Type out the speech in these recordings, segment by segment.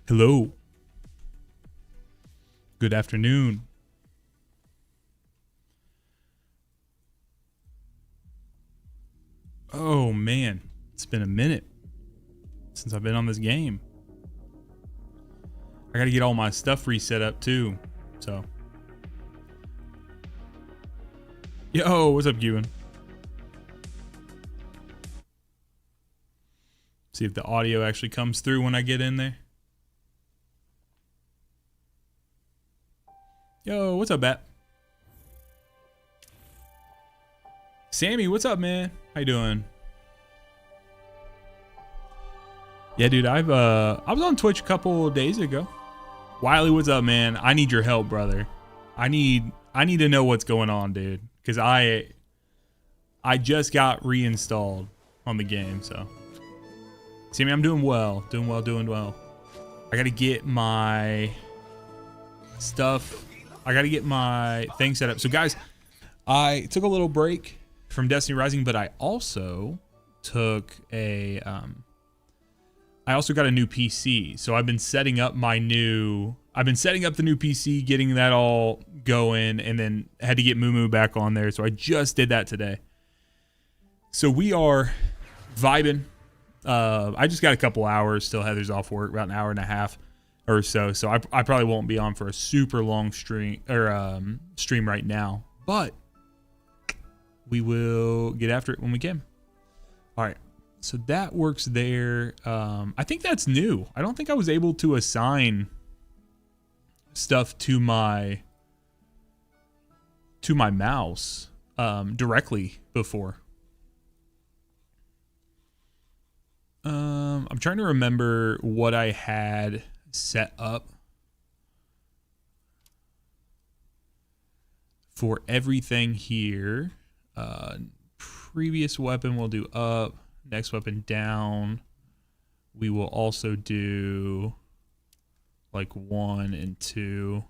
Hello. Good afternoon. Oh man, it's been a minute since I've been on this game. I gotta get all my stuff reset up too, so. Yo, what's up, Ewan? See if the audio actually comes through when I get in there. Yo, what's up, Bat? Sammy, what's up, man? How you doing? Yeah, dude, I was on Twitch a couple of days ago. Wiley, what's up, man? I need your help, brother. I need to know what's going on, dude, because I just got reinstalled on the game, so. Sammy, I'm doing well. Doing well. I gotta get my stuff. I gotta get my thing set up. So guys, I took a little break from Destiny Rising, but I also took a I also got a new PC. So I've been setting up the new PC, getting that all going, and then had to get Moo back on there. So I just did that today. So we are vibing. I just got a couple hours still. Heather's off work, about an hour and a half or so. So I probably won't be on for a super long stream right now, but we will get after it when we can. All right. So that works there. I think that's new. I don't think I was able to assign stuff to my mouse directly before. I'm trying to remember what I had set up for everything here. Previous weapon we'll do up, next weapon down. We will also do like 1 and 2.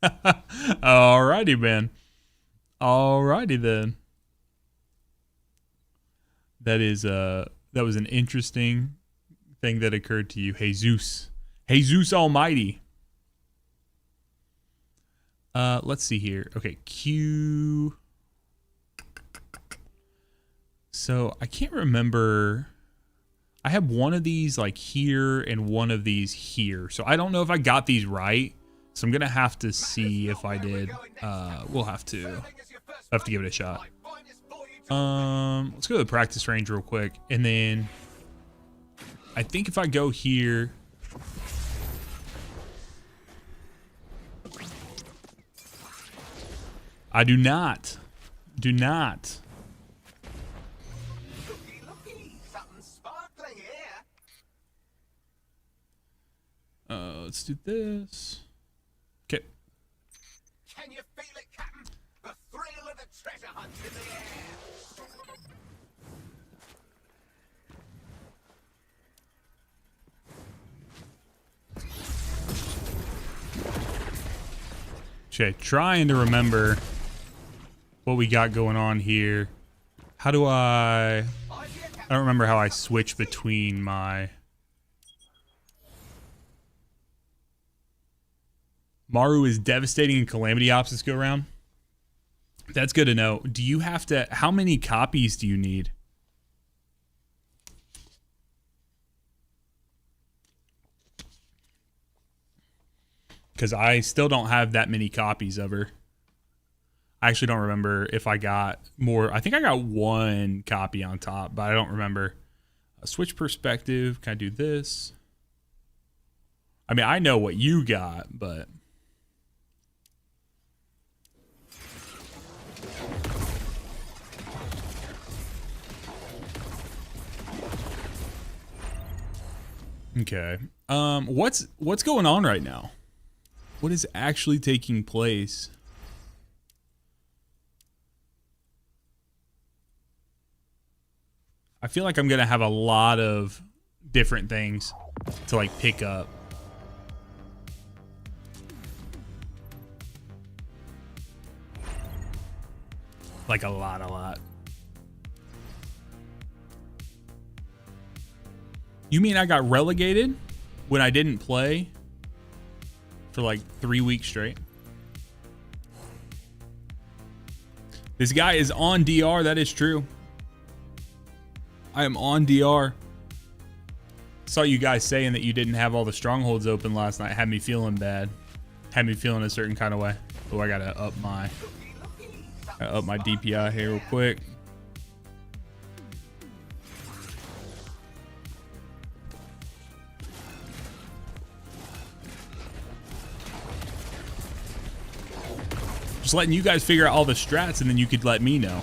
Alrighty, man. Alrighty then. That was an interesting thing that occurred to you, Jesus. Jesus Almighty. Let's see here. Okay, Q. So I can't remember. I have one of these like here and one of these here. So I don't know if I got these right. So I'm gonna have to see if I did. We'll have to give it a shot. Let's go to the practice range real quick, and then I think if I go here, I do not. Let's do this. Okay. Can you feel it, Captain? The thrill of the treasure hunt in the air. Okay, trying to remember what we got going on here. How do I don't remember how I switch between my Maru is devastating in Calamity Ops this go around. That's good to know. Do you have to, how many copies do you need? Because I still don't have that many copies of her. I actually don't remember if I got more. I think I got 1 copy on top, but I don't remember. Switch perspective. Can I do this? I mean, I know what you got, but... Okay. What's going on right now? What is actually taking place? I feel like I'm gonna have a lot of different things to like pick up. Like a lot. You mean I got relegated when I didn't play for like 3 weeks straight? This guy is on DR. That is true. I am on DR. Saw you guys saying that you didn't have all the strongholds open last night. Had me feeling bad. Had me feeling a certain kind of way. Oh, I gotta up my DPI here real quick. Just letting you guys figure out all the strats, and then you could let me know.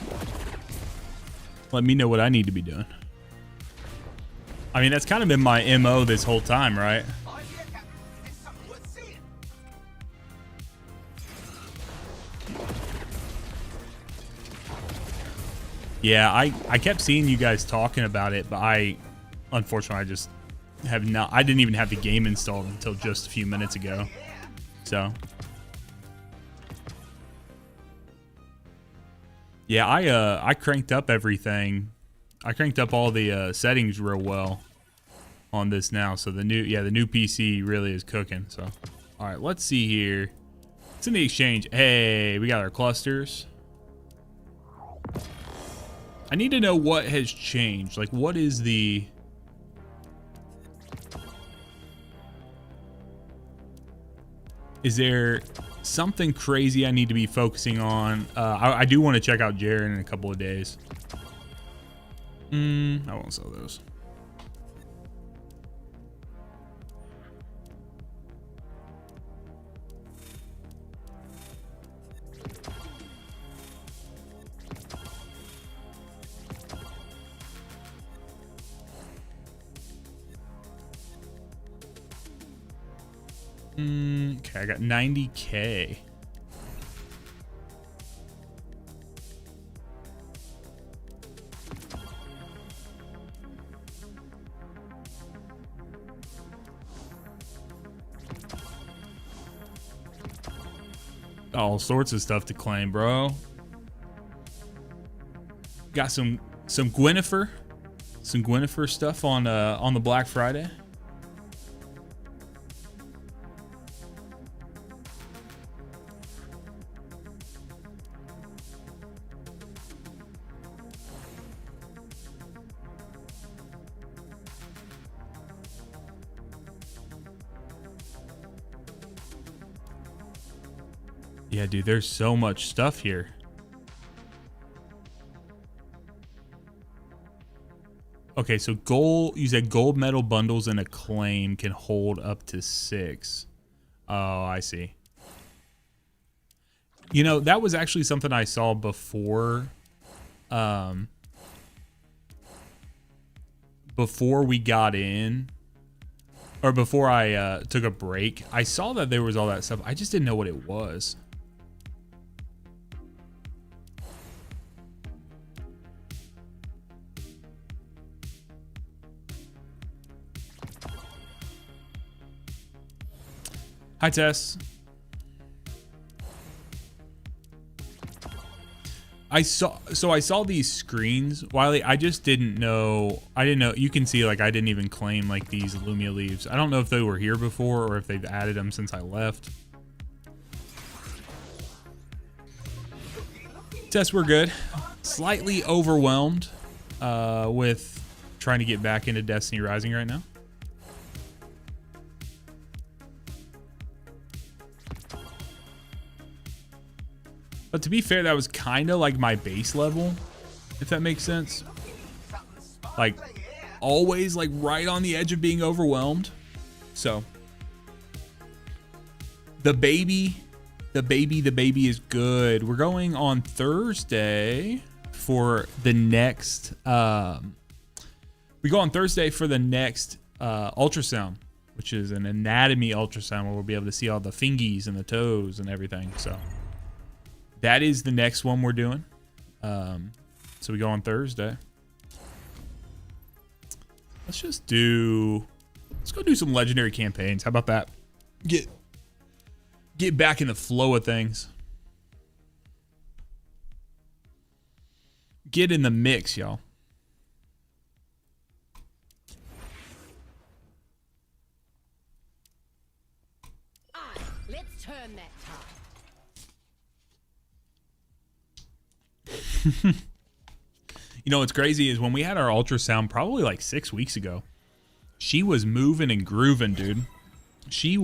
Let me know what I need to be doing. I mean, that's kind of been my MO this whole time, right? Yeah, I kept seeing you guys talking about it, but unfortunately, I just have not. I didn't even have the game installed until just a few minutes ago. So, yeah, I cranked up everything. I cranked up all the settings real well on this now. So the new PC really is cooking. So, all right, let's see here. It's in the exchange. Hey, we got our clusters. I need to know what has changed. Like, what is the... Is there something crazy I need to be focusing on? I do want to check out Jaren in a couple of days. I won't sell those. Okay, I got 90K. All sorts of stuff to claim, bro. Got some Gwynnifer, stuff on the Black Friday. Yeah, dude, there's so much stuff here. Okay, so you said gold medal bundles and a claim can hold up to 6. Oh, I see. You know, that was actually something I saw before we got in, or before I took a break. I saw that there was all that stuff. I just didn't know what it was. Hi, Tess. I saw these screens, Wiley. I just didn't know. I didn't know. You can see, like, I didn't even claim, like, these Lumia leaves. I don't know if they were here before or if they've added them since I left. Tess, we're good. Slightly overwhelmed with trying to get back into Destiny Rising right now. But to be fair, that was kind of like my base level, if that makes sense. Like, always like right on the edge of being overwhelmed. So, the baby is good. We're going on Thursday for the next, we go on Thursday for the next ultrasound, which is an anatomy ultrasound where we'll be able to see all the fingies and the toes and everything. So that is the next one we're doing. So we go on Thursday. Let's just do Let's go do some legendary campaigns. How about that? Get back in the flow of things. Get in the mix, y'all. Let's turn that tide. You know what's crazy is when we had our ultrasound probably like 6 weeks ago, she was moving and grooving, dude. She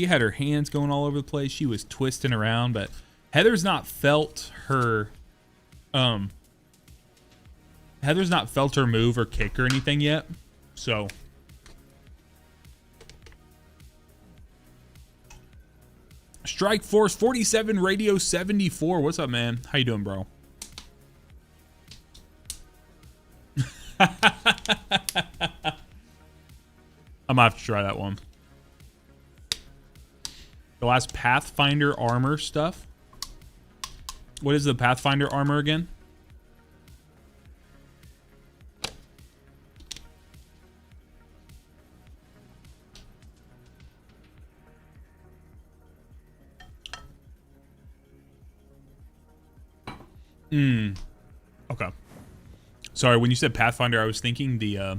had her hands going all over the place. She was twisting around, but Heather's not felt her move or kick or anything yet. So Strike Force 47 Radio 74. What's up, man? How you doing, bro? I might have to try that one. The last Pathfinder armor stuff. What is the Pathfinder armor again? Okay. Sorry, when you said Pathfinder, I was thinking the,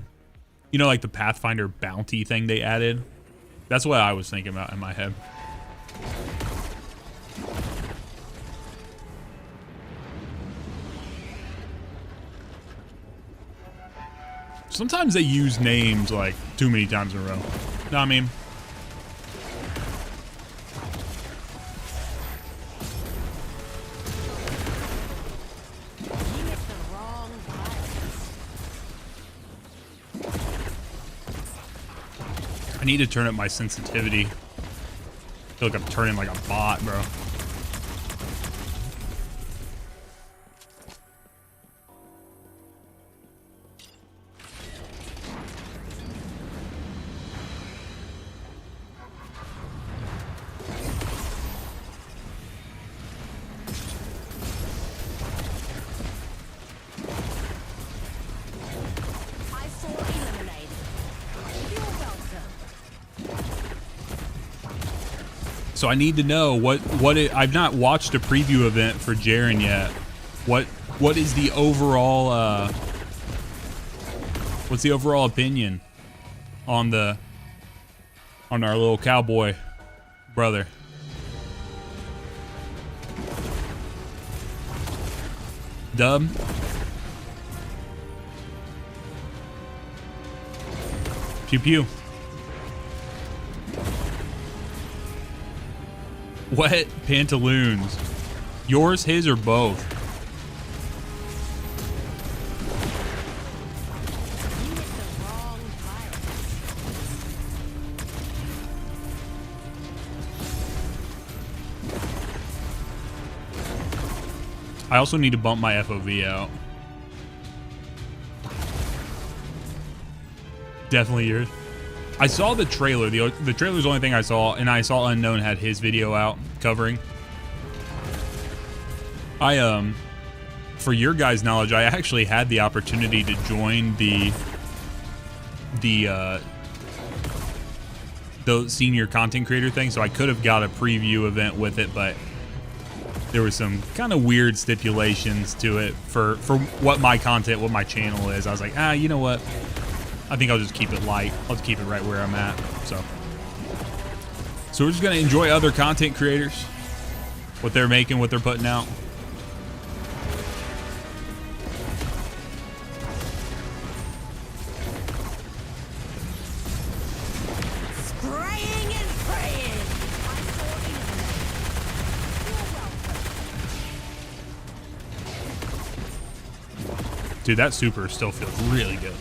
you know, like the Pathfinder bounty thing they added. That's what I was thinking about in my head. Sometimes they use names like too many times in a row. Know what I mean? I need to turn up my sensitivity. I feel like I'm turning like a bot, bro. So I need to know I've not watched a preview event for Jaren yet. What is the overall what's the overall opinion on our little cowboy brother? Dub? Pew pew. Wet pantaloons. Yours, his, or both? I also need to bump my FOV out. Definitely yours. I saw the trailer. The trailer's the only thing I saw, and I saw Unknown had his video out covering. For your guys' knowledge, I actually had the opportunity to join the senior content creator thing, so I could have got a preview event with it, but there was some kind of weird stipulations to it for what my content, what my channel is. I was like, you know what? I think I'll just keep it light. I'll just keep it right where I'm at. So we're just gonna enjoy other content creators, what they're making, what they're putting out. Spraying and praying. Dude, that super still feels really good.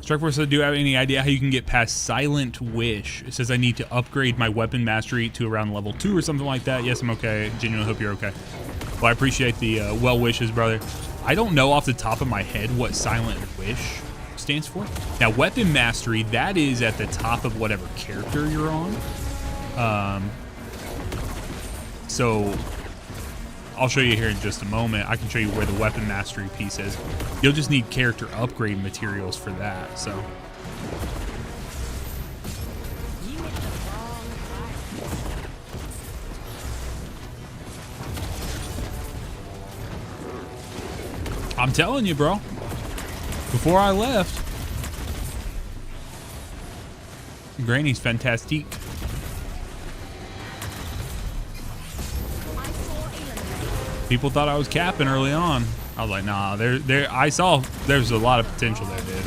Strikeforce said, do you have any idea how you can get past Silent Wish? It says I need to upgrade my weapon mastery to around level 2 or something like that. Yes, I'm okay. Genuinely hope you're okay. Well, I appreciate the well wishes, brother. I don't know off the top of my head what Silent Wish stands for. Now, weapon mastery, that is at the top of whatever character you're on. So I'll show you here in just a moment. I can show you where the weapon mastery piece is. You'll just need character upgrade materials for that. So You hit the wrong button. I'm telling you, bro. Before I left, Granny's fantastique. People thought I was capping early on. I was like, nah, I saw there's a lot of potential there, dude.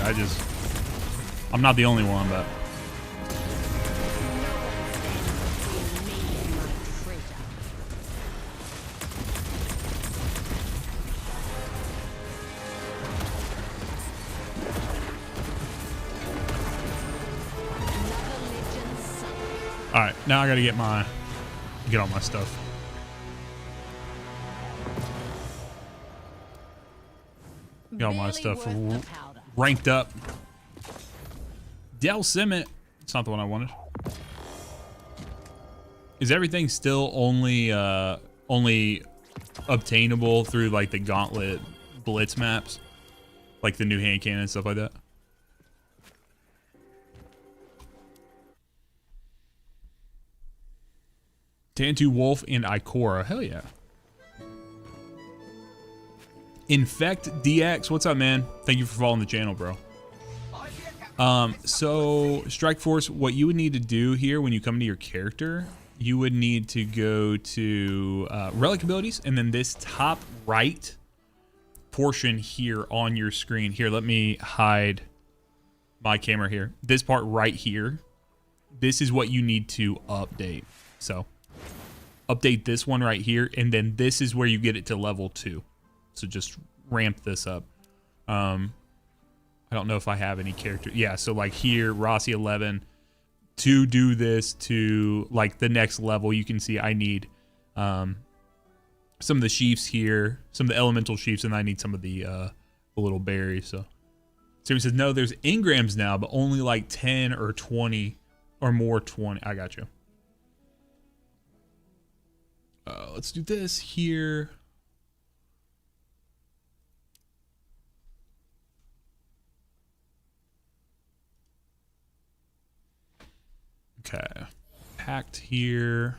I'm not the only one, but. All right, now I gotta get all my stuff. Got all my stuff ranked up. Del Cement. It's not the one I wanted. Is everything still only obtainable through like the Gauntlet Blitz maps, like the new hand cannon and stuff like that? Tantu Wolf and Ikora. Hell yeah. Infect DX. What's up, man? Thank you for following the channel, bro. So Strike Force, what you would need to do here when you come to your character, you would need to go to relic abilities, and then this top right portion here on your screen. Here, let me hide my camera here. This part right here, this is what you need to update. So update this one right here, and then this is where you get it to level 2. So just ramp this up. I don't know if I have any character. Yeah, so like here, Rossi 11. To do this to like the next level, you can see I need some of the sheaths here, some of the elemental sheaths, and I need some of the little berries. So he says, no, there's engrams now, but only like 10 or 20 or more 20. I got you. Let's do this here. Okay, packed here.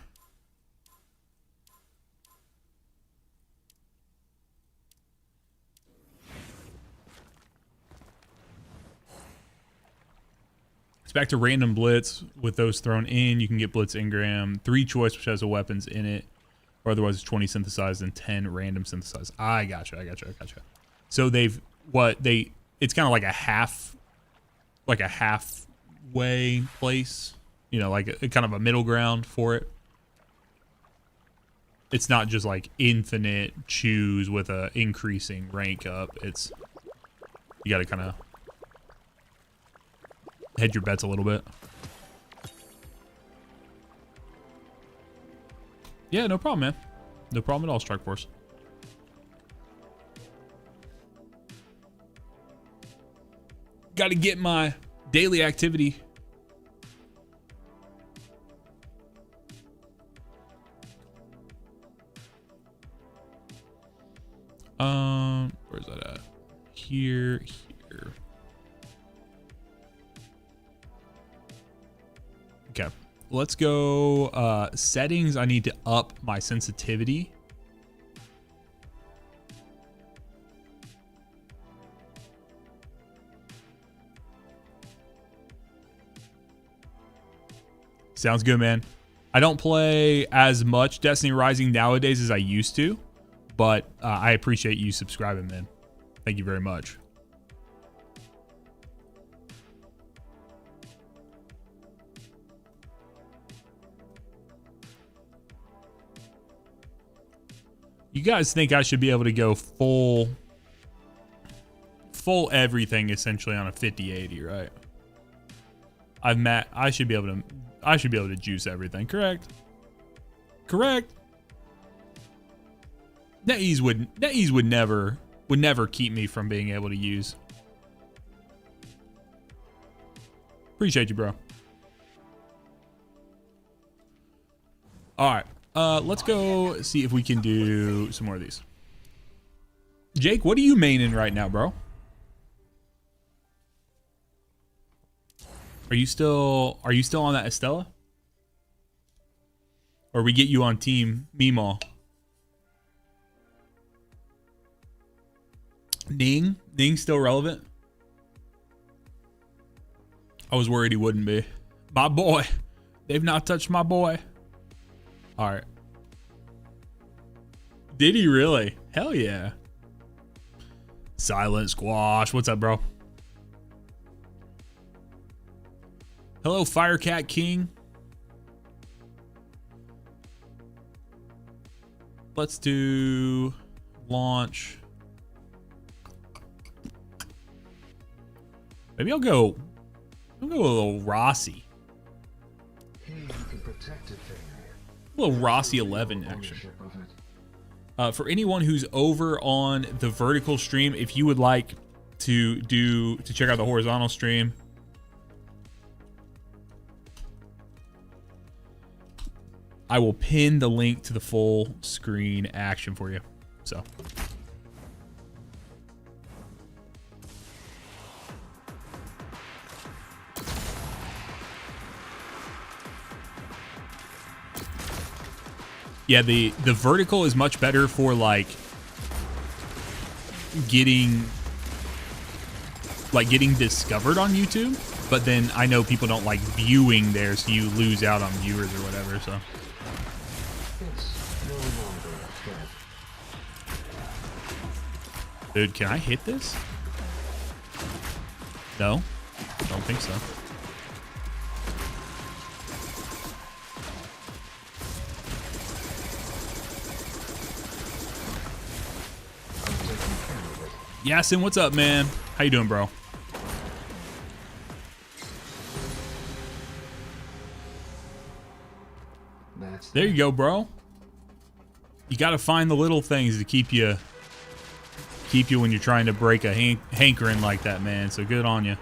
It's back to random blitz. With those thrown in, you can get blitz engram, 3 choice, which has the weapons in it, or otherwise it's 20 synthesized and 10 random synthesized. I gotcha. So it's kind of like a halfway place. You know, like a kind of a middle ground for it. It's not just like infinite choose with a increasing rank up. It's, you got to kind of hedge your bets a little bit. Yeah, no problem, man. No problem at all, Strike Force. Got to get my daily activity. Where's that at? Here. Okay, let's go settings. I need to up my sensitivity. Sounds good, man. I don't play as much Destiny Rising nowadays as I used to, but I appreciate you subscribing, man. Thank you very much. You guys think I should be able to go full everything essentially on a 5080, right? I should be able to juice everything, correct? Correct. NetEase would never keep me from being able to use. Appreciate you, bro. All right. Let's go see if we can do some more of these. Jake, what are you maining right now, bro? Are you still on that Estella? Or we get you on team Meemaw? Ning's still relevant? I was worried he wouldn't be. My boy. They've not touched my boy. All right. Did he really? Hell yeah. Silent Squash. What's up, bro? Hello, Firecat King. Let's do launch. Maybe I'll go a little Rossi. A little Rossi 11 action. For anyone who's over on the vertical stream, if you would like to check out the horizontal stream, I will pin the link to the full screen action for you. So. Yeah, the vertical is much better for like getting discovered on YouTube, but then I know people don't like viewing there, so you lose out on viewers or whatever. So, dude, can I hit this? No, don't think so. Yasin, what's up, man? How you doing, bro? There you go, bro. You got to find the little things to keep you when you're trying to break a hankering like that, man. So good on you.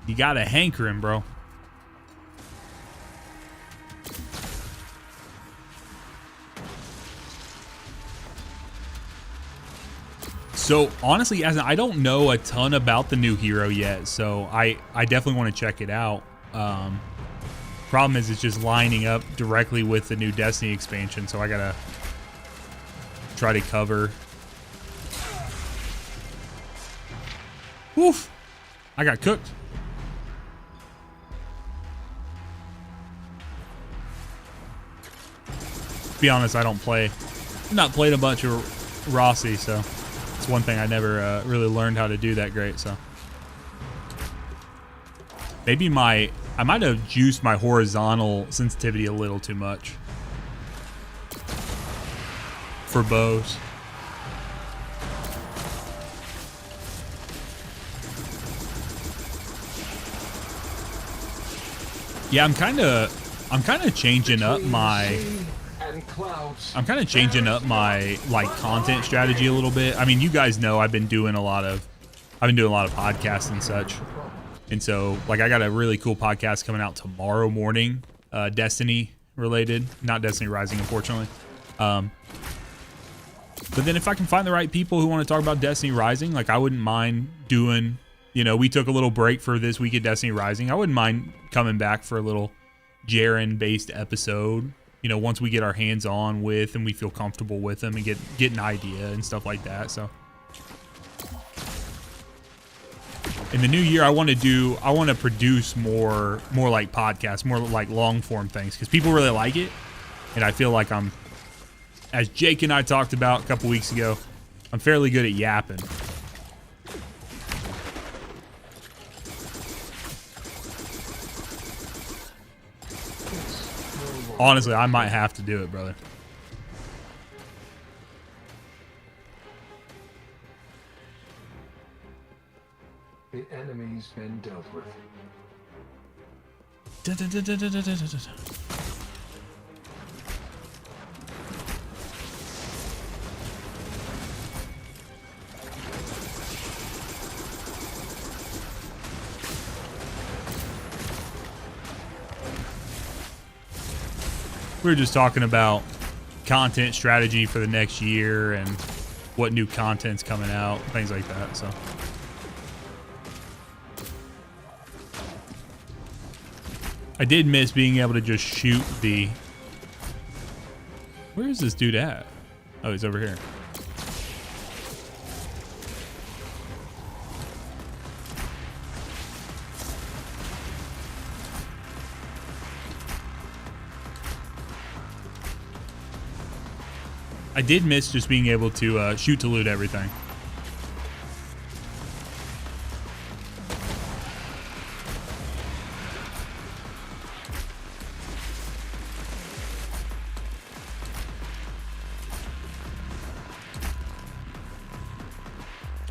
You got a hankering, bro. So honestly, I don't know a ton about the new hero yet, so I definitely want to check it out. Problem is, it's just lining up directly with the new Destiny expansion, so I gotta try to cover. Woof! I got cooked. To be honest, I've not played a bunch of Rossi, so it's one thing I never really learned how to do that great. So maybe I might have juiced my horizontal sensitivity a little too much for bows. Yeah, I'm kind of changing up my like content strategy a little bit. I mean, you guys know I've been doing a lot of podcasts and such. And so like I got a really cool podcast coming out tomorrow morning, Destiny related, not Destiny Rising, unfortunately. But then if I can find the right people who want to talk about Destiny Rising, like I wouldn't mind doing, we took a little break for this week at Destiny Rising. I wouldn't mind coming back for a little Jaren based episode. Once we get our hands on with and we feel comfortable with them and get an idea and stuff like that. So in the new year, I want to produce more like podcasts, more like long form things, because people really like it. And I feel like as Jake and I talked about a couple weeks ago, I'm fairly good at yapping. Honestly, I might have to do it, brother. The enemy's been dealt with. we were just talking about content strategy for the next year and what new content's coming out, things like that. So I did miss being able to just shoot the... Where is this dude at? Oh, he's over here. I did miss just being able to shoot to loot everything.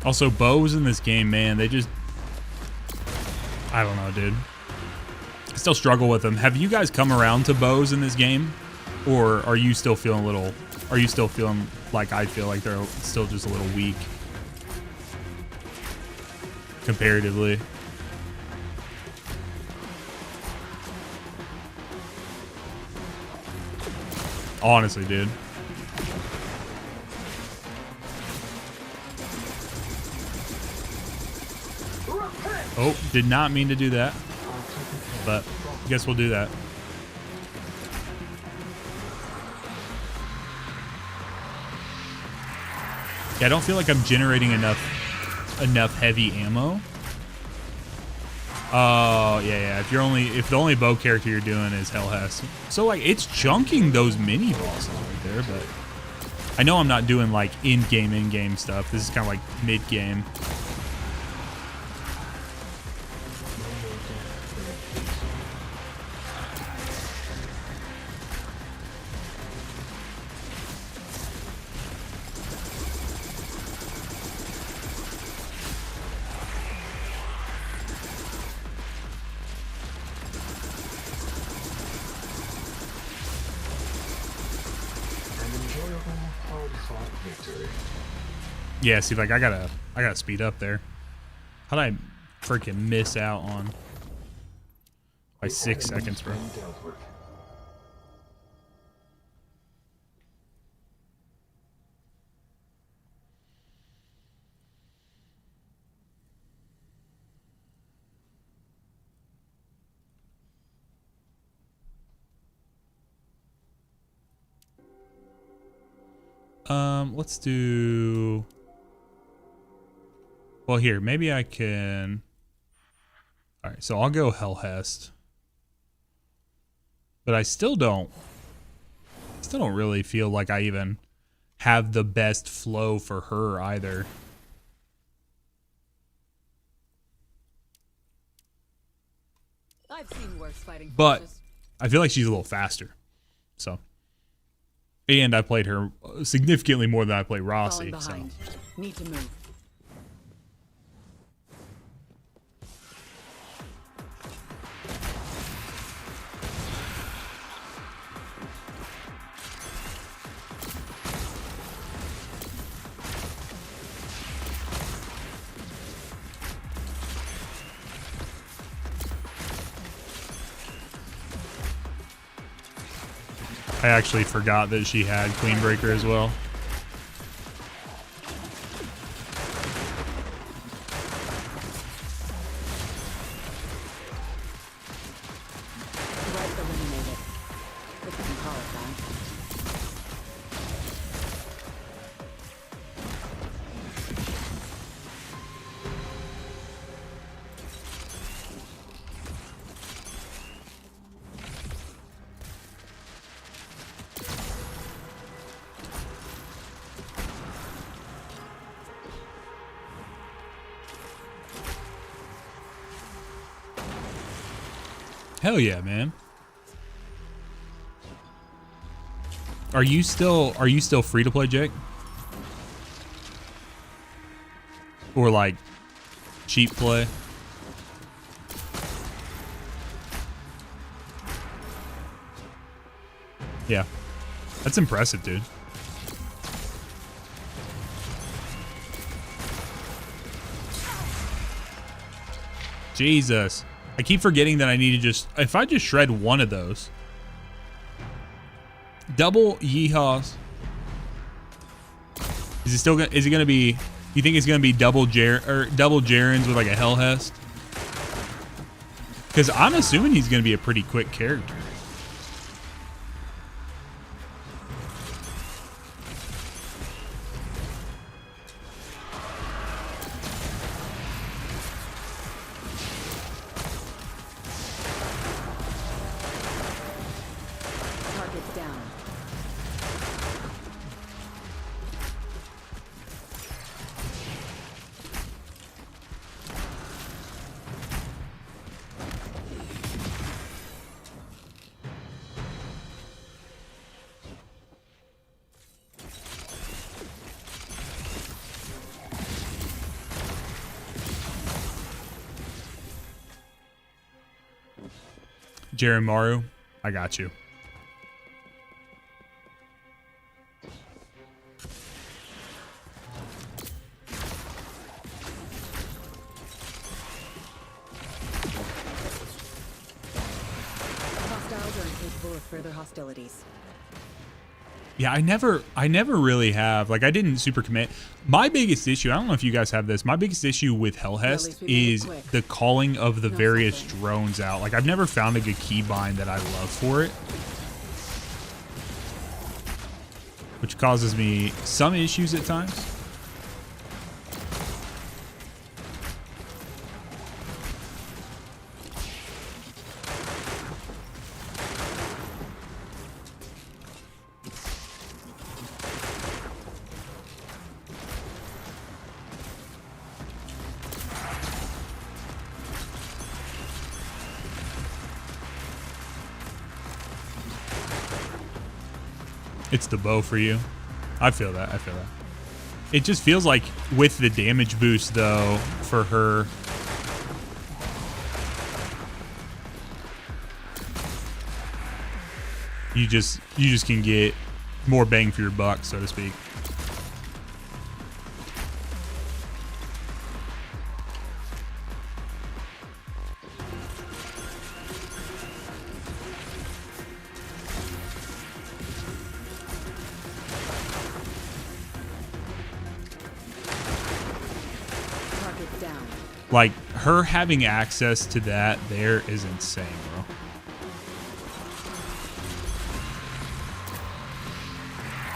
Also, bows in this game, man, they just... I don't know, dude. I still struggle with them. Have you guys come around to bows in this game? Or are you still feeling a little... Are you still feeling like I feel like they're still just a little weak comparatively? Honestly, dude. Oh, did not mean to do that, but I guess we'll do that. Yeah, I don't feel like I'm generating enough heavy ammo. Oh, yeah. If the only bow character you're doing is Hellhest. So like it's chunking those mini bosses right there, but I know I'm not doing like in-game stuff. This is kind of like mid-game. Yeah, see, like I gotta speed up there. How'd I freaking miss out on by 6 seconds, bro? Let's do... Well, here, maybe I can... Alright, so I'll go Hellhest. But I still don't really feel like I even have the best flow for her either. I've seen worse fighting But forces. I feel like she's a little faster. So... And I played her significantly more than I played Rossi. Falling behind. So. Need to move. I actually forgot that she had Queenbreaker as well. Right eliminated. If you can call it that. Hell yeah, man. Are you still free to play, Jake? Or like cheap play? Yeah. That's impressive, dude. Jesus. I keep forgetting that I need to just... If I just shred one of those... Double yeehaws. Is it still gonna? Is it gonna be? You think it's gonna be double Jarens with like a Hellhest? Because I'm assuming he's gonna be a pretty quick character. Target's down. Jeremaru, I got you. Hostiles are incapable of further hostilities. Yeah, I never really have. Like, I didn't super commit. My biggest issue, I don't know if you guys have this, my biggest issue with Hellhest is the calling of the various drones out. Like, I've never found a good keybind that I love for it, which causes me some issues at times. It's the bow for you. I feel that. I feel that. It just feels like with the damage boost, though, for her. You just can get more bang for your buck, so to speak. Target's down. Like, her having access to that there is insane, bro.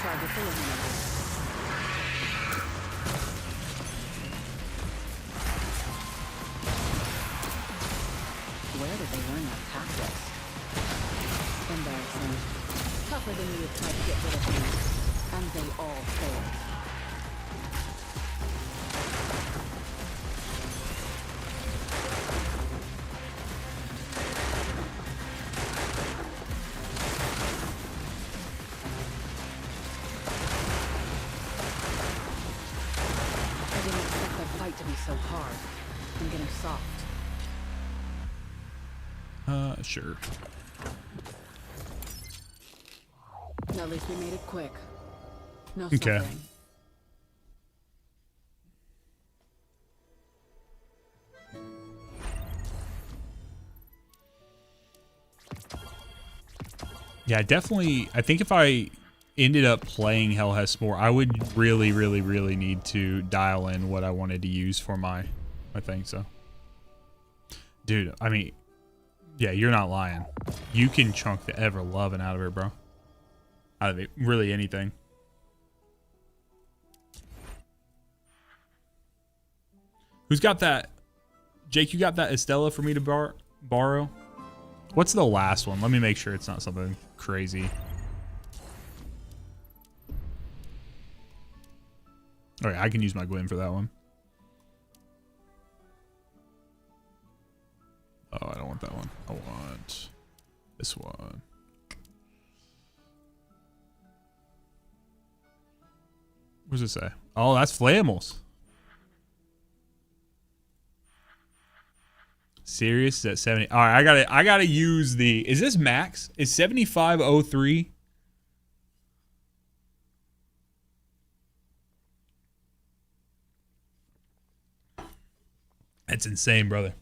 Target's eliminated. Where did they learn that tactic? Embarrassing. Tougher than you have tried to get rid of me. And they all failed. I didn't expect the fight to be so hard. I'm getting soft. Sure. At least we made it quick. No Okay. suffering. Yeah, definitely. I think if I ended up playing Hellhest more, I would really need to dial in what I wanted to use for my thing. So, dude, I mean, yeah, you're not lying. You can chunk the ever loving out of her, bro. Out of it, really anything. Who's got that? Jake, you got that Estella for me to borrow? What's the last one? Let me make sure it's not something crazy. Okay, I can use my Gwyn for that one. Oh, I don't want that one. I want this one. What does it say? Oh, that's Flammels. Serious at 70. All right, I gotta use the. Is this max? Is 7503? That's insane, brother.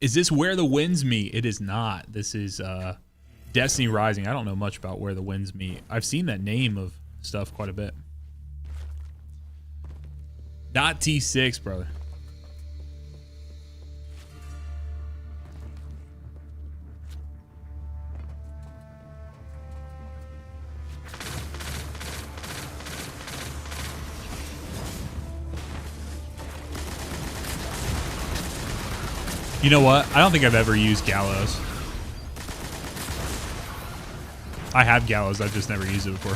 Is this Where the Winds Meet? It is not. This is Destiny Rising. I don't know much about Where the Winds Meet. I've seen that name of stuff quite a bit. Not T6, brother. You know what? I don't think I've ever used Gallows. I have Gallows, I've just never used it before.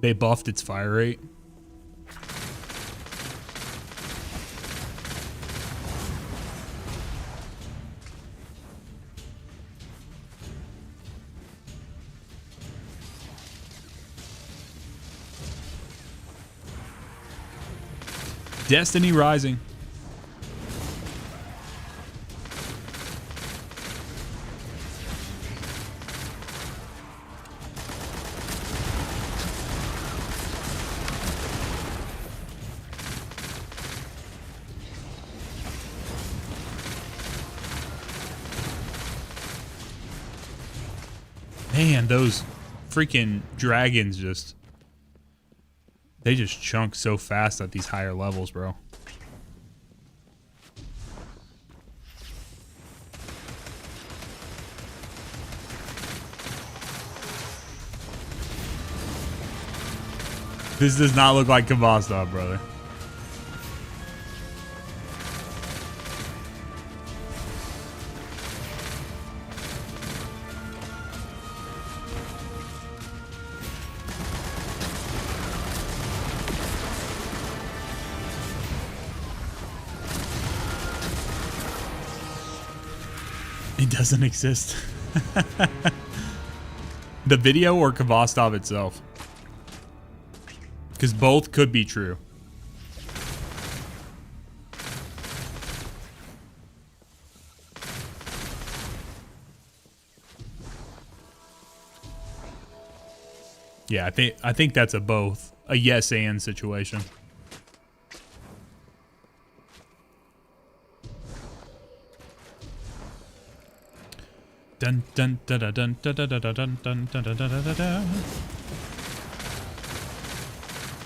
They buffed its fire rate. Destiny Rising. Man, those freaking dragons just... They just chunk so fast at these higher levels, bro. This does not look like Kavastov, brother. It doesn't exist. The video or Kavastov itself? Because both could be true. Yeah, I think that's a both. A yes and situation. Dun dun dun dun dun dun dun dun dun dun dun dun dun dun.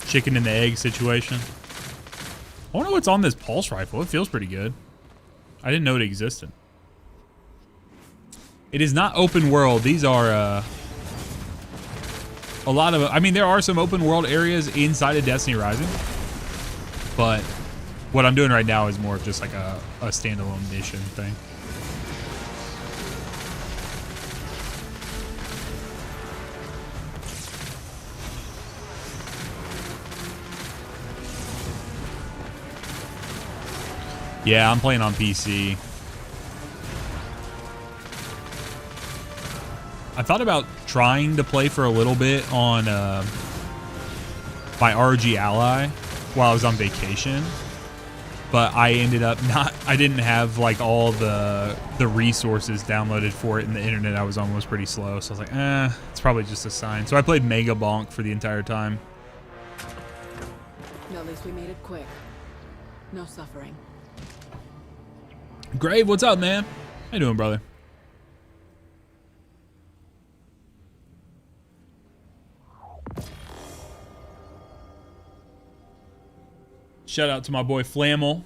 Chicken and the egg situation. I wonder what's on this pulse rifle. It feels pretty good. I didn't know it existed. It is not open world. These are a lot of... I mean, there are some open world areas inside of Destiny Rising. But what I'm doing right now is more of just like a standalone mission thing. Yeah, I'm playing on PC. I thought about trying to play for a little bit on my ROG Ally while I was on vacation, but I ended up not. I didn't have like all the resources downloaded for it, and the internet I was on was pretty slow. So I was like, it's probably just a sign. So I played Mega Bonk for the entire time. At least we made it quick. No suffering. Grave, what's up, man? How you doing, brother? Shout out to my boy Flammel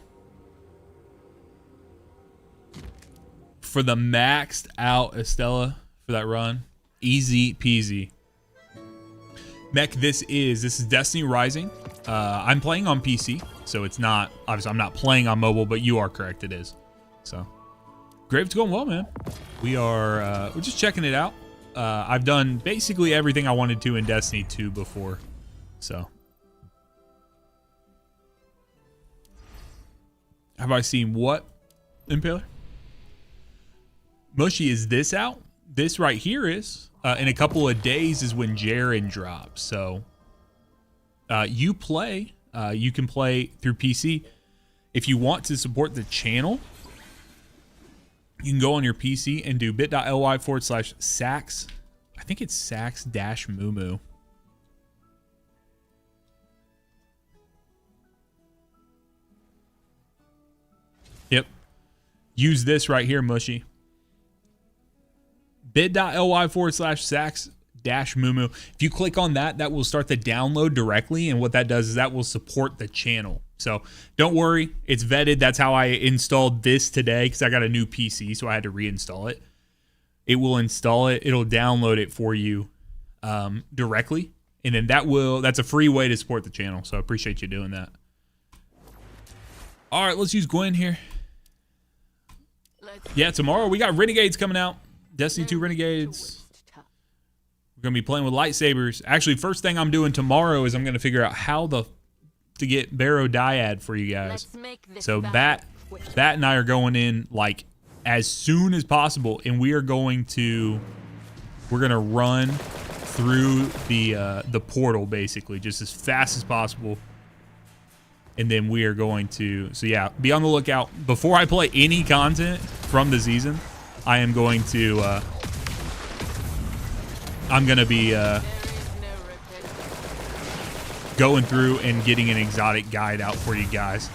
for the maxed out Estella for that run. Easy peasy. Mech, this is Destiny Rising. I'm playing on PC, so it's not, obviously I'm not playing on mobile, but you are correct, it is. So, Grave's going well, man. We're just checking it out. I've done basically everything I wanted to in Destiny 2 before. So, have I seen what, Impaler? Mushy, is this out? This right here is. In a couple of days is when Jaren drops. So, you can play through PC. If you want to support the channel, you can go on your PC and do bit.ly/sax. I think it's sax-mumu. Yep. Use this right here, Mushy. bit.ly/sax-mumu. If you click on that, that will start the download directly. And what that does is that will support the channel. So don't worry, it's vetted. That's how I installed this today because I got a new PC, so I had to reinstall it. It will install it. It'll download it for you directly. And then that's a free way to support the channel. So I appreciate you doing that. All right, let's use Gwen here. Yeah, tomorrow we got Renegades coming out. Destiny 2 Renegades. We're going to be playing with lightsabers. Actually, first thing I'm doing tomorrow is I'm going to figure out how to get Barrow Dyad for you guys. So Bat and I are going in like as soon as possible, and we're going to run through the portal basically just as fast as possible. And then we are going to, so yeah, be on the lookout. Before I play any content from the season, I am going to, I'm going to be going through and getting an exotic guide out for you guys.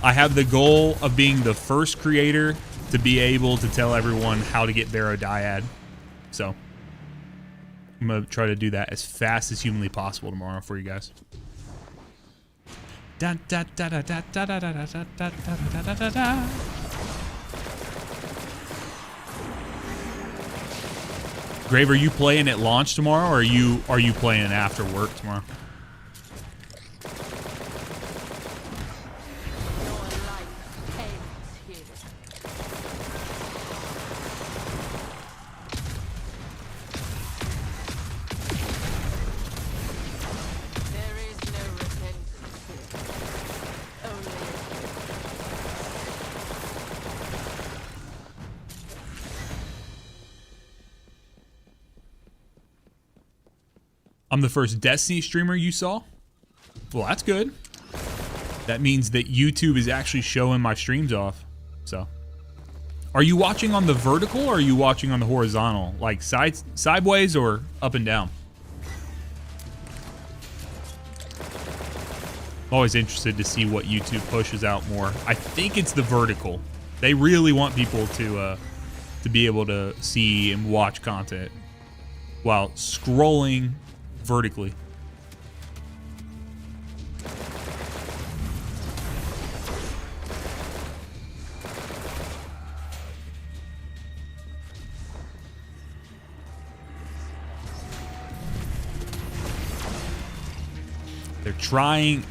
I have the goal of being the first creator to be able to tell everyone how to get Barrow Dyad. So I'm going to try to do that as fast as humanly possible tomorrow for you guys. Grave, are you playing at launch tomorrow, or are you playing after work tomorrow? I'm the first Destiny streamer you saw? Well, that's good. That means that YouTube is actually showing my streams off. So, are you watching on the vertical or are you watching on the horizontal? Like sideways or up and down? I'm always interested to see what YouTube pushes out more. I think it's the vertical. They really want people to be able to see and watch content while scrolling vertically. They're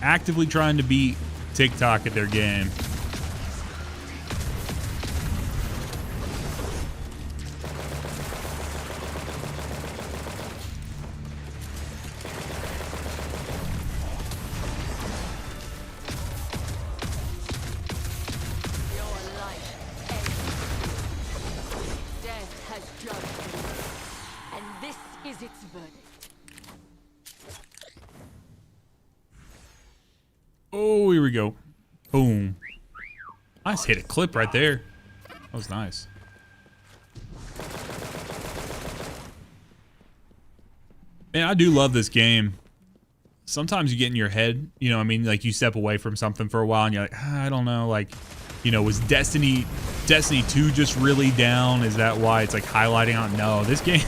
actively trying to beat TikTok at their game. Oh, here we go. Boom. I just hit a clip right there. That was nice. Man, I do love this game. Sometimes you get in your head, you know what I mean? Like you step away from something for a while and you're like, I don't know, like, you know, was Destiny 2 just really down? Is that why it's like highlighting on? No, this game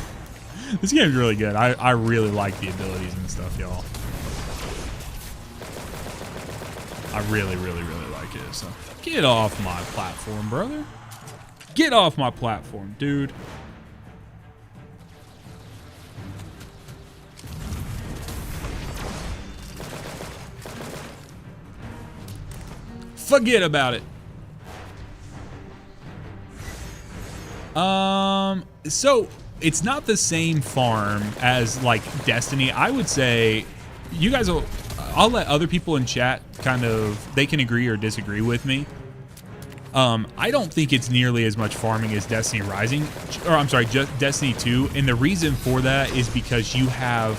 is really good. I really like the abilities and stuff, y'all. I really, really, really like it. So get off my platform, brother. Get off my platform, dude. Forget about it. So it's not the same farm as like Destiny. I would say you guys will, I'll let other people in chat kind of, they can agree or disagree with me. I don't think it's nearly as much farming as Destiny Rising, or I'm sorry, just Destiny 2. And the reason for that is because you have,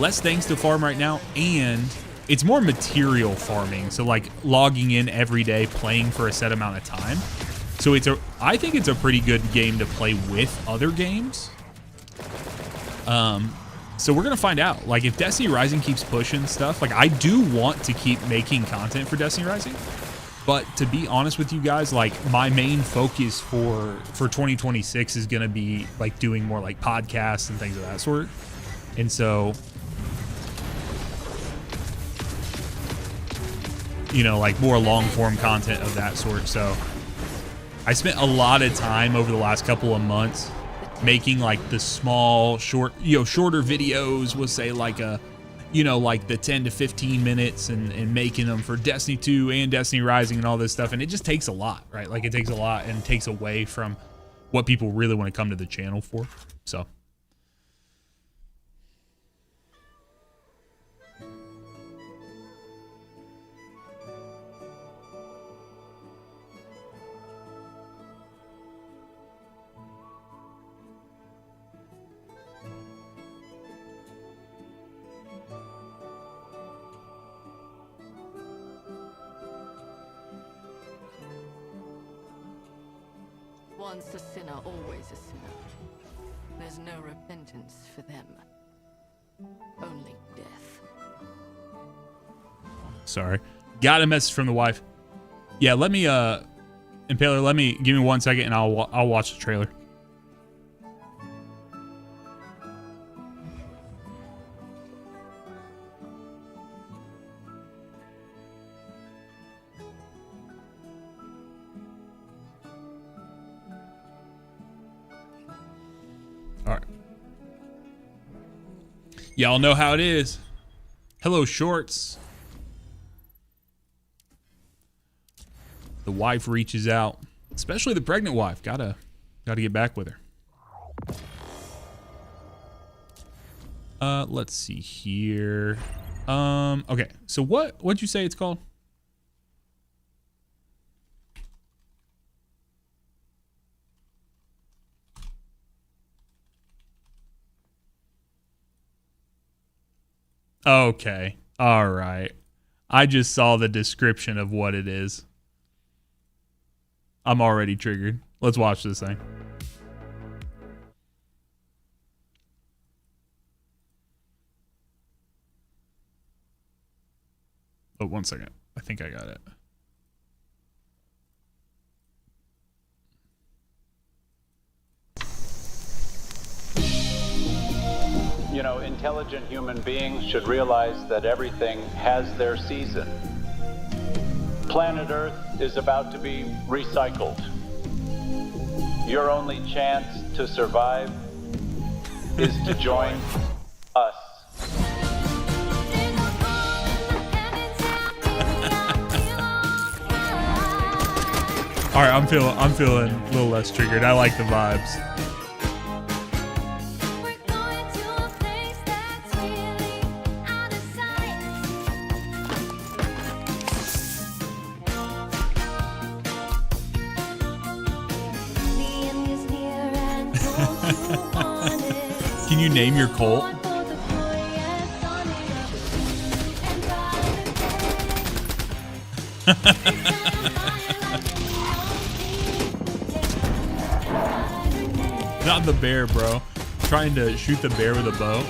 less things to farm right now, and it's more material farming. So like logging in every day, playing for a set amount of time. So I think it's a pretty good game to play with other games. So we're gonna find out. Like if Destiny Rising keeps pushing stuff, like I do want to keep making content for Destiny Rising. But to be honest with you guys, like my main focus for 2026 is gonna be like doing more like podcasts and things of that sort. And so, you know, like more long form content of that sort. So I spent a lot of time over the last couple of months making like the small, shorter videos. We'll say like like the 10 to 15 minutes and making them for Destiny 2 and Destiny Rising and all this stuff. And it just takes a lot, right? Like it takes a lot and takes away from what people really want to come to the channel for. So. Once a sinner, always a sinner. There's no repentance for them. Only death. Sorry. Got a message from the wife. Yeah, let me Impaler, give me 1 second and I'll watch the trailer. Y'all know how it is. Hello, shorts. The wife reaches out, especially the pregnant wife. Gotta get back with her. Let's see here. Okay. So what'd you say it's called? Okay. All right. I just saw the description of what it is. I'm already triggered. Let's watch this thing. Oh, 1 second. I think I got it. You know, intelligent human beings should realize that everything has their season. Planet Earth is about to be recycled. Your only chance to survive is to join us. All right, I'm feeling a little less triggered. I like the vibes. Can you name your cult? Not the bear, bro. Trying to shoot the bear with a bow.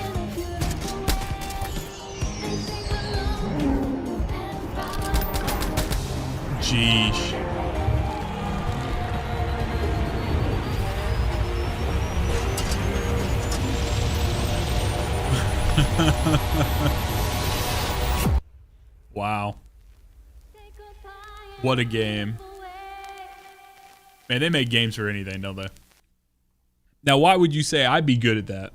Jeesh. Wow. What a game. Man, they make games for anything, don't they? Now, why would you say I'd be good at that?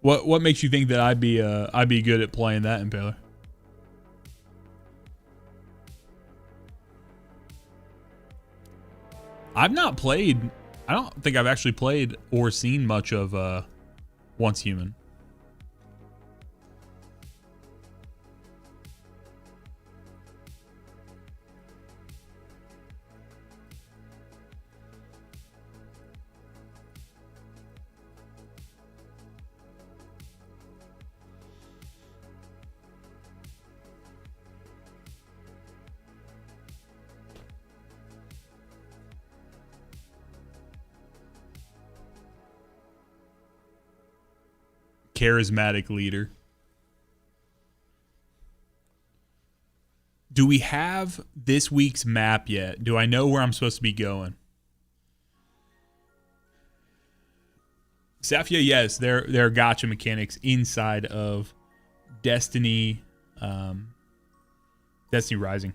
What makes you think that I'd be good at playing that, Impaler? I've not played. I don't think I've actually played or seen much of Once Human. charismatic leader. Do we have this week's map yet? Do I know where I'm supposed to be going? Safia, yes, there are gacha mechanics inside of Destiny, Destiny Rising.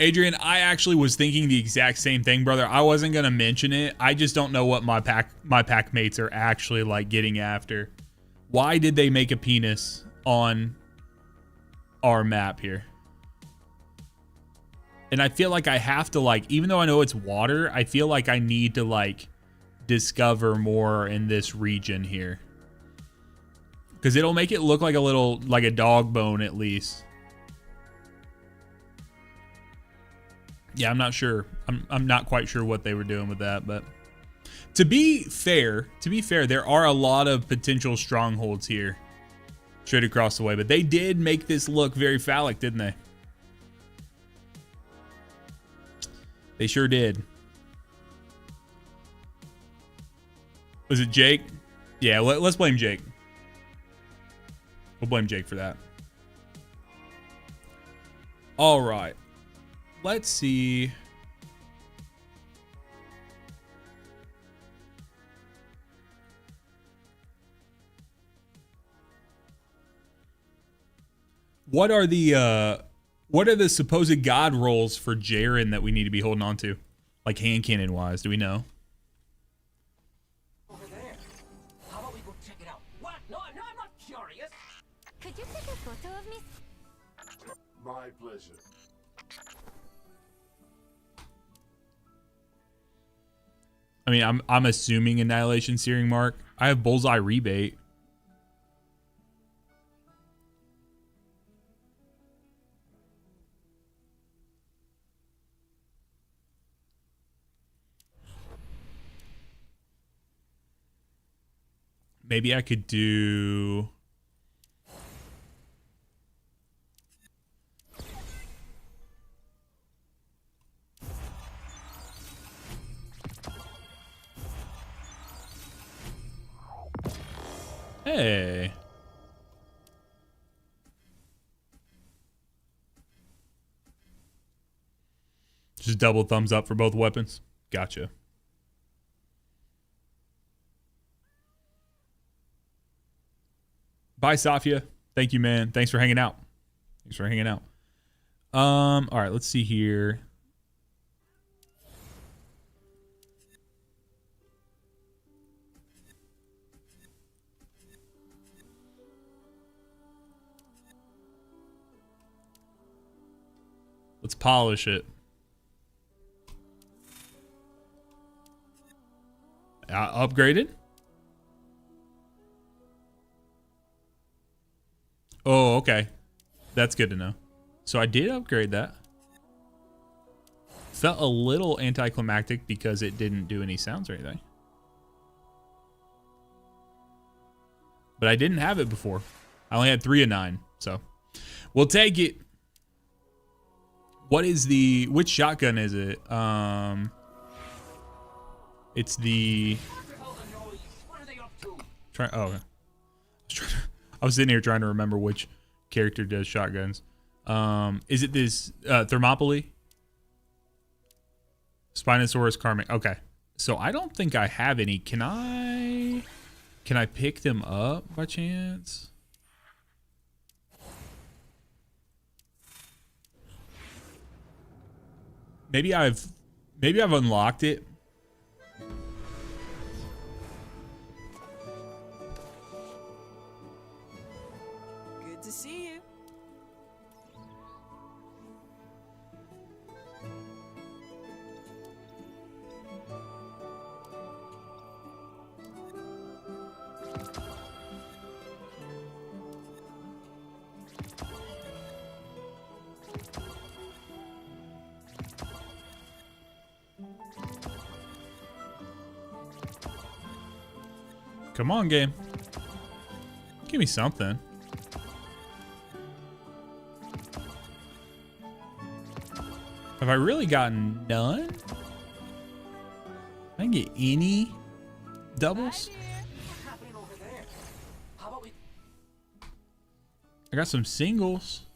Adrian, I actually was thinking the exact same thing, brother. I wasn't gonna mention it. I just don't know what my pack mates are actually like getting after. Why did they make a penis on our map here? And I feel like I have to like, even though I know it's water, I feel like I need to like discover more in this region here. Because it'll make it look like a little, like a dog bone at least. Yeah, I'm not sure. I'm not quite sure what they were doing with that, but to be fair, there are a lot of potential strongholds here straight across the way, but they did make this look very phallic, didn't they? They sure did. Was it Jake? Yeah, let's blame Jake. We'll blame Jake for that. All right. Let's see. What are the supposed god rolls for Jaren that we need to be holding on to? Like hand cannon wise, do we know? Over there. How about we go check it out? What? No, I'm not curious. Could you take a photo of me? My pleasure. I mean, I'm assuming Annihilation Searing Mark. I have Bullseye Rebate. Maybe I could do... Hey. Just double thumbs up for both weapons. Gotcha. Bye, Safia. Thank you, man. Thanks for hanging out. All right, let's see here. Let's polish it. Upgraded? Oh, okay. That's good to know. So I did upgrade that. Felt a little anticlimactic because it didn't do any sounds or anything. But I didn't have it before. I only had 3 of 9, so we'll take it. What is the, which shotgun is it? It's the, okay. I was sitting here trying to remember which character does shotguns. Is it this Thermopylae? Spinosaurus Karmic. Okay. So I don't think I have any. Can I pick them up by chance? Maybe I've unlocked it. Good to see you. Come on, game. Give me something. Have I really gotten none? I didn't get any doubles. I got some singles.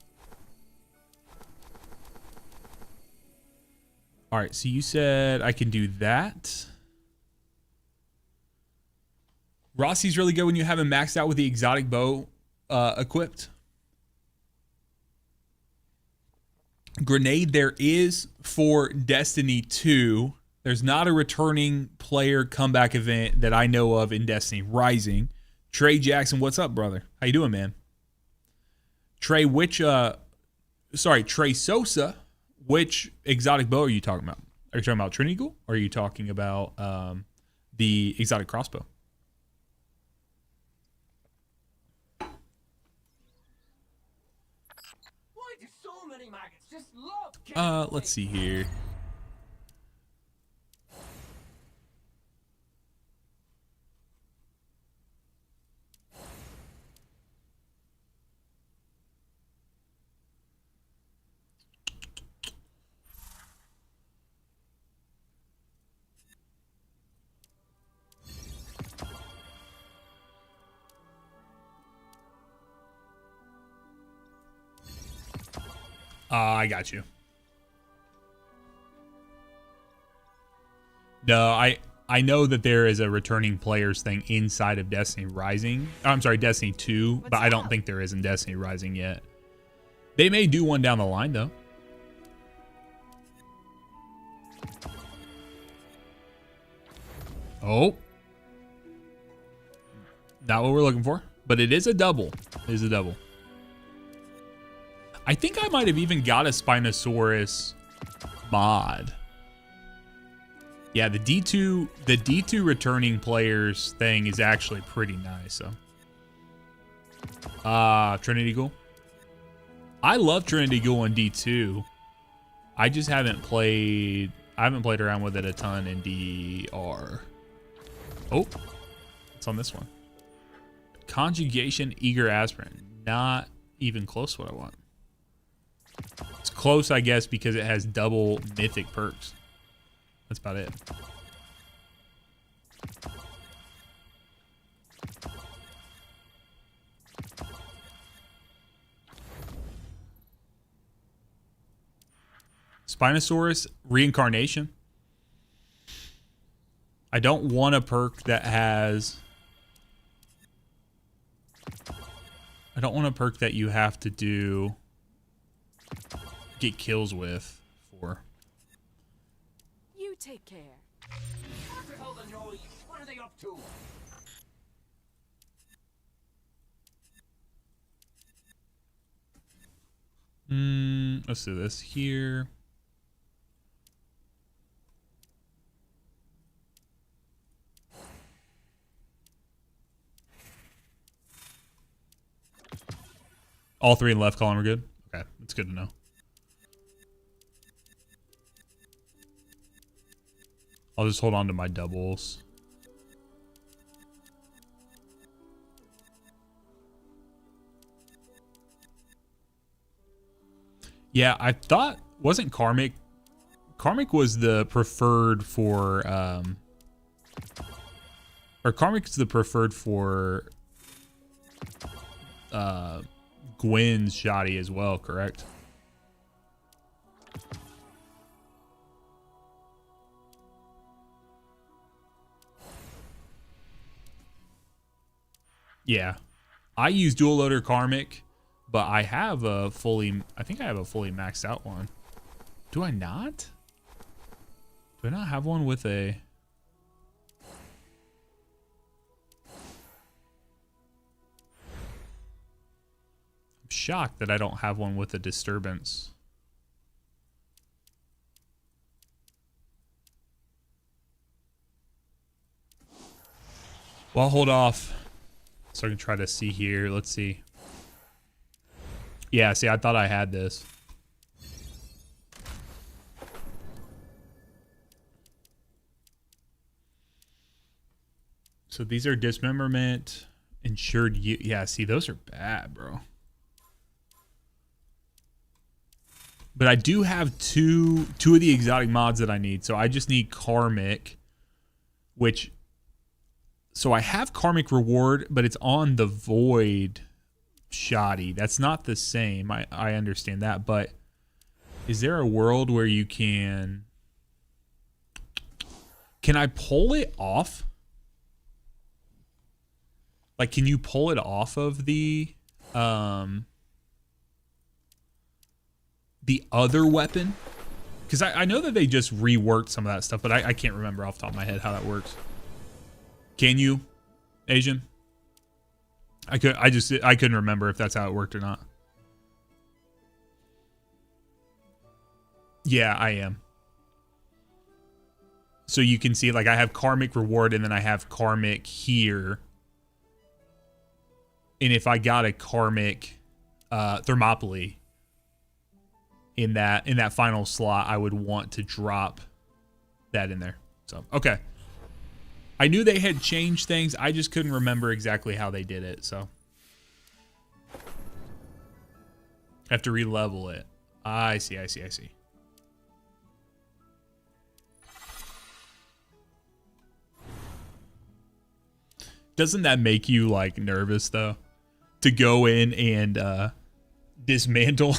All right, so you said I can do that. Rossi's really good when you have him maxed out with the exotic bow equipped. Grenade there is for Destiny 2. There's not a returning player comeback event that I know of in Destiny Rising. Trey Jackson, what's up, brother? How you doing, man? Trey, Trey Sosa, which exotic bow are you talking about? Are you talking about Trinity Ghoul, or are you talking about the exotic crossbow? Why do so many maggots just love killing Let's see here. I got you. No, I know that there is a returning players thing inside of Destiny Rising. I'm sorry, Destiny 2, but I don't think there is in Destiny Rising yet. They may do one down the line, though. Oh. Not what we're looking for, but it is a double. It is a double. I think I might have even got a Spinosaurus mod. Yeah, the D2 returning players thing is actually pretty nice. So, Trinity Ghoul. I love Trinity Ghoul in D2. I just haven't played. I haven't played around with it a ton in DR. Oh, it's on this one. Conjugation Eager Aspirant. Not even close to what I want. It's close, I guess, because it has double mythic perks. That's about it. Spinosaurus Reincarnation. I don't want a perk that has... I don't want a perk that you have to do... get kills with for. You take care. What the hell the noise? What are they up to? Let's do this here. All three in left column are good. Okay, that's good to know. I'll just hold on to my doubles. Yeah, I thought, wasn't Karmic? Karmic was the preferred for, or Karmic's the preferred for, Gwen's shoddy as well, correct? Yeah, I use dual loader Karmic, but I have a fully, I think I have a fully maxed out one. Do I not? Do I not have one with a... I'm shocked that I don't have one with a disturbance. Well, I'll hold off so I can try to see here. Let's see. Yeah, see, I thought I had this. So these are dismemberment, insured. Yeah, see, those are bad, bro. But I do have two of the exotic mods that I need. So I just need Karmic, which... So I have Karmic Reward, but it's on the Void Shoddy. That's not the same. I understand that, but is there a world where you can I pull it off? Like, can you pull it off of the other weapon? Because I know that they just reworked some of that stuff, but I can't remember off the top of my head how that works. Can you, Asian? I couldn't remember if that's how it worked or not. Yeah, I am. So you can see, like, I have Karmic Reward and then I have Karmic here. And if I got a Karmic Thermopylae in that final slot, I would want to drop that in there. So, okay. I knew they had changed things. I just couldn't remember exactly how they did it, so. I have to re-level it. I see. Doesn't that make you, like, nervous, though? To go in and dismantle...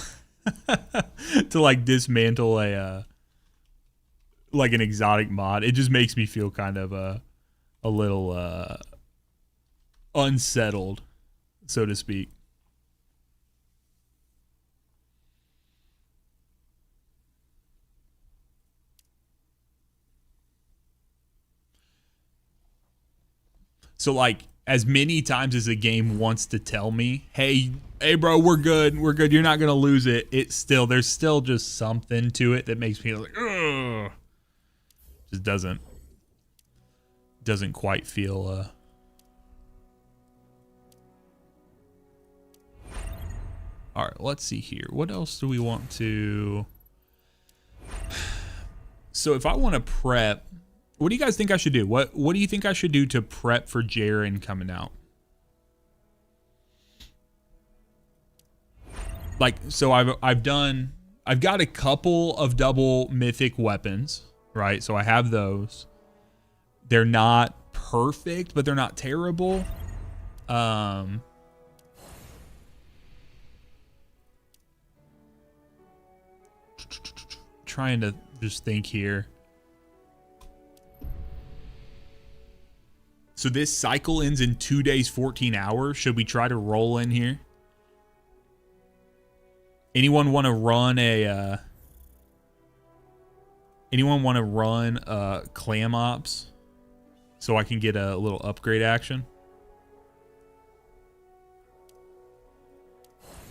to, like, dismantle a... like, an exotic mod. It just makes me feel kind of... a little unsettled, so to speak. So, like, as many times as a game wants to tell me, hey bro, we're good, you're not gonna lose it, there's still just something to it that makes me like, ugh. Just doesn't quite feel all right, let's see here. What else do we want to... So if I want to prep, what do you guys think I should do? What do you think I should do to prep for Jaren coming out? Like, so I've got a couple of double mythic weapons, right? So I have those. They're not perfect, but they're not terrible. Trying to just think here. So this cycle ends in 2 days, 14 hours. Should we try to roll in here? Anyone want to run a clam ops so I can get a little upgrade action?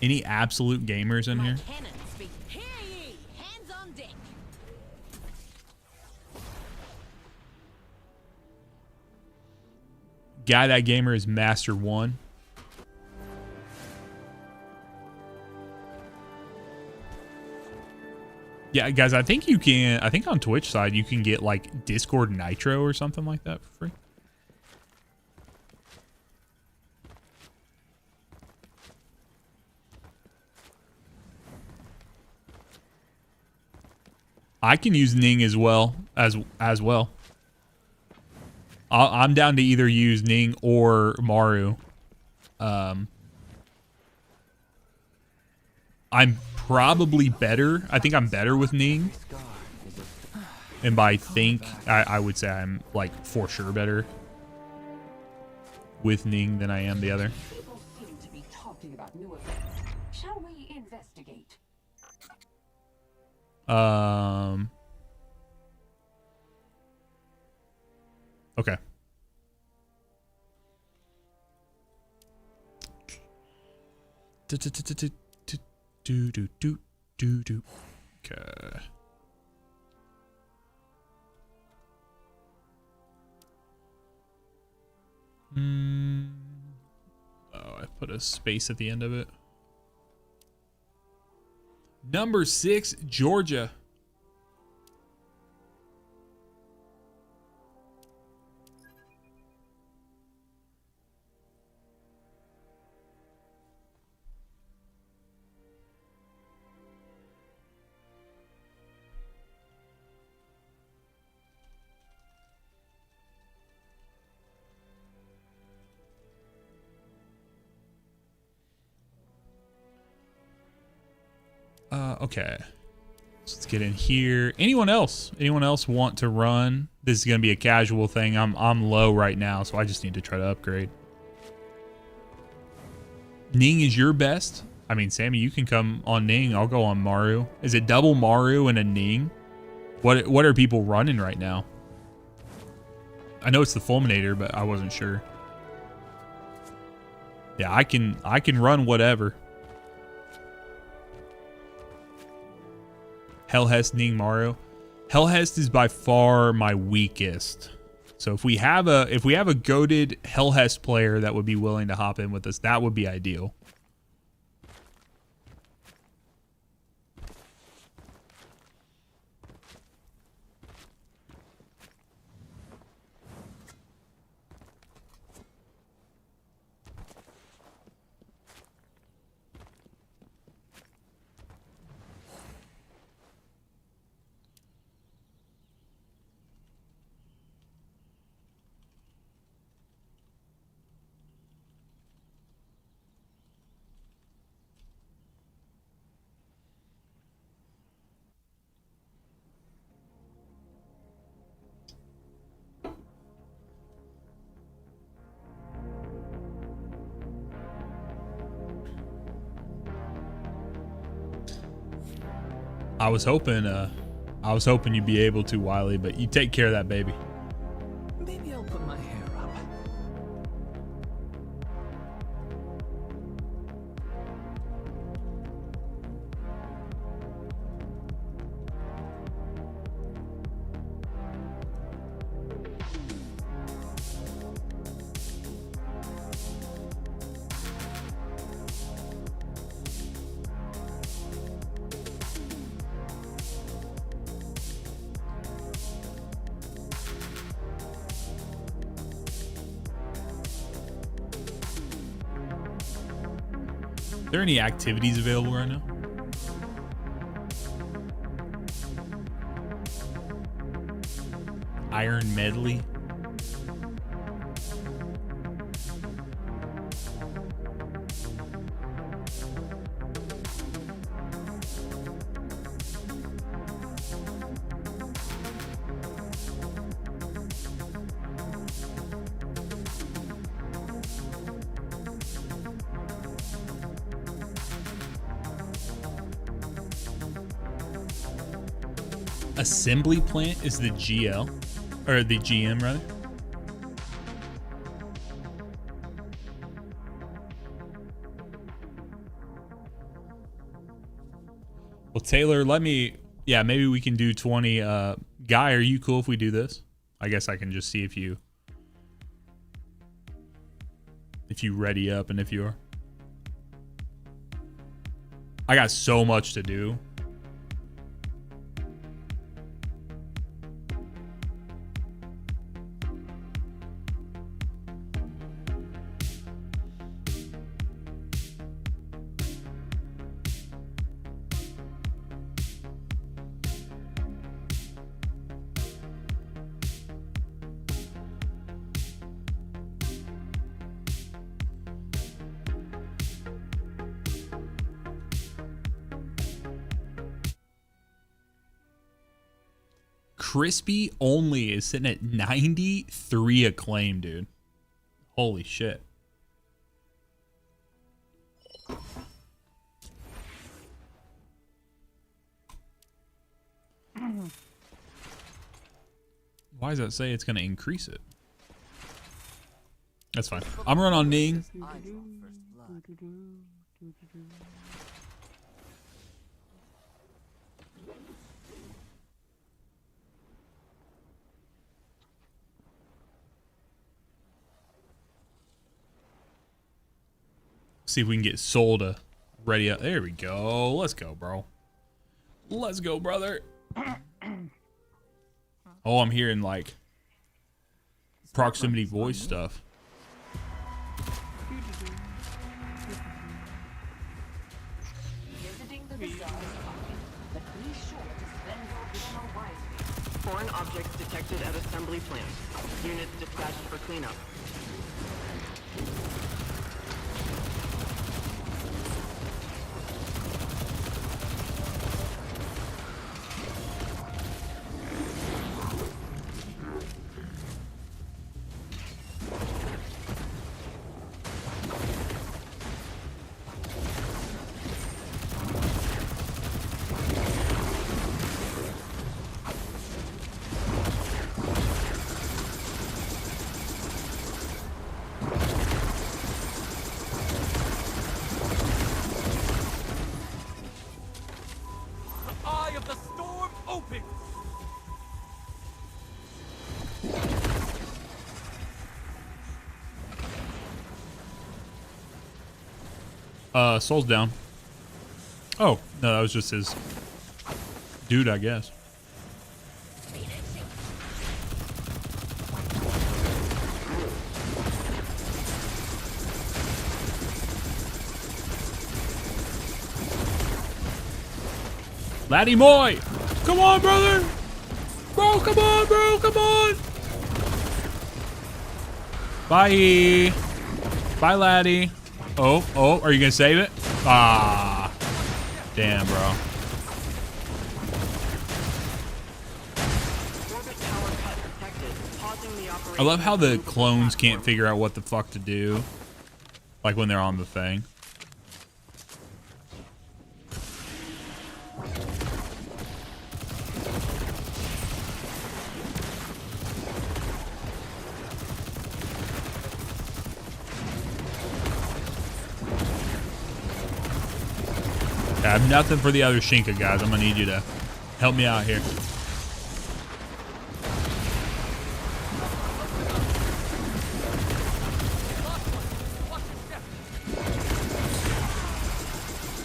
Any absolute gamers in here? Guy that gamer is Master 1. Yeah, guys, I think you can. I think on Twitch side you can get like Discord Nitro or something like that for free. I can use Ning as well as well. I'm down to either use Ning or Maru. I'm probably better. I think I'm better with Ning. And by think, I would say I'm like for sure better with Ning than I am the other. People seem to be talking about new events. Shall we investigate? Okay. Okay. Oh, I put a space at the end of it. Number 6, Georgia. Okay. So let's get in here. Anyone else? Anyone else want to run? This is gonna be a casual thing. I'm low right now, so I just need to try to upgrade. Ning is your best? I mean, Sammy, you can come on Ning. I'll go on Maru. Is it double Maru and a Ning? What are people running right now? I know it's the Fulminator, but I wasn't sure. Yeah, I can run whatever. Hellhest, Ning, Maru. Hellhest is by far my weakest. So if we have a goated Hellhest player that would be willing to hop in with us, that would be ideal. I was hoping you'd be able to, Wiley, but you take care of that baby. Maybe I'll put my hair up. Are there any activities available right now? Iron Medley. Assembly plant is the GL, or the GM rather. Well, Taylor, yeah, maybe we can do 20. Guy, are you cool if we do this? I guess I can just see if you ready up and if you are. I got so much to do. Crispy only is sitting at 93 acclaim, dude. Holy shit. Why does that say it's going to increase it? That's fine. I'm running on Ning. See if we can get Soul to ready up. There we go. Let's go, bro. Let's go, brother. Oh, I'm hearing like proximity voice stuff. Foreign objects detected at assembly plant. Units dispatched for cleanup. eye of the storm opens. Soul's down. Oh, no, that was just his dude, I guess. Laddie Moy! Come on, brother! Bro, come on, bro, come on! Bye! Bye, Laddie. Oh, are you gonna save it? Ah. Damn, bro. I love how the clones can't figure out what the fuck to do. Like when they're on the thing. I have nothing for the other Shinka guys. I'm gonna need you to help me out here.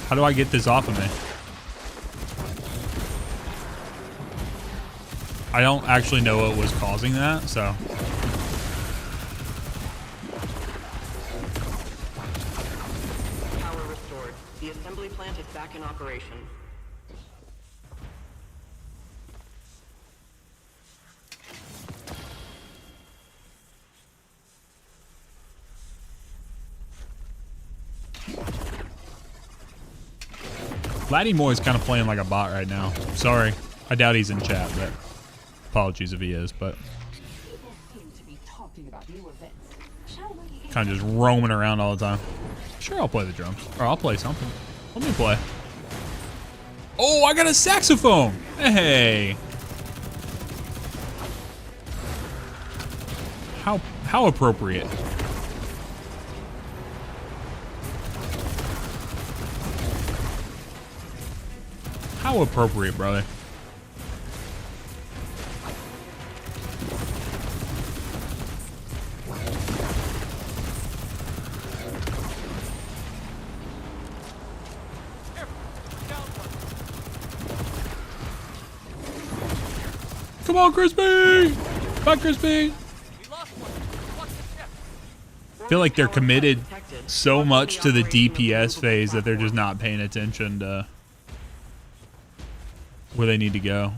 How do I get this off of me? I don't actually know what was causing that, so. Power restored. The assembly plant is back in operation. Laddie Moy is kind of playing like a bot right now. Sorry. I doubt he's in chat, but apologies if he is, but People seem to be talking about new events. Shall we kind of just roaming around all the time. Sure, I'll play the drums. Or I'll play something. Let me play. Oh, I got a saxophone. Hey. How appropriate. How appropriate, brother. Come on, Crispy! Bye, Crispy! I feel like they're committed so much to the DPS phase that they're just not paying attention to where they need to go.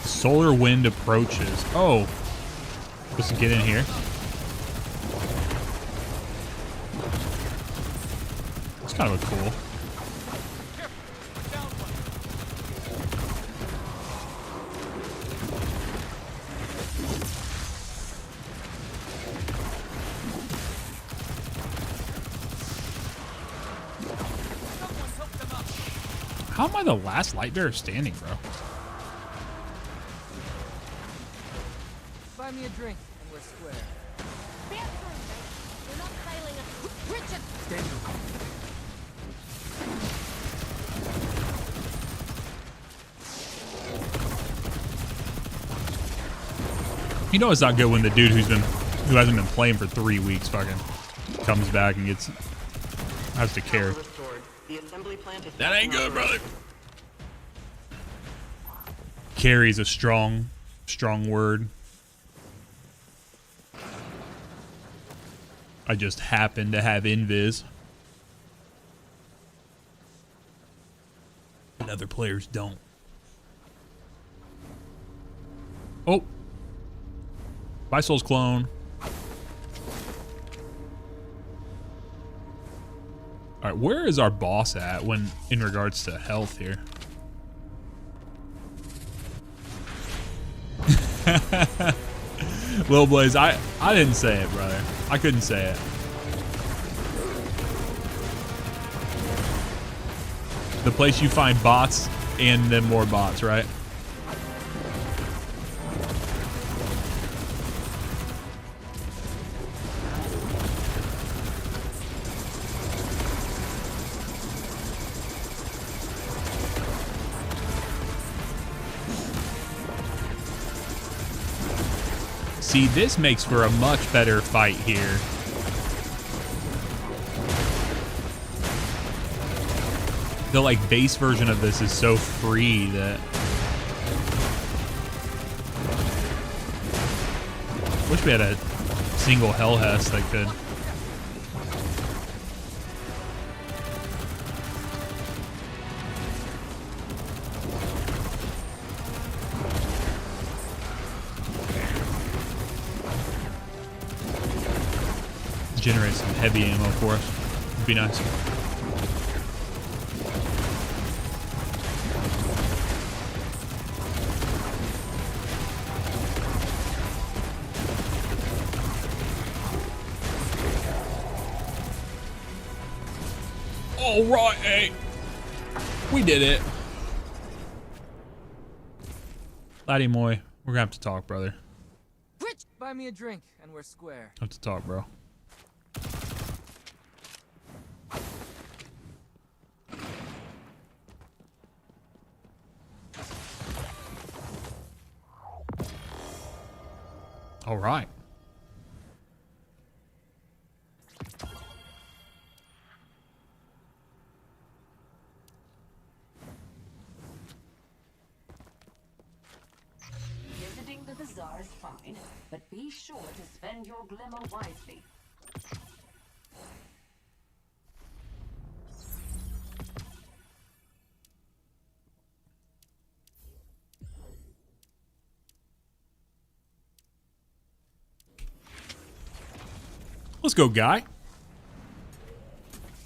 Solar wind approaches. Oh, supposed to get in here. It's kind of a cool. How am I the last Lightbearer standing, bro? Buy me a drink and we're square. We're not failing us. Richard! You know it's not good when the dude who hasn't been playing for 3 weeks fucking comes back and has to care. That ain't good, brother. Carry's a strong word. I just happen to have invis. But other players don't. Oh. Bye, Soul's clone. All right, where is our boss at when in regards to health here? Lil Blaze, I didn't say it, brother. I couldn't say it. the place you find bots and then more bots, right? See, this makes for a much better fight here. The like base version of this is so free that wish we had a single Hellhest that could. Generate some heavy ammo for us. Would be nice. All right, hey, we did it. Laddie Moy, we're gonna have to talk, brother. Rich, buy me a drink and we're square. Have to talk, bro. All right. Visiting the bazaar is fine, but be sure to spend your glimmer wisely. Let's go, guy.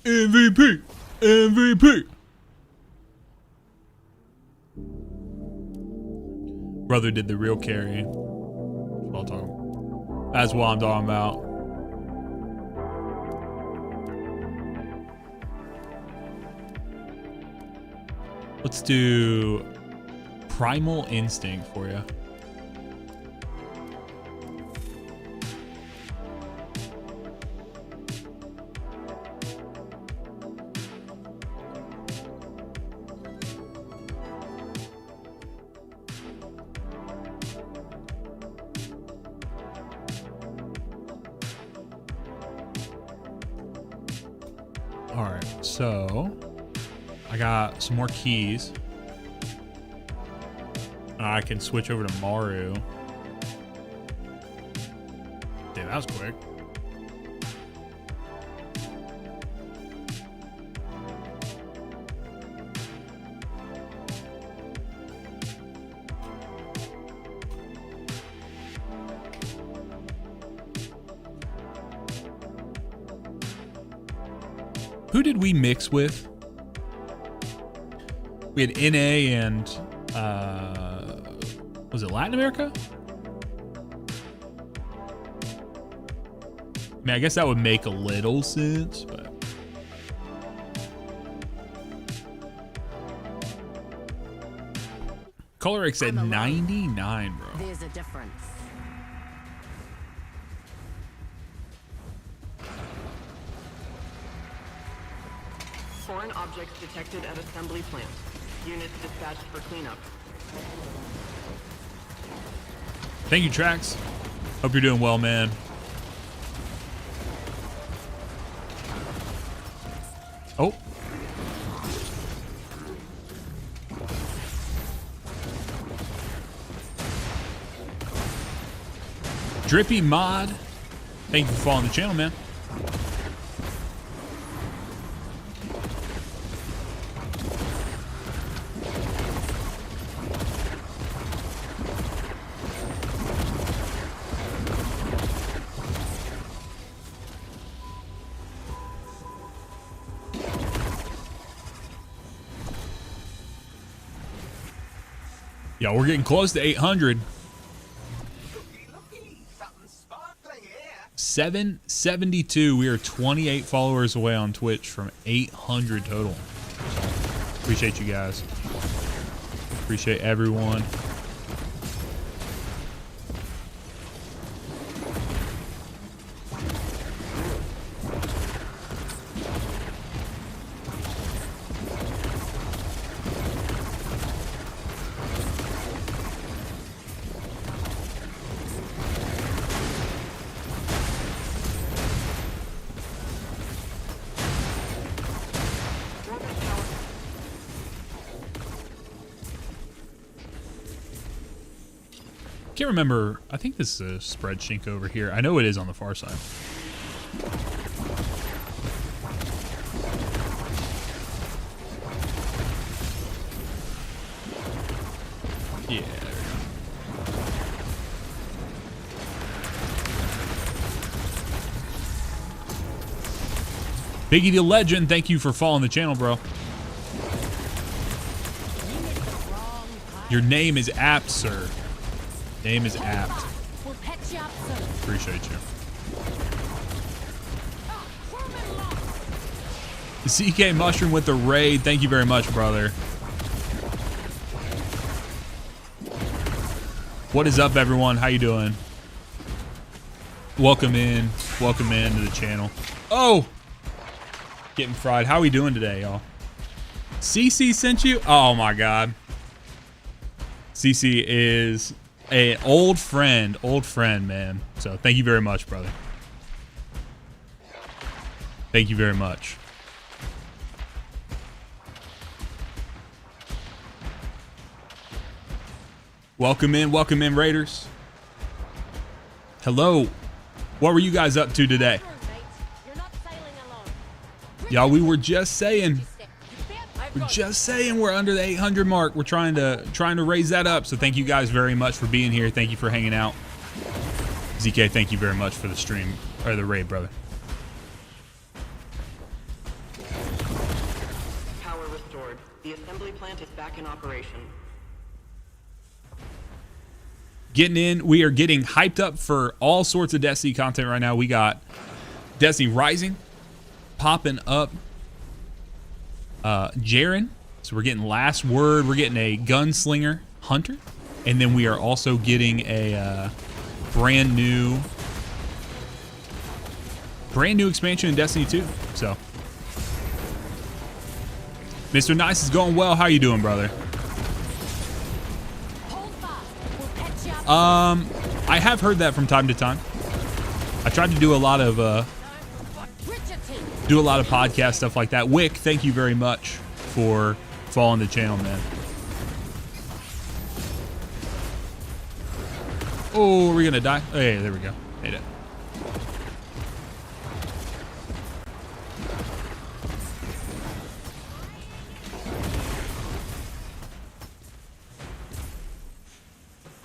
MVP. MVP. Brother did the real carry. That's what I'm talking about. Let's do Primal Instinct for you. All right, so I got some more keys. I can switch over to Maru. Damn, that was quick. Who did we mix with? We had NA and was it Latin America? I mean, I guess that would make a little sense, but Color X at 99, bro. There's a difference. Foreign objects detected at assembly plant. Units dispatched for cleanup. Thank you, Trax. Hope you're doing well, man. Oh. Drippy Mod. Thank you for following the channel, man. Yeah, we're getting close to 800. 772. We are 28 followers away on Twitch from 800 total. Appreciate you guys. Appreciate everyone. Can't remember. I think this is a spread shink over here. I know it is on the far side. Yeah. Biggie the Legend, thank you for following the channel, bro. Your name is apt, sir. Name is apt. We'll patch you up soon. Appreciate you. CK Mushroom with the raid. Thank you very much, brother. What is up, everyone? How you doing? Welcome in. Welcome in to the channel. Oh! Getting fried. How are we doing today, y'all? CC sent you? Oh, my God. CC is an old friend, man. So thank you very much, brother. Thank you very much. Welcome in, Raiders. Hello. What were you guys up to today? Y'all, we were just saying. We're under the 800 mark. We're trying to raise that up. So thank you guys very much for being here. Thank you for hanging out. ZK, thank you very much for the stream or the raid, brother. Power restored. The assembly plant is back in operation. Getting in. We are getting hyped up for all sorts of Destiny content right now. We got Destiny Rising popping up. Jaren. So we're getting Last Word. We're getting a Gunslinger Hunter. And then we are also getting a brand new expansion in Destiny 2. So Mr. Nice is going well. How you doing, brother? I have heard that from time to time. I tried to do a lot of podcast stuff like that. Wick, thank you very much for following the channel, man. Oh, are we gonna die? Oh, yeah, there we go. Made it.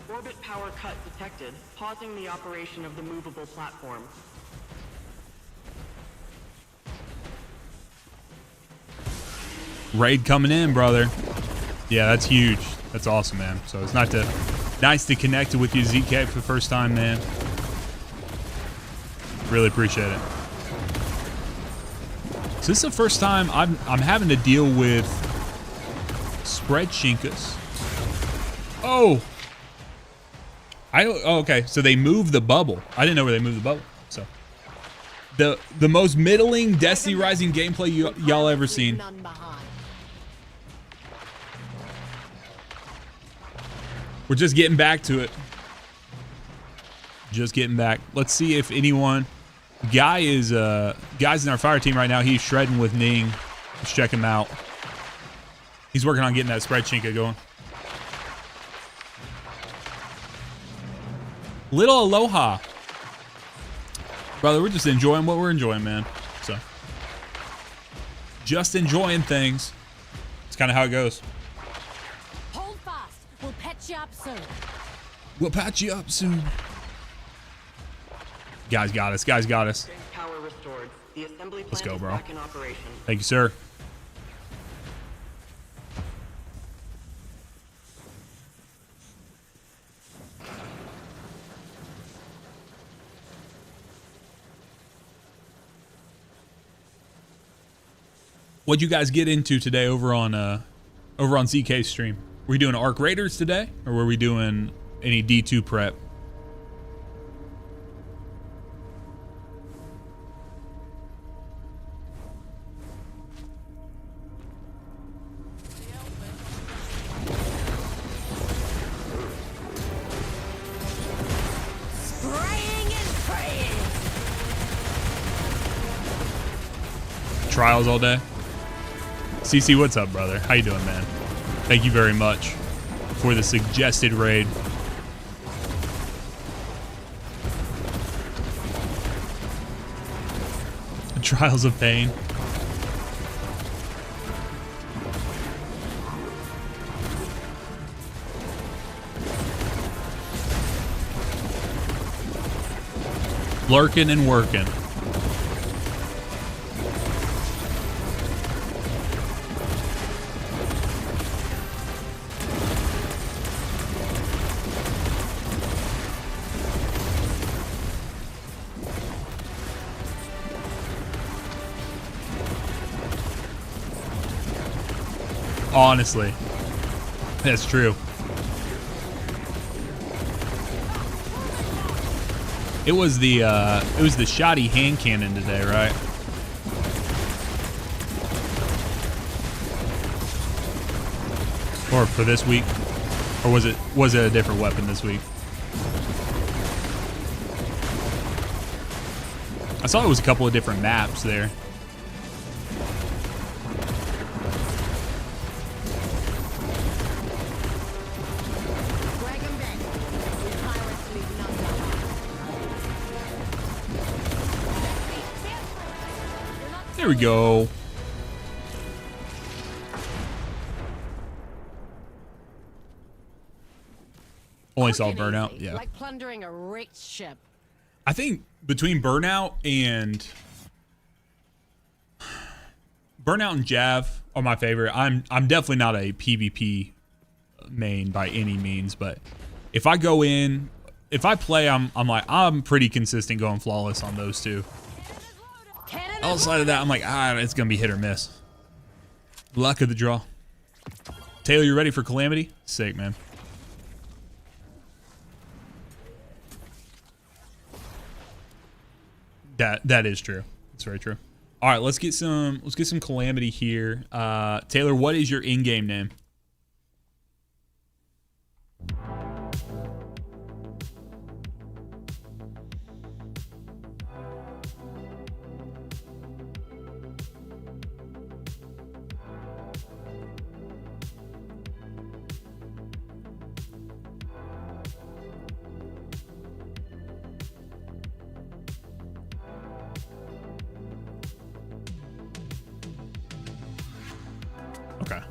Orbit power cut detected, pausing the operation of the movable platform. Raid coming in, brother. Yeah, that's huge. That's awesome, man. So it's nice to connect with you, ZK, for the first time, man. Really appreciate it. So this is the first time I'm having to deal with spread shinkas. Oh. Oh, okay. So they moved the bubble. I didn't know where they moved the bubble. So the most middling Destiny Rising gameplay y'all ever seen. We're just getting back to it. Just getting back. Let's see if anyone. Guy's in our fire team right now. He's shredding with Ning. Let's check him out. He's working on getting that spread chinka going. Little aloha. Brother, we're just enjoying what we're enjoying, man. So just enjoying things. It's kind of how it goes. Hold fast. We'll patch you up soon. We'll patch you up soon. Guys got us. Guys got us. Power restored. The assembly plant Let's go, bro. is back in operation. Thank you, sir. What'd you guys get into today over on over on CK's stream. Were we doing Arc Raiders today, or were we doing any D2 prep? Trials all day. CC, what's up, brother? How you doing, man? Thank you very much for the suggested raid. Trials of Pain. Lurking and working. Honestly, that's true. It was the shoddy hand cannon today, right? Or for this week, or was it a different weapon this week? I saw it was a couple of different maps there. There we go. Only saw Burnout. Yeah. Like plundering a wrecked ship. I think between Burnout and Jav are my favorite. I'm definitely not a PvP main by any means, but if I go in, if I play, I'm pretty consistent going flawless on those two. Outside of that, I'm like, it's gonna be hit or miss. Luck of the draw. Taylor, you ready for Calamity? Sick, man. That is true. That's very true. All right, let's get some Calamity here. Taylor, what is your in-game name? Okay.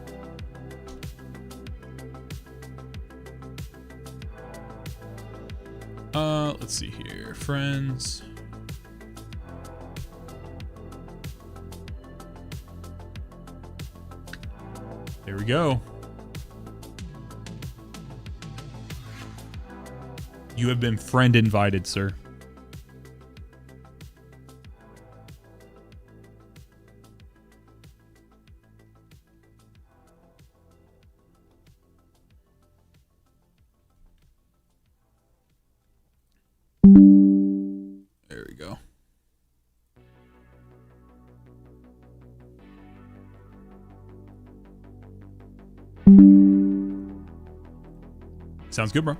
Let's see here. Friends. There we go. You have been friend invited, sir. There we go. Sounds good, bro.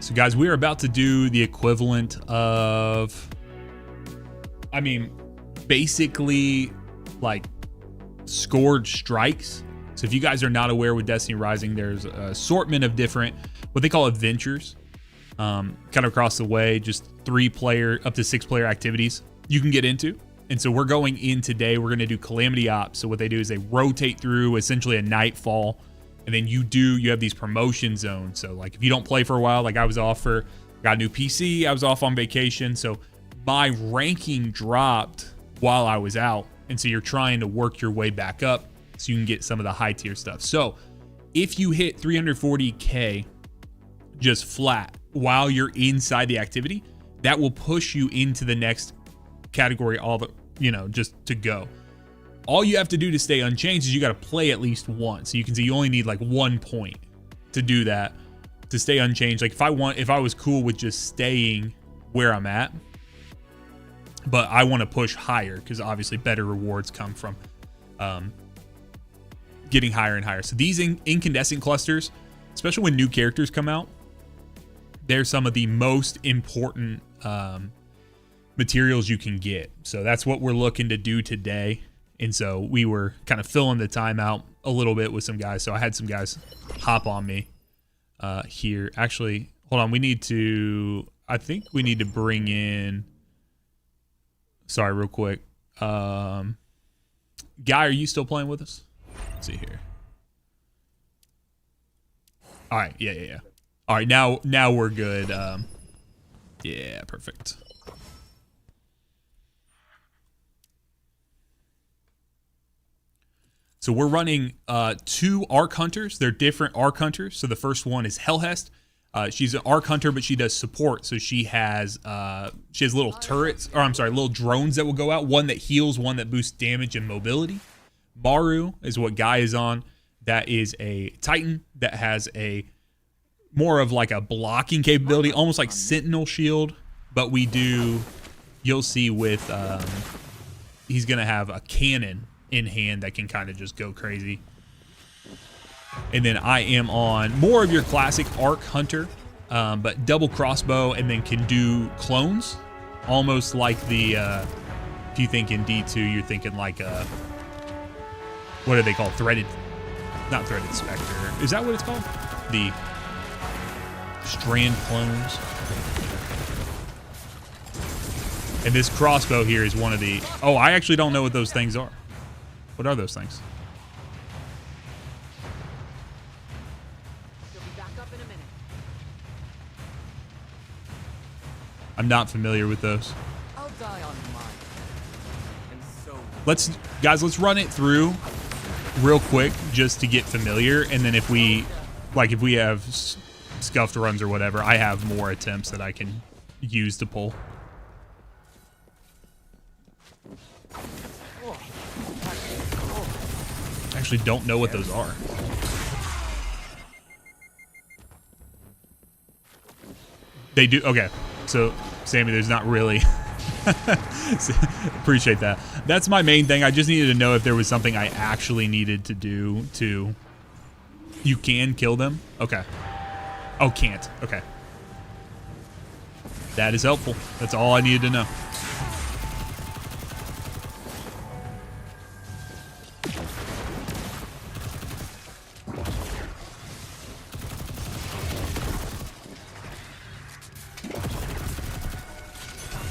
So guys, we are about to do the equivalent of, I mean, basically like scored strikes. So if you guys are not aware with Destiny Rising, there's an assortment of different, what they call adventures, kind of across the way, just 3-player up to 6-player activities you can get into. And so we're going in today, we're going to do Calamity Ops. So what they do is they rotate through essentially a nightfall. And then you have these promotion zones. So like if you don't play for a while, like I was off got a new PC, I was off on vacation. So my ranking dropped while I was out. And so you're trying to work your way back up so you can get some of the high tier stuff. So if you hit 340K just flat while you're inside the activity, that will push you into the next category, all the, you know, just to go. All you have to do to stay unchanged is you got to play at least once. So you can see you only need like 1 point to do that, to stay unchanged. Like if I was cool with just staying where I'm at, but I want to push higher because obviously better rewards come from getting higher and higher. So these incandescent clusters, especially when new characters come out, they're some of the most important materials you can get. So that's what we're looking to do today. And so we were kind of filling the time out a little bit with some guys. So I had some guys hop on me here. Actually, hold on. I think we need to bring in, sorry, real quick. Guy, are you still playing with us? Let's see here. All right. Yeah. All right. Now we're good. Yeah, perfect. So we're running 2 Arc Hunters. They're different Arc Hunters. So the first one is Hellhest. She's an Arc Hunter, but she does support. So she has little turrets, or I'm sorry, little drones that will go out. One that heals, one that boosts damage and mobility. Maru is what Guy is on. That is a Titan that has a more of like a blocking capability, almost like Sentinel Shield. But you'll see with, he's going to have a cannon in hand that can kind of just go crazy. And then I am on more of your classic Arc Hunter, but double crossbow, and then can do clones, almost like the if you think in D2, you're thinking like what are they called? Not threaded spectre. Is that what it's called? The strand clones. And this crossbow here is one of the, oh, I actually don't know what those things are. What are those things? You'll be back up in a minute. I'm not familiar with those. I'll die on mine. And so Let's run it through real quick just to get familiar, and then if we have scuffed runs or whatever, I have more attempts that I can use to pull. Actually don't know what those are. They do, okay. So Sammy, there's not really appreciate that. That's my main thing. I just needed to know if there was something I actually needed to do to, you can kill them? Okay. Oh, can't. Okay. That is helpful. That's all I needed to know.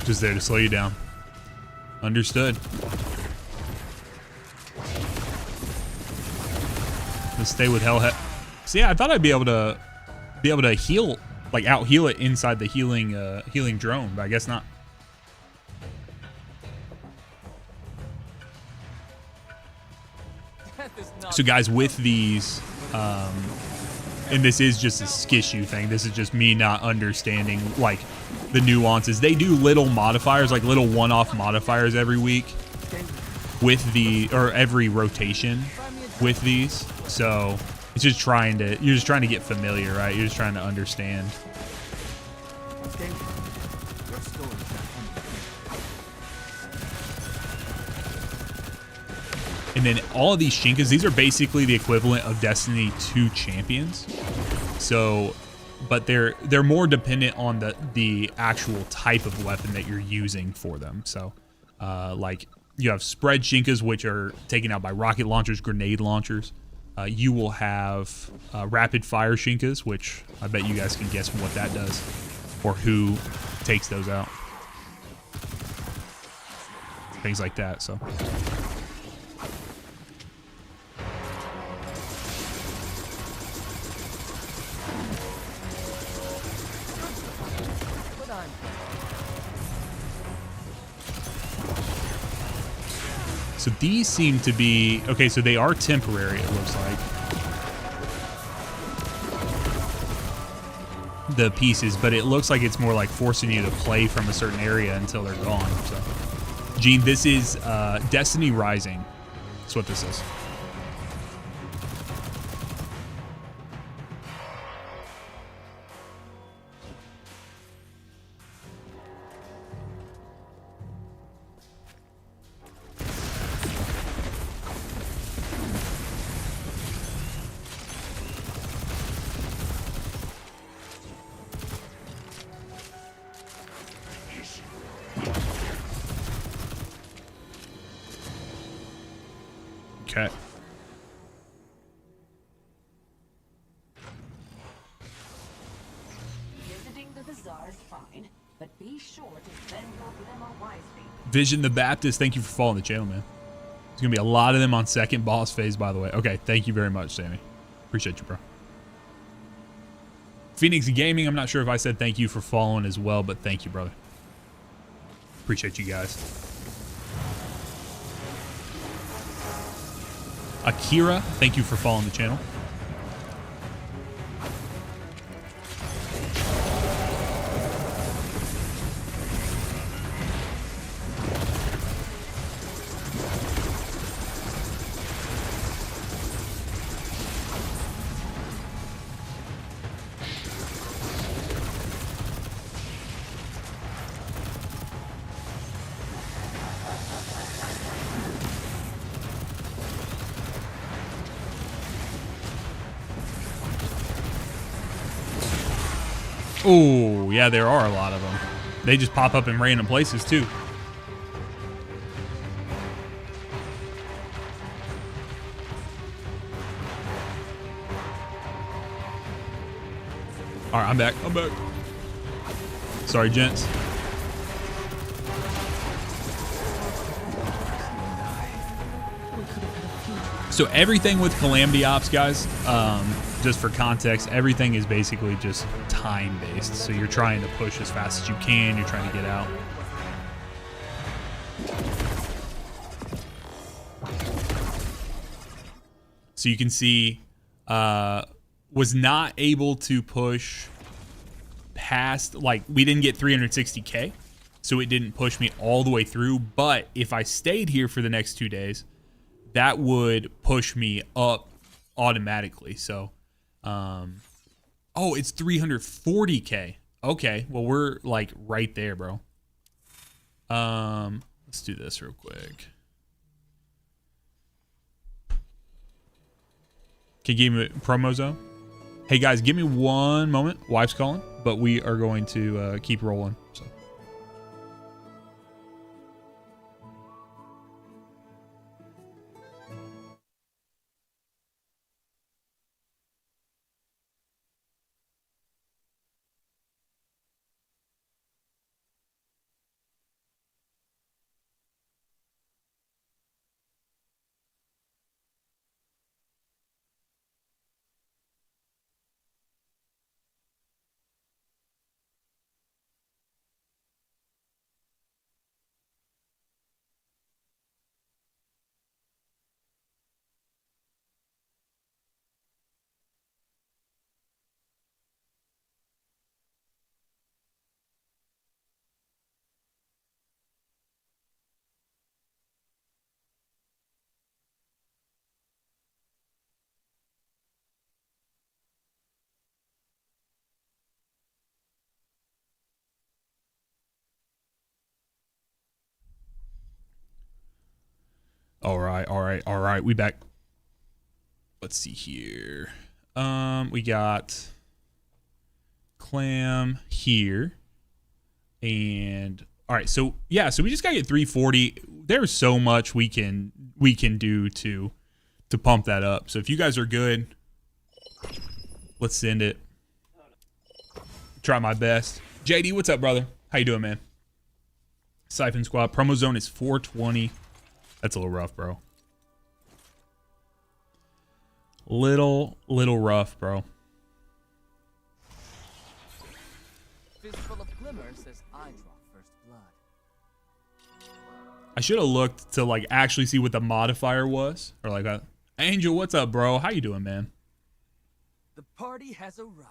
Just there to slow you down. Understood. Let's stay with Hellhead. So yeah, I thought I'd be able to heal, like out heal it inside the healing drone, but I guess not. So guys, with these, and this is just a skishu thing. This is just me not understanding like the nuances. They do little modifiers, like little one-off modifiers every week with every rotation with these. So it's just you're just trying to get familiar, right? You're just trying to understand. And then all of these Shinkas, these are basically the equivalent of Destiny 2 champions. So, but they're more dependent on the actual type of weapon that you're using for them. So, like you have spread Shinkas, which are taken out by rocket launchers, grenade launchers. You will have rapid fire Shinkas, which I bet you guys can guess what that does or who takes those out. Things like that. So. So these seem to be okay. So they are temporary. It looks like the pieces, but it looks like it's more like forcing you to play from a certain area until they're gone. So, Gene, this is Destiny Rising. That's what this is. Okay. Visiting the bazaar is fine, but be sure to spend your glimmer wisely. Vision the Baptist, thank you for following the channel, man. There's gonna be a lot of them on second boss phase, by the way. Okay, thank you very much, Sammy. Appreciate you, bro. Phoenix Gaming, I'm not sure if I said thank you for following as well, but thank you, brother. Appreciate you guys. Akira, thank you for following the channel. Oh, yeah, there are a lot of them. They just pop up in random places, too. All right, I'm back. I'm back. Sorry, gents. So everything with Calamity Ops, guys, just for context, everything is basically just time-based. So you're trying to push as fast as you can. You're trying to get out. So you can see, was not able to push past, like, we didn't get 360K. So it didn't push me all the way through. But if I stayed here for the next 2 days, that would push me up automatically. So, oh, it's 340K. Okay, well, we're like right there, bro. Let's do this real quick. Can you give me a promo zone? Hey guys, give me 1 moment. Wife's calling, but we are going to keep rolling. So. All right. We back. Let's see here. We got Clam here. And all right, so yeah, so we just gotta get 340. There's so much we can do to pump that up. So if you guys are good, let's send it. Try my best. JD, what's up, brother? How you doing, man? Siphon Squad. Promo zone is 420. That's a little rough, bro. Little rough, bro. Fistful of Glimmer says I draw first blood. I should have looked to like actually see what the modifier was, or like Angel, what's up, bro? How you doing, man? The party has arrived.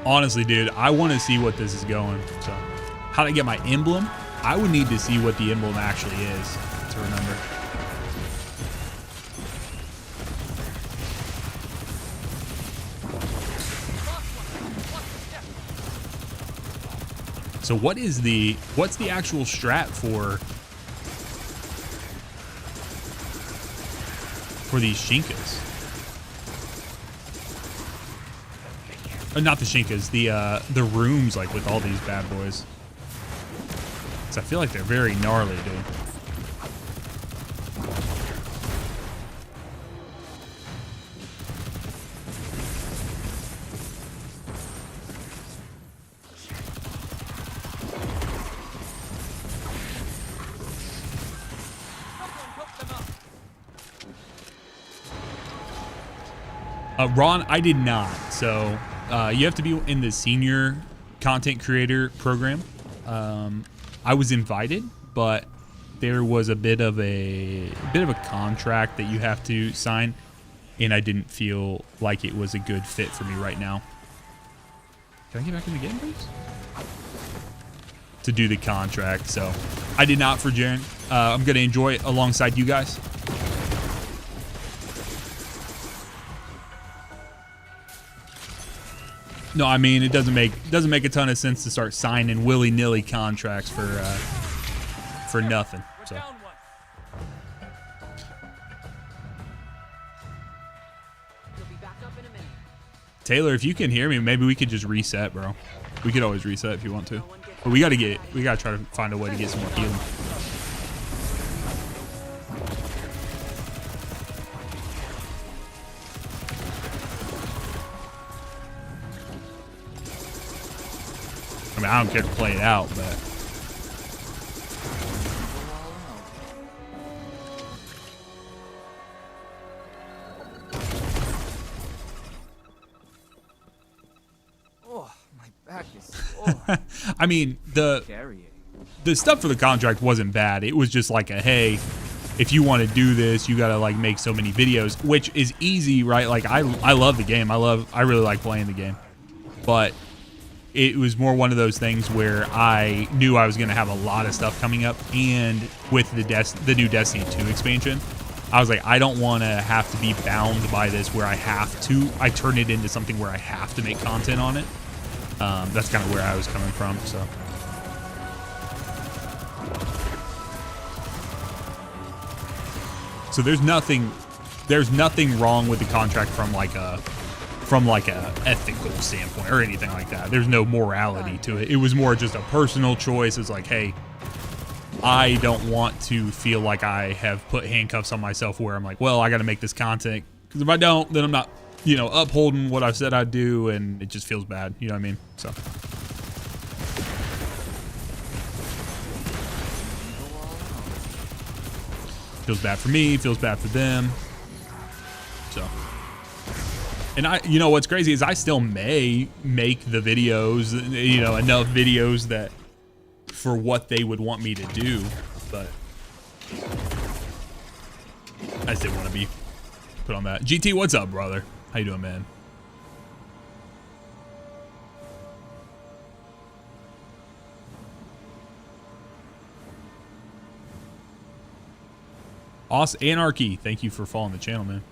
Honestly, dude, I want to see what this is going. So, how to get my emblem? I would need to see what the emblem actually is to remember. So what's the actual strat for these Shinkas? Not the Shinkas, the rooms, like with all these bad boys. Cause I feel like they're very gnarly, dude. Ron, I did not. So you have to be in the senior content creator program. I was invited, but there was a bit of a contract that you have to sign, and I didn't feel like it was a good fit for me right now. Can I get back in the game, please? To do the contract, so I did not for Jaren. I'm gonna enjoy it alongside you guys. No, I mean, it doesn't make a ton of sense to start signing willy-nilly contracts for nothing. So. Taylor, if you can hear me, maybe we could just reset, bro. We could always reset if you want to. But we gotta try to find a way to get some more healing. I mean, I don't care to play it out, but Oh, my back is sore. I mean, the stuff for the contract wasn't bad. It was just like a, hey, if you want to do this, you gotta like make so many videos, which is easy, right? Like I love the game. I really like playing the game, but it was more one of those things where I knew I was going to have a lot of stuff coming up, and with the new Destiny 2 expansion, I was like, I don't want to have to be bound by this where I turn it into something where I have to make content on it. That's kind of where I was coming from, so. So there's nothing wrong with the contract from like a ethical standpoint or anything like that. There's no morality to it. It was more just a personal choice. It's like, hey, I don't want to feel like I have put handcuffs on myself where I'm like, well, I got to make this content, because if I don't, then I'm not, upholding what I've said I'd do, and it just feels bad. You know what I mean? So. Feels bad for me, feels bad for them. So. And what's crazy is I still may make the videos, enough videos that for what they would want me to do, but I just didn't want to be put on that. GT, what's up, brother? How you doing, man? Anarchy, thank you for following the channel, man.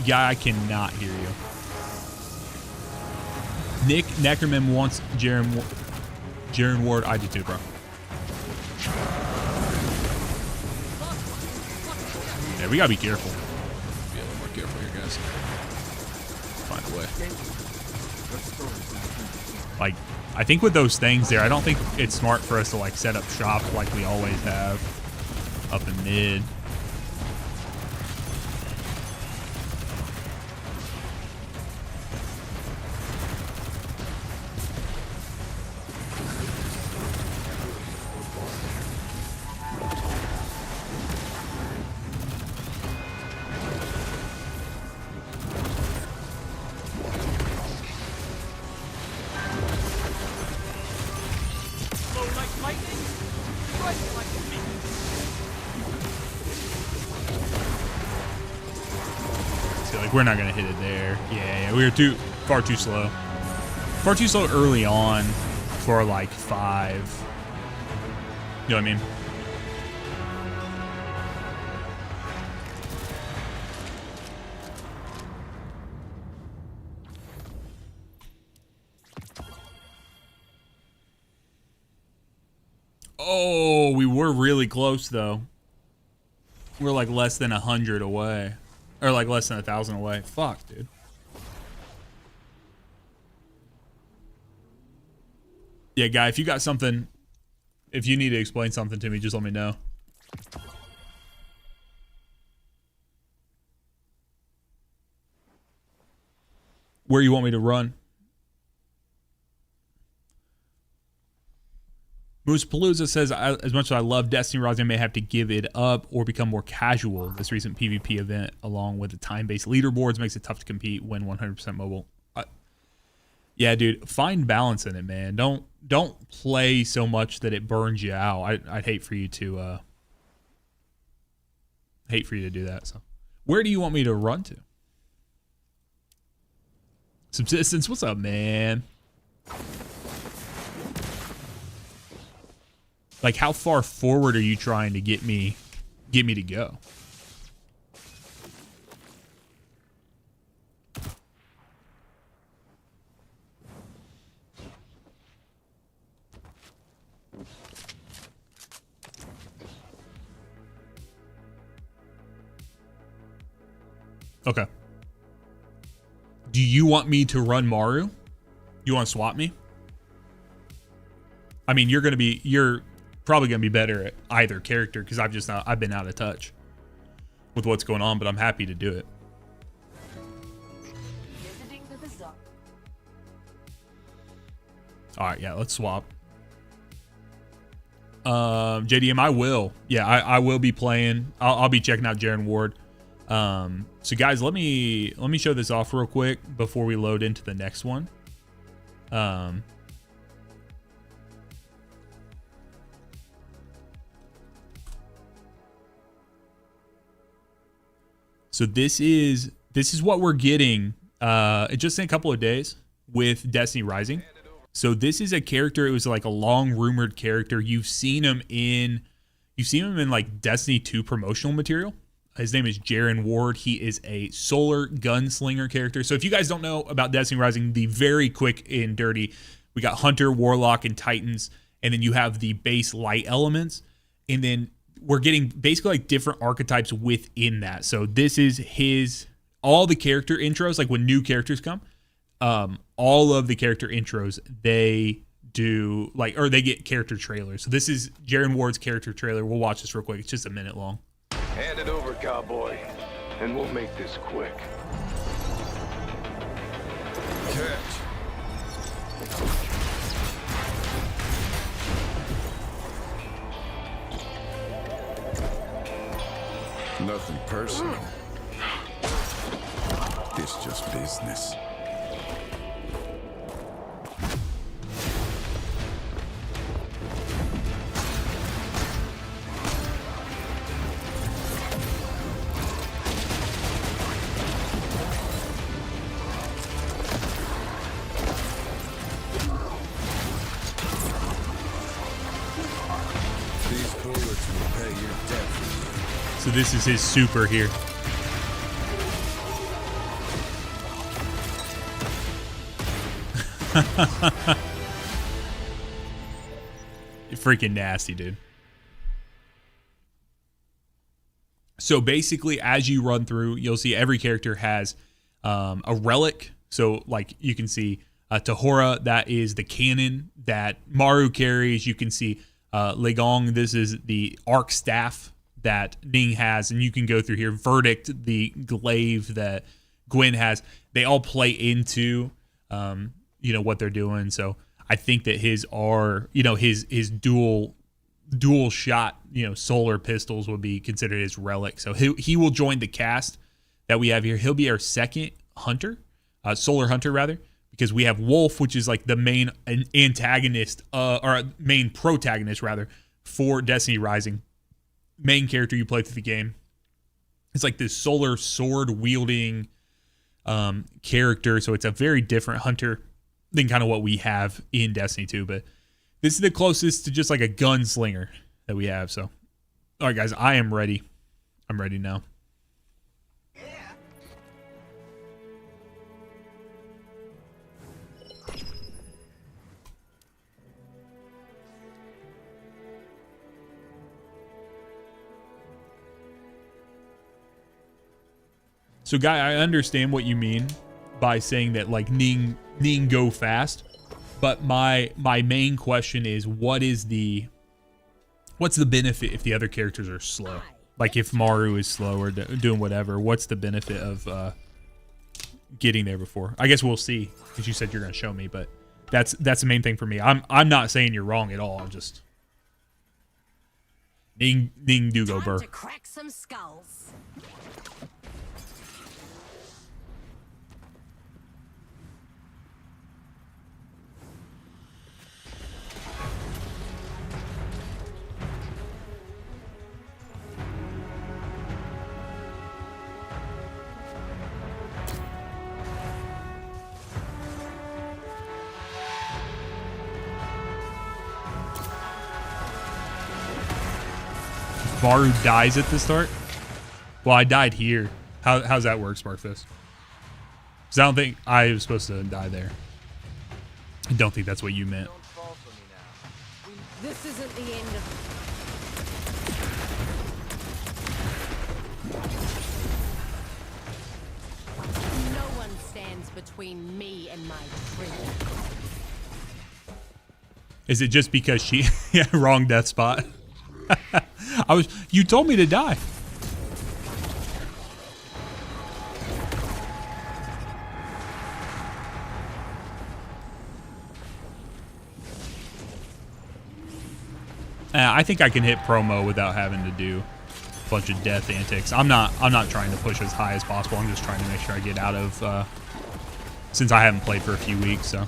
Yeah, I cannot hear you. Nick Neckerman wants Jaren Ward. I do too, bro. Yeah, we gotta be careful. Be a little more careful here, guys. Find a way. Like, I think with those things there, I don't think it's smart for us to like set up shop like we always have up in mid. Like, we're not going to hit it there. Yeah, we were far too slow. Far too slow early on for, like, 5. You know what I mean? Oh, we were really close, though. We're like less than 100 away. Or like less than 1,000 away. Fuck, dude. Yeah, guy, if you got something, if you need to explain something to me, just let me know. Where you want me to run? Moose Palooza says, as much as I love Destiny Rising, I may have to give it up or become more casual. This recent PvP event, along with the time-based leaderboards, makes it tough to compete when 100% mobile. Yeah, dude, find balance in it, man. Don't play so much that it burns you out. I'd hate for you to do that. So, where do you want me to run to? Subsistence, what's up, man? Like, how far forward are you trying to get me to go? Okay. Do you want me to run Maru? You want to swap me? I mean, you're probably going to be better at either character because I've been out of touch with what's going on, but I'm happy to do it. All right, yeah, let's swap. JDM, I will. Yeah, I will be playing. I'll be checking out Jaren Ward. So guys, let me show this off real quick before we load into the next one. So this is what we're getting just in a couple of days with Destiny Rising. So this is a character. It was like a long rumored character. You've seen him in like Destiny 2 promotional material. His name is Jaren Ward. He is a solar gunslinger character. So if you guys don't know about Destiny Rising, the very quick and dirty, we got Hunter, Warlock, and Titans, and then you have the base light elements, and then we're getting basically like different archetypes within that. So this is all the character intros, like when new characters come, all of the character intros, they do like, or they get character trailers. So this is Jaren Ward's character trailer. We'll watch this real quick. It's just a minute long. Hand it over, cowboy, and we'll make this quick. Catch. Nothing personal. It's just business. So this is his super here. You're freaking nasty, dude. So basically, as you run through, you'll see every character has a relic. So like you can see Tahora, that is the cannon that Maru carries. You can see Legong, this is the arc staff that Ning has, and you can go through here. Verdict, the glaive that Gwen has, they all play into what they're doing. So I think that his dual shot solar pistols would be considered his relic. So he will join the cast that we have here. He'll be our second hunter, solar hunter rather, because we have Wolf, which is like the main antagonist or main protagonist rather for Destiny Rising. Main character you play through the game. It's like this solar sword wielding character, so it's a very different hunter than kind of what we have in Destiny 2. But this is the closest to just like a gunslinger that we have. So, all right, guys, I am ready. I'm ready now. So, Guy, I understand what you mean by saying that, like, Ning go fast, but my main question is, what's the benefit if the other characters are slow? Like, if Maru is slow or doing whatever, what's the benefit of getting there before? I guess we'll see, because you said you're going to show me, but that's the main thing for me. I'm not saying you're wrong at all. I'm just Ning do go burr. To crack some skulls. Maru dies at the start? Well, I died here. How's that work, Sparkfist? Because I don't think I was supposed to die there. I don't think that's what you meant. This isn't the end of... No one stands between me and my treasure. Is it just because she... yeah, wrong death spot. You told me to die. I think I can hit promo without having to do a bunch of death antics. I'm not trying to push as high as possible. I'm just trying to make sure I get out of since I haven't played for a few weeks, so.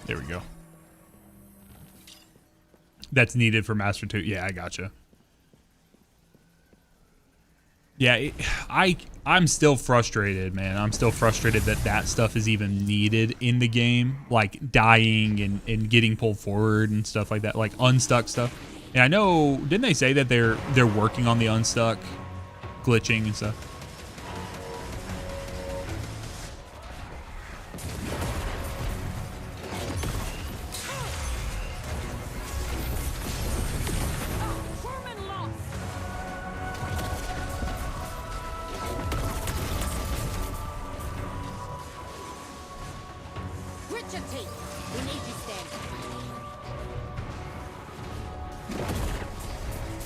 There we go. That's needed for Master 2. Yeah, I gotcha. Yeah, I'm still frustrated, man. I'm still frustrated that stuff is even needed in the game. Like dying and getting pulled forward and stuff like that. Like unstuck stuff. And I know, didn't they say that they're working on the unstuck glitching and stuff?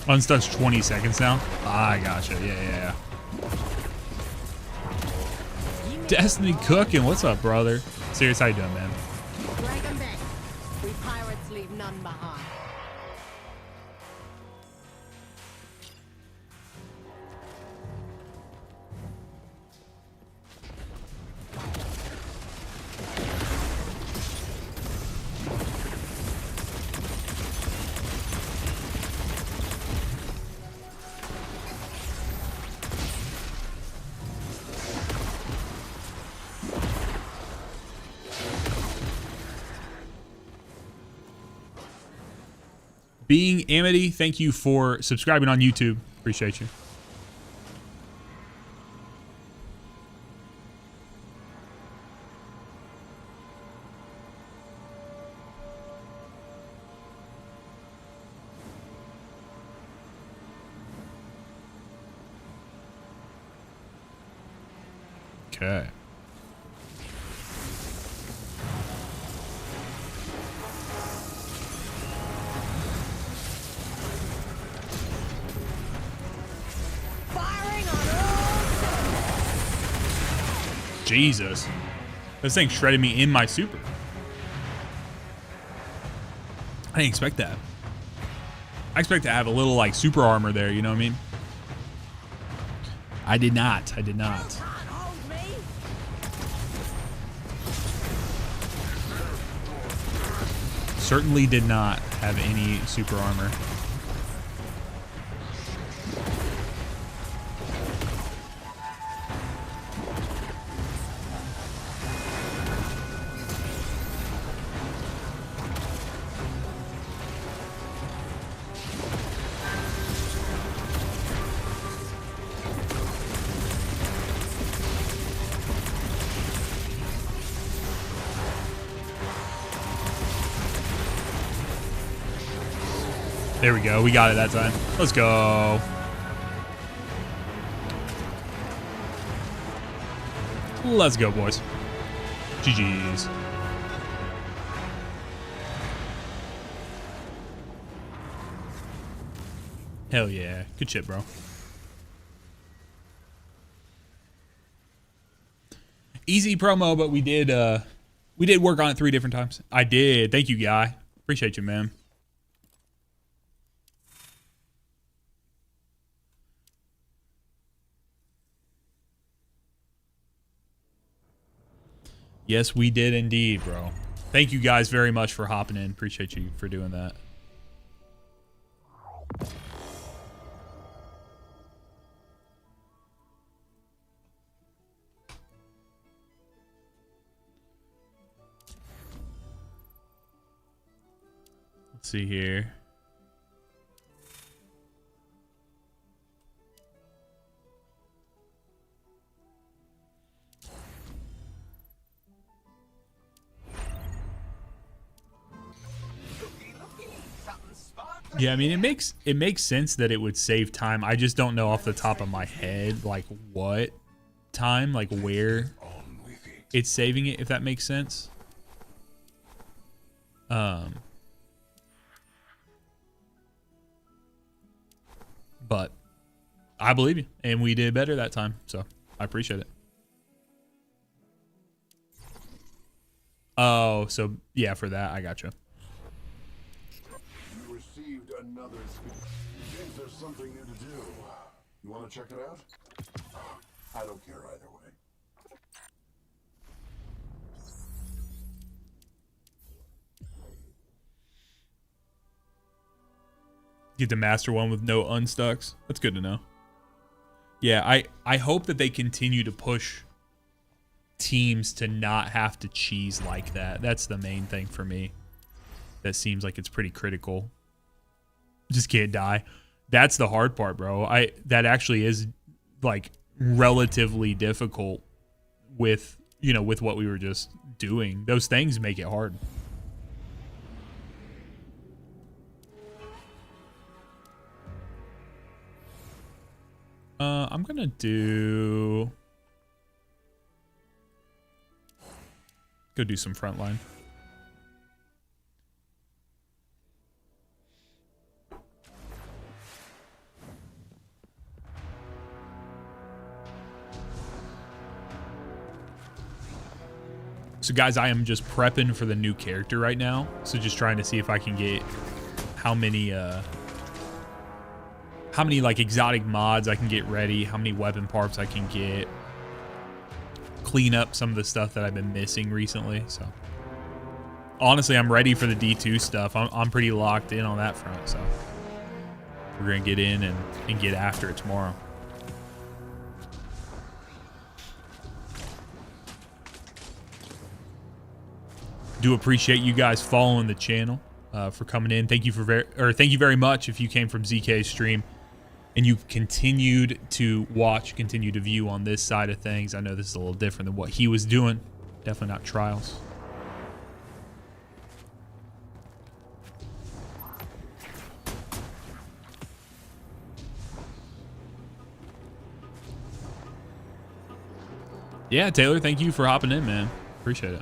Unstuck's 20 seconds now. Ah, I gotcha. Yeah. Destiny cooking. What's up, brother? Serious, how you doing, man? Drag 'em back. We pirates leave none behind. Being Amity, thank you for subscribing on YouTube. Appreciate you. Okay. Firing on all Jesus. This thing shredded me in my super. I didn't expect that. I expect to have a little like super armor there, you know what I mean? I did not. I did not. Certainly did not have any super armor. There we go. We got it that time. Let's go. Let's go, boys. GG's. Hell yeah. Good shit, bro. Easy promo, but we did work on it 3 different times. I did. Thank you, guy. Appreciate you, man. Yes, we did indeed, bro. Thank you guys very much for hopping in. Appreciate you for doing that. Let's see here. Yeah, I mean, it makes sense that it would save time. I just don't know off the top of my head, like, what time, like, where it's saving it, if that makes sense. But I believe you, and we did better that time, so I appreciate it. Oh, so yeah, for that, I got you. You received another speech. Seems there's something new to do. You want to check it out? I don't care either way. Get the master one with no unstucks. That's good to know. Yeah, I hope that they continue to push teams to not have to cheese like that. That's the main thing for me. That seems like it's pretty critical. Just can't die. That's the hard part, bro. That actually is like relatively difficult with, you know, with what we were just doing. Those things make it hard. I'm gonna do... Go do some frontline. So guys, I am just prepping for the new character right now. So just trying to see if I can get how many like exotic mods I can get ready, how many weapon parts I can get, clean up some of the stuff that I've been missing recently. So honestly, I'm ready for the D2 stuff. I'm pretty locked in on that front. So we're gonna get in and get after it tomorrow. Do appreciate you guys following the channel, for coming in. Thank you thank you very much if you came from ZK's stream and you continued to watch, continue to view on this side of things. I know this is a little different than what he was doing. Definitely not trials. Yeah, Taylor, thank you for hopping in, man. Appreciate it.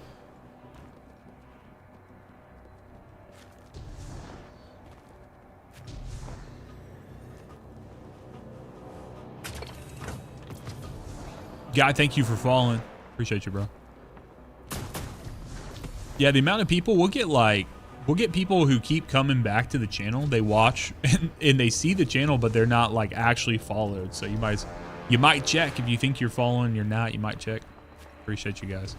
Guy, thank you for following. Appreciate you, bro. Yeah, the amount of people, we'll get people who keep coming back to the channel. They watch and they see the channel, but they're not like actually followed. So you might check if you think you're following, you're not, you might check. Appreciate you guys.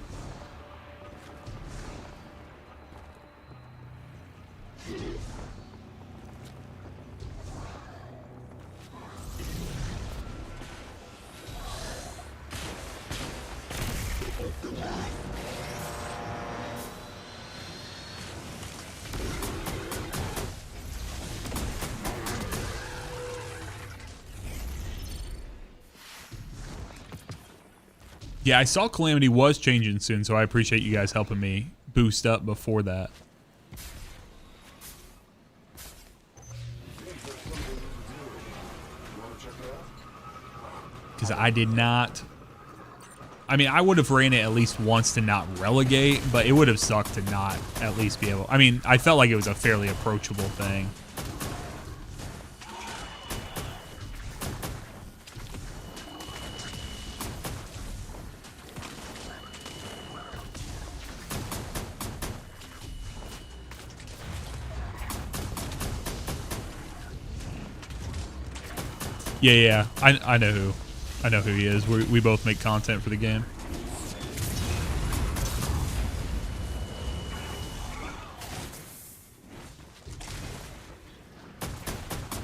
Yeah, I saw Calamity was changing soon, so I appreciate you guys helping me boost up before that. Because I did not... I mean, I would have ran it at least once to not relegate, but it would have sucked to not at least be able... I mean, I felt like it was a fairly approachable thing. Yeah, I know who. I know who he is. We both make content for the game.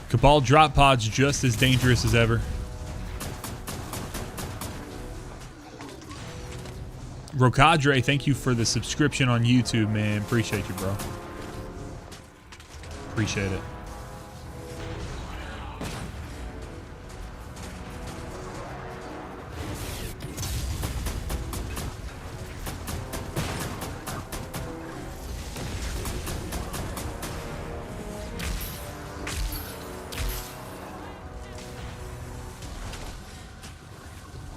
Cabal drop pods just as dangerous as ever. Rocadre, thank you for the subscription on YouTube, man. Appreciate you, bro. Appreciate it.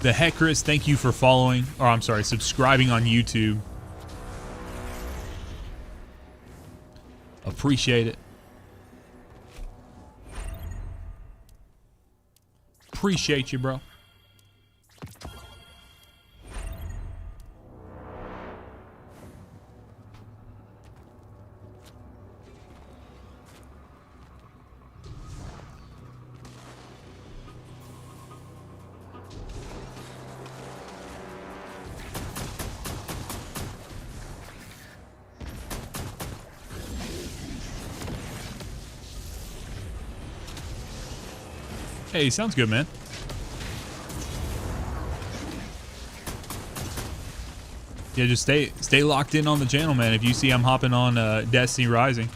The Hecris, thank you for following, or I'm sorry, subscribing on YouTube. Appreciate it. Appreciate you, bro. Hey, sounds good, man. Yeah, just stay locked in on the channel, man. If you see I'm hopping on Destiny Rising,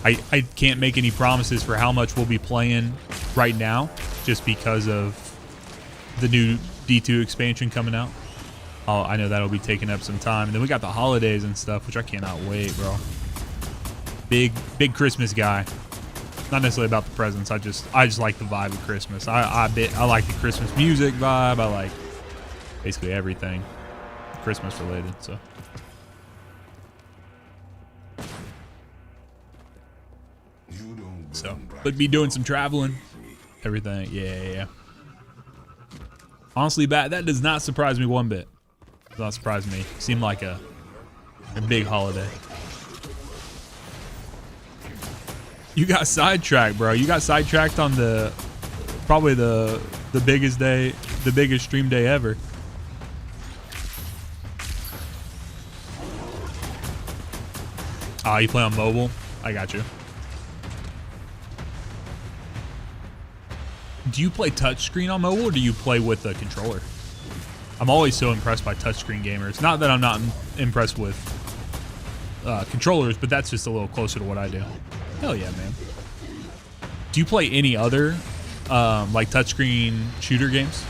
I can't make any promises for how much we'll be playing right now, just because of the new D2 expansion coming out. Oh, I know that'll be taking up some time, and then we got the holidays and stuff, which I cannot wait, bro. Big Christmas guy. Not necessarily about the presents. I just like the vibe of Christmas. I like the Christmas music vibe. I like basically everything Christmas related. But be doing some traveling, everything. Yeah. Honestly, that does not surprise me one bit. Does not surprise me. Seemed like a big holiday. You got sidetracked, bro. You got sidetracked on probably the biggest day, the biggest stream day ever. Ah, you play on mobile? I got you. Do you play touchscreen on mobile, or do you play with a controller? I'm always so impressed by touchscreen gamers. Not that I'm not impressed with controllers, but that's just a little closer to what I do. Hell yeah, man. Do you play any other like touchscreen shooter games?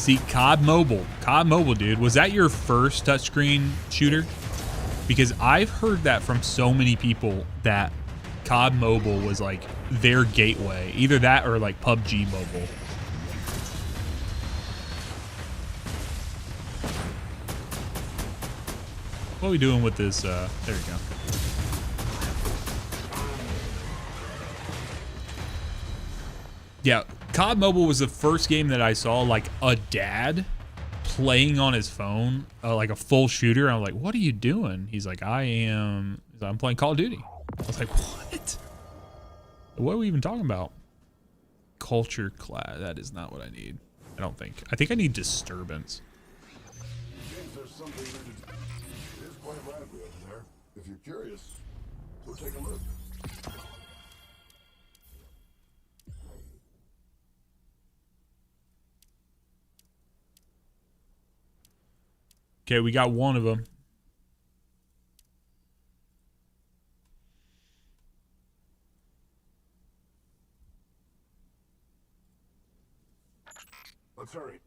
See, COD Mobile, dude. Was that your first touchscreen shooter? Because I've heard that from so many people that COD Mobile was like their gateway. Either that or like PUBG Mobile. What are we doing with this? There we go. Yeah, COD Mobile was the first game that I saw like a dad playing on his phone, like a full shooter. I'm like, what are you doing? He's like, I'm playing Call of Duty. I was like, what? What are we even talking about? Culture class. That is not what I need. I don't think. I think I need disturbance. There's something it is quite lively over there. If you're curious, go take a look. Okay, we got one of them. Let's hurry.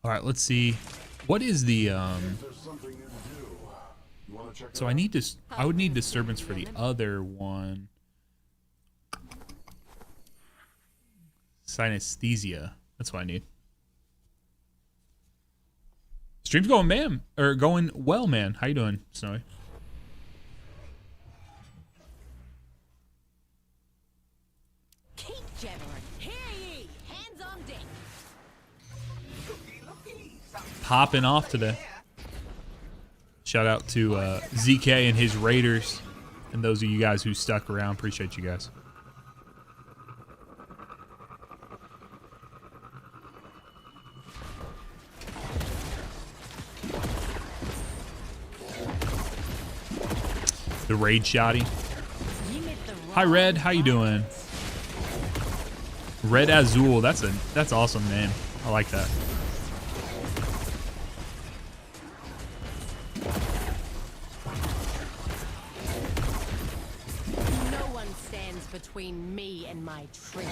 All right, let's see. What is the So I need this. I would need disturbance for the other one. Synesthesia. That's what I need. Stream's going, man, or going well, man. How you doing, Snowy? Keep jabbering. Hear ye! Hands on deck. Popping off today. Shout out to ZK and his Raiders, and those of you guys who stuck around. Appreciate you guys. The raid shotty. Hi Red, how you doing? Red Azul, that's awesome name. I like that. No one stands between me and my treasure.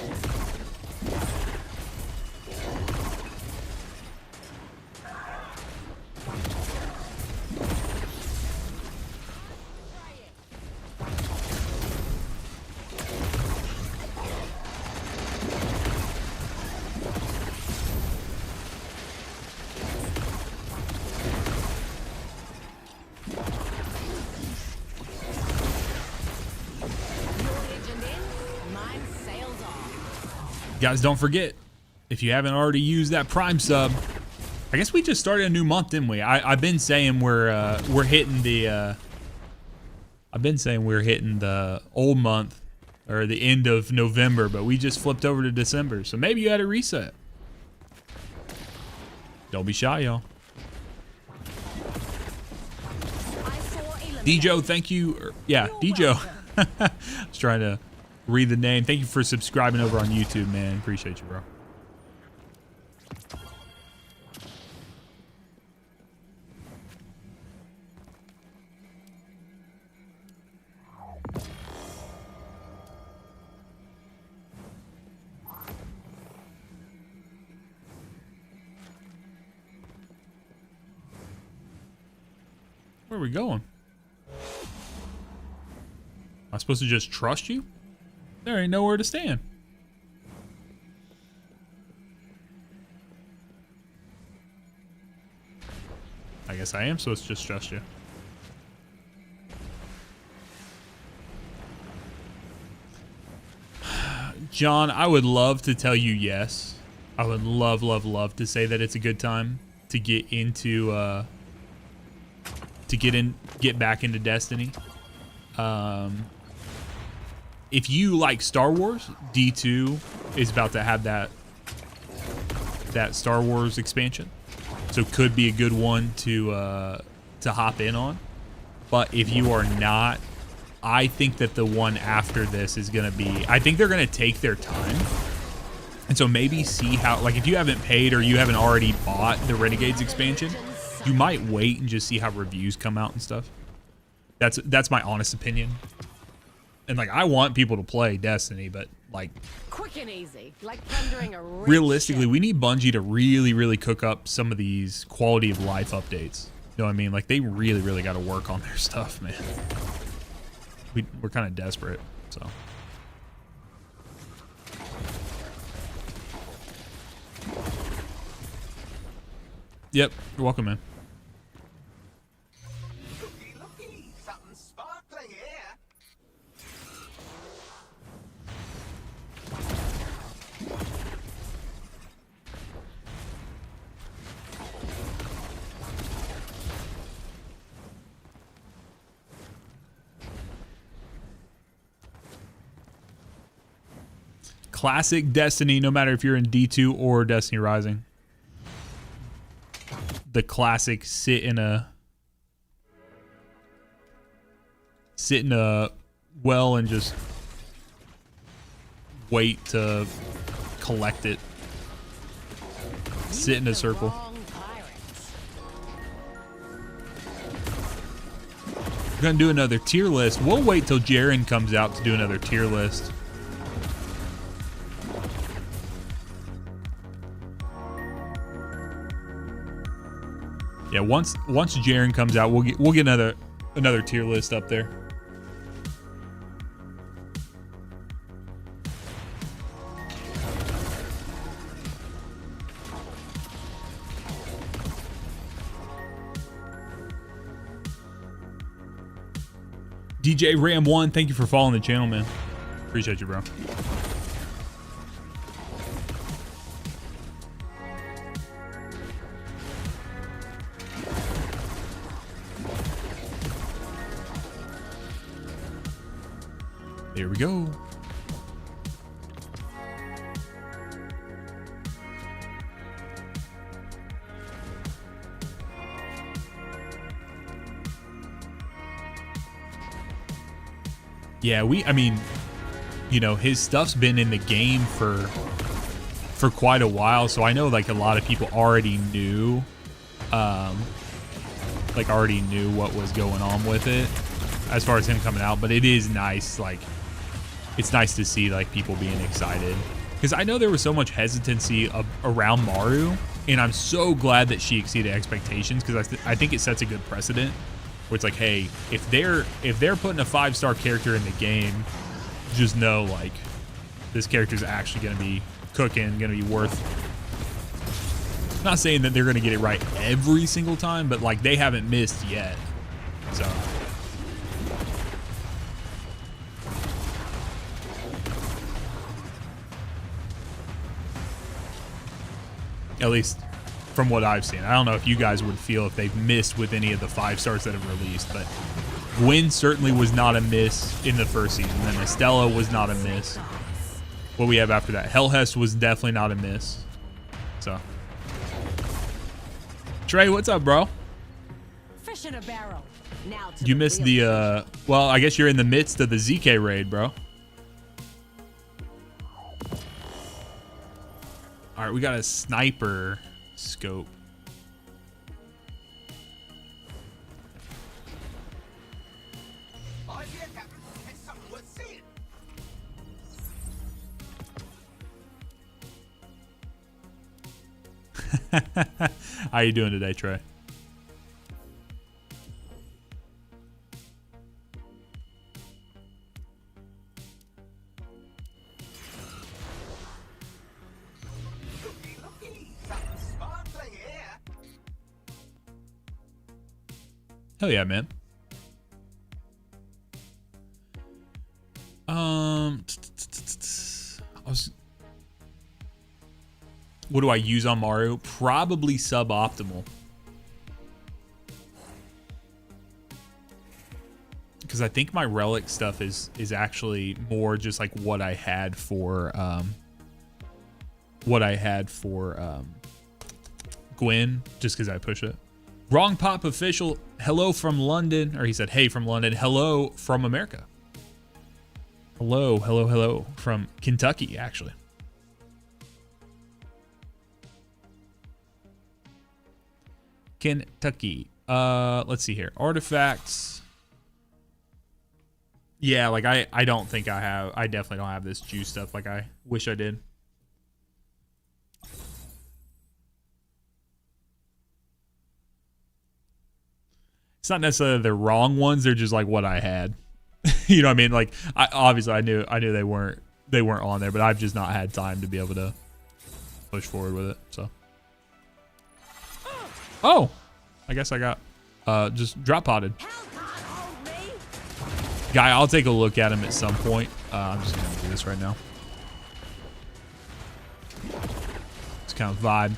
Guys, don't forget, if you haven't already used that Prime sub, I guess we just started a new month, didn't we? I've been saying we're hitting the old month or the end of November, but we just flipped over to December, so maybe you had a reset. Don't be shy, y'all. Djo, thank you. Yeah, Djo. I was trying to read the name. Thank you for subscribing over on YouTube, man. Appreciate you, bro. Where are we going? Am I supposed to just trust you? There ain't nowhere to stand. I guess I am supposed to just trust you. John, I would love to tell you yes. I would love, love, love to say that it's a good time to get into get back into Destiny. If you like Star Wars, D2 is about to have that Star Wars expansion, so could be a good one to hop in on. But if you are not, I think that the one after this is gonna be. I think they're gonna take their time, and so maybe see how. Like if you haven't paid or you haven't already bought the Renegades expansion, you might wait and just see how reviews come out and stuff. That's my honest opinion. And like I want people to play Destiny, but like Quick and easy, like plundering a rich realistically, ship. we need Bungie to really cook up some of these quality of life updates. You know what I mean? Like they really got to work on their stuff, man. We're kind of desperate, so. Yep, you're welcome, man. Looky, something sparkling here. Classic Destiny, no matter if you're in D2 or Destiny Rising. The classic sit in a well and just wait to collect it. Sit in a circle. We're gonna do another tier list. We'll wait till Jaren comes out to do another tier list. Yeah, once Jaren comes out, we'll get another tier list up there. DJ Ram1, thank you for following the channel, man. Appreciate you, bro. Here we go. Yeah, I mean, you know, his stuff's been in the game for quite a while, so I know like a lot of people already knew what was going on with it as far as him coming out, but it is nice, like it's nice to see like people being excited, because I know there was so much hesitancy around Maru, and I'm so glad that she exceeded expectations, because I think it sets a good precedent where it's like, hey, if they're putting a 5-star character in the game, just know like this character is actually going to be cooking, going to be worth. Not saying that they're going to get it right every single time, but like they haven't missed yet, so. At least from what I've seen. I don't know if you guys would feel if they've missed with any of the 5-stars that have released, but Gwen certainly was not a miss in the first season. Then Estella was not a miss. What we have after that, Hellhest was definitely not a miss. So, Trey, what's up, bro? Fish in a barrel. Now you missed the well, I guess you're in the midst of the ZK raid, bro. All right, we got a sniper scope. Idea, Captain. It's something worth seeing. How you doing today, Trey? Hell yeah, man. What do I use on Mario? Probably suboptimal. Because I think my relic stuff is actually more just like what I had for Gwen, just because I push it. Wrong Pop Official, hello from London, or he said, hey from London, hello from America. Hello from Kentucky, actually. Kentucky. Let's see here. Artifacts. Yeah, like I don't think I have. I definitely don't have this juice stuff like I wish I did. It's not necessarily the wrong ones. They're just like what I had. You know what I mean? Like obviously I knew they weren't on there, but I've just not had time to be able to push forward with it. So, oh, I guess I got just drop potted. Guy, I'll take a look at him at some point. I'm just gonna do this right now. It's kind of vibe.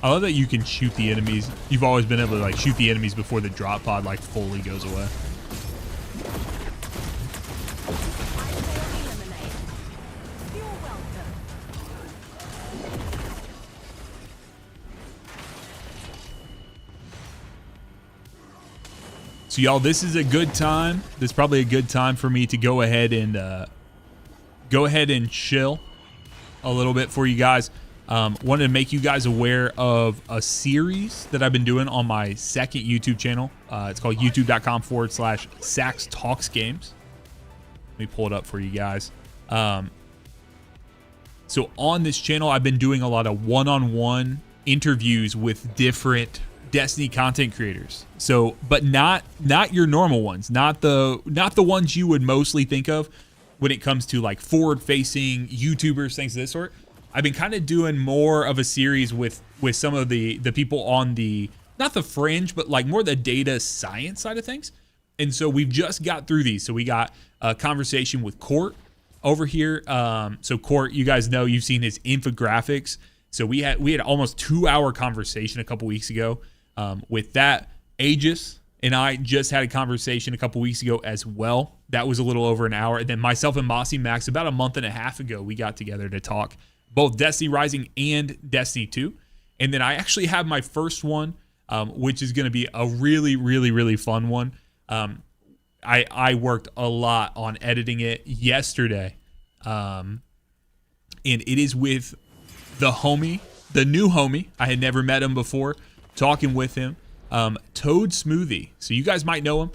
I love that you can shoot the enemies. You've always been able to like shoot the enemies before the drop pod like fully goes away. So y'all, this is a good time. This is probably a good time for me to go ahead and chill a little bit for you guys. Wanted to make you guys aware of a series that I've been doing on my second YouTube channel. It's called youtube.com/Sax Talks Games. Let me pull it up for you guys. So on this channel, I've been doing a lot of one-on-one interviews with different Destiny content creators. So, but not your normal ones, not the ones you would mostly think of when it comes to like forward-facing YouTubers, things of this sort. I've been kind of doing more of a series with some of the people on the, not the fringe, but like more the data science side of things. And so we've just got through these. So we got a conversation with Court over here. So Court, you guys know, you've seen his infographics. So we had almost 2-hour conversation a couple weeks ago with that. Aegis and I just had a conversation a couple weeks ago as well. That was a little over an hour. And then myself and Mossy Max, about a month and a half ago, we got together to talk both Destiny Rising and Destiny 2. And then I actually have my first one, which is going to be a really, really, really fun one. I worked a lot on editing it yesterday. And it is with the new homie. I had never met him before, talking with him. Toad Smoothie. So you guys might know him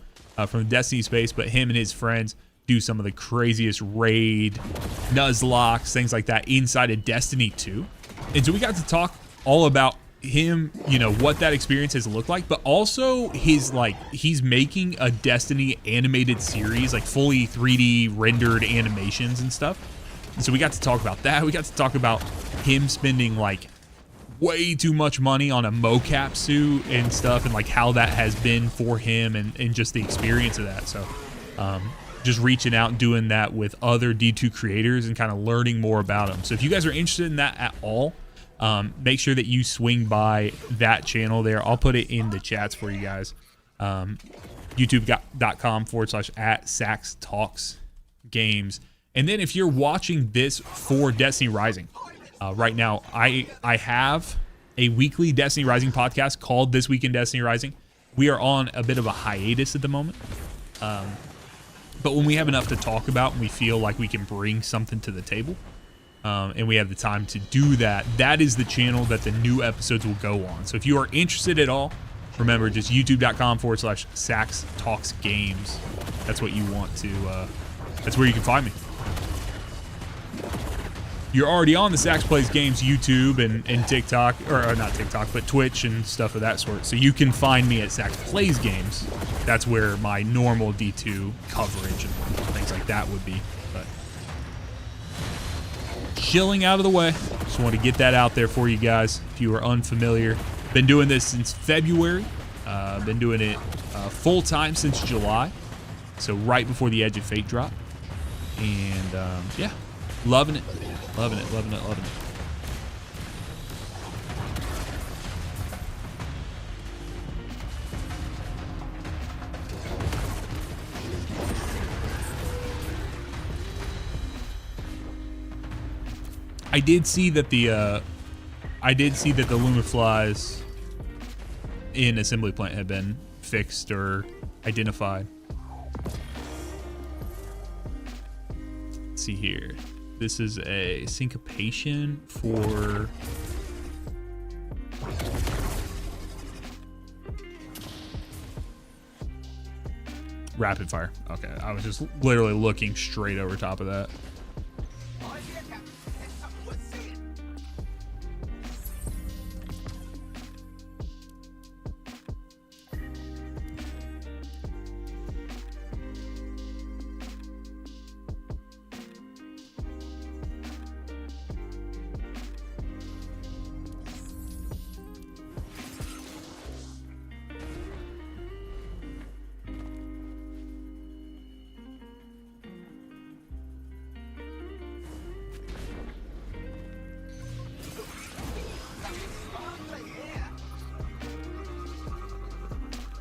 from Destiny space, but him and his friends do some of the craziest raid, nuzlocks, things like that inside of Destiny 2. And so we got to talk all about him, you know, what that experience has looked like, but also his, like, he's making a Destiny animated series, like fully 3D rendered animations and stuff. And so we got to talk about that. We got to talk about him spending like way too much money on a mocap suit and stuff, and like how that has been for him and just the experience of that. So just reaching out and doing that with other D2 creators and kind of learning more about them. So if you guys are interested in that at all, make sure that you swing by that channel there. I'll put it in the chats for you guys. youtube.com/@Sax Talks Games. And then if you're watching this for Destiny Rising, right now, I have a weekly Destiny Rising podcast called This Week in Destiny Rising. We are on a bit of a hiatus at the moment. But when we have enough to talk about and we feel like we can bring something to the table, and we have the time to do that, that is the channel that the new episodes will go on. So if you are interested at all, remember, just youtube.com/Sax Talks Games. That's what you want to, that's where you can find me. You're already on the Sax Plays Games YouTube and TikTok, or not TikTok, but Twitch and stuff of that sort. So you can find me at Sax Plays Games. That's where my normal D2 coverage and things like that would be. But chilling out of the way. Just want to get that out there for you guys. If you are unfamiliar, been doing this since February. Been doing it full time since July. So right before the Edge of Fate drop. And yeah, loving it. Loving it, loving it, loving it. I did see that the Lumiflies in assembly plant had been fixed or identified. Let's see here. This is a syncopation for rapid fire. Okay, I was just literally looking straight over top of that.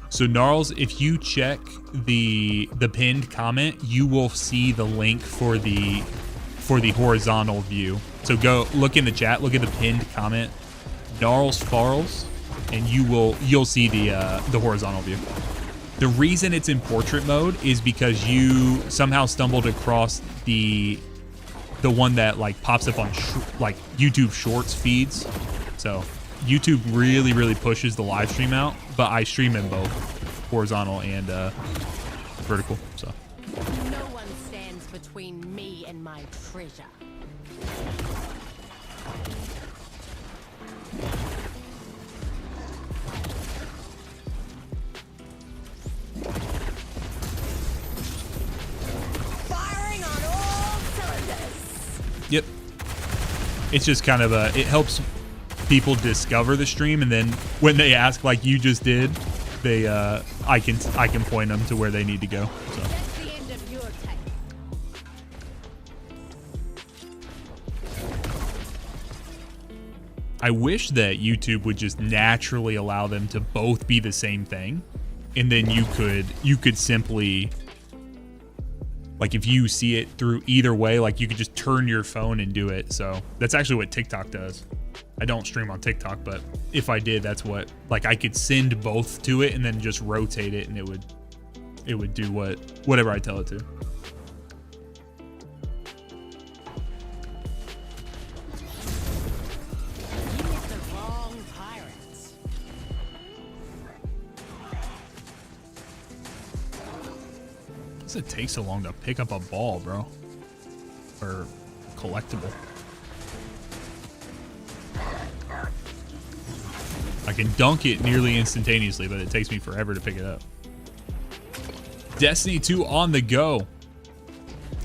So Gnarls, if you check the pinned comment, you will see the link for the horizontal view. So go look in the chat, look at the pinned comment, Gnarls Farls, and you'll see the horizontal view. The reason it's in portrait mode is because you somehow stumbled across the one that like pops up on like YouTube Shorts feeds. So YouTube really pushes the live stream out, but I stream in both horizontal and vertical. So No one stands between me and my treasure. Firing on all cylinders. Yep. It's just kind of it helps people discover the stream, and then when they ask like you just did, they I can point them to where they need to go. So That's the end of your tape. I wish that YouTube would just naturally allow them to both be the same thing, and then you could simply, like, if you see it through either way, like you could just turn your phone and do it. So that's actually what TikTok does. I don't stream on TikTok, but if I did, that's what, like, I could send both to it and then just rotate it, and it would do whatever I tell it to. You hit the wrong pirates. Why does it take so long to pick up a ball, bro? Or collectible? I can dunk it nearly instantaneously, but it takes me forever to pick it up. Destiny 2 on the go.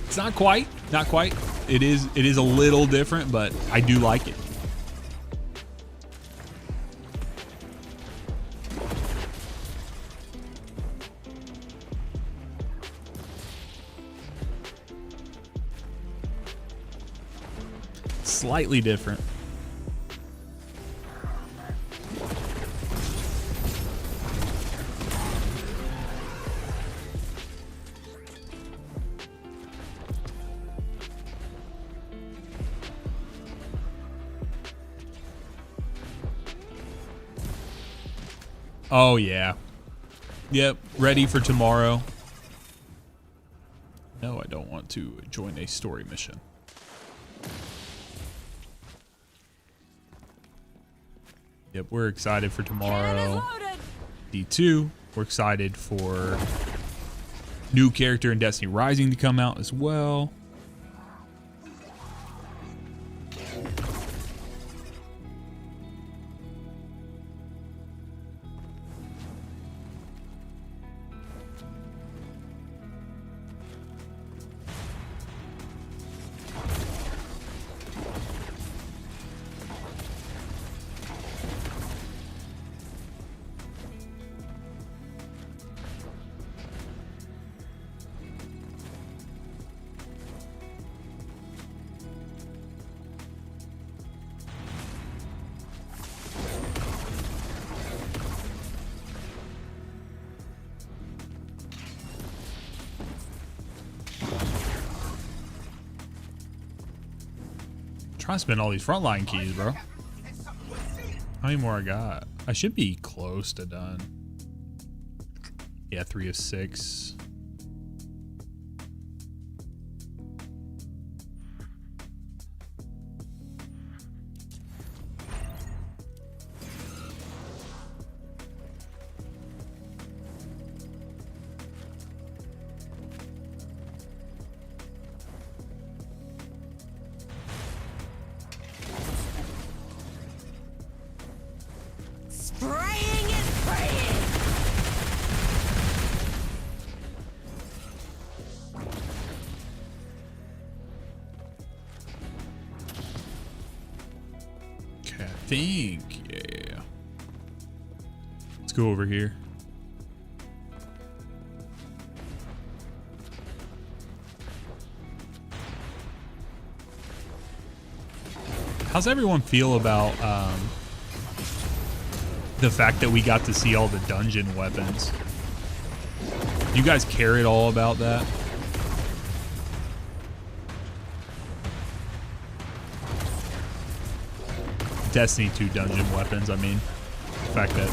It's not quite. It is a little different, but I do like it. Slightly different. Oh, yeah. Yep, ready for tomorrow. No, I don't want to join a story mission. Yep, we're excited for tomorrow. D2. We're excited for new character in Destiny Rising to come out as well. Trying to spend all these frontline keys, bro. How many more I got? I should be close to done. Yeah, 3 of 6. Praying is praying. Okay, I think, yeah. Let's go over here. How's everyone feel about the fact that we got to see all the dungeon weapons? Do you guys care at all about that? Destiny 2 dungeon weapons, I mean. The fact that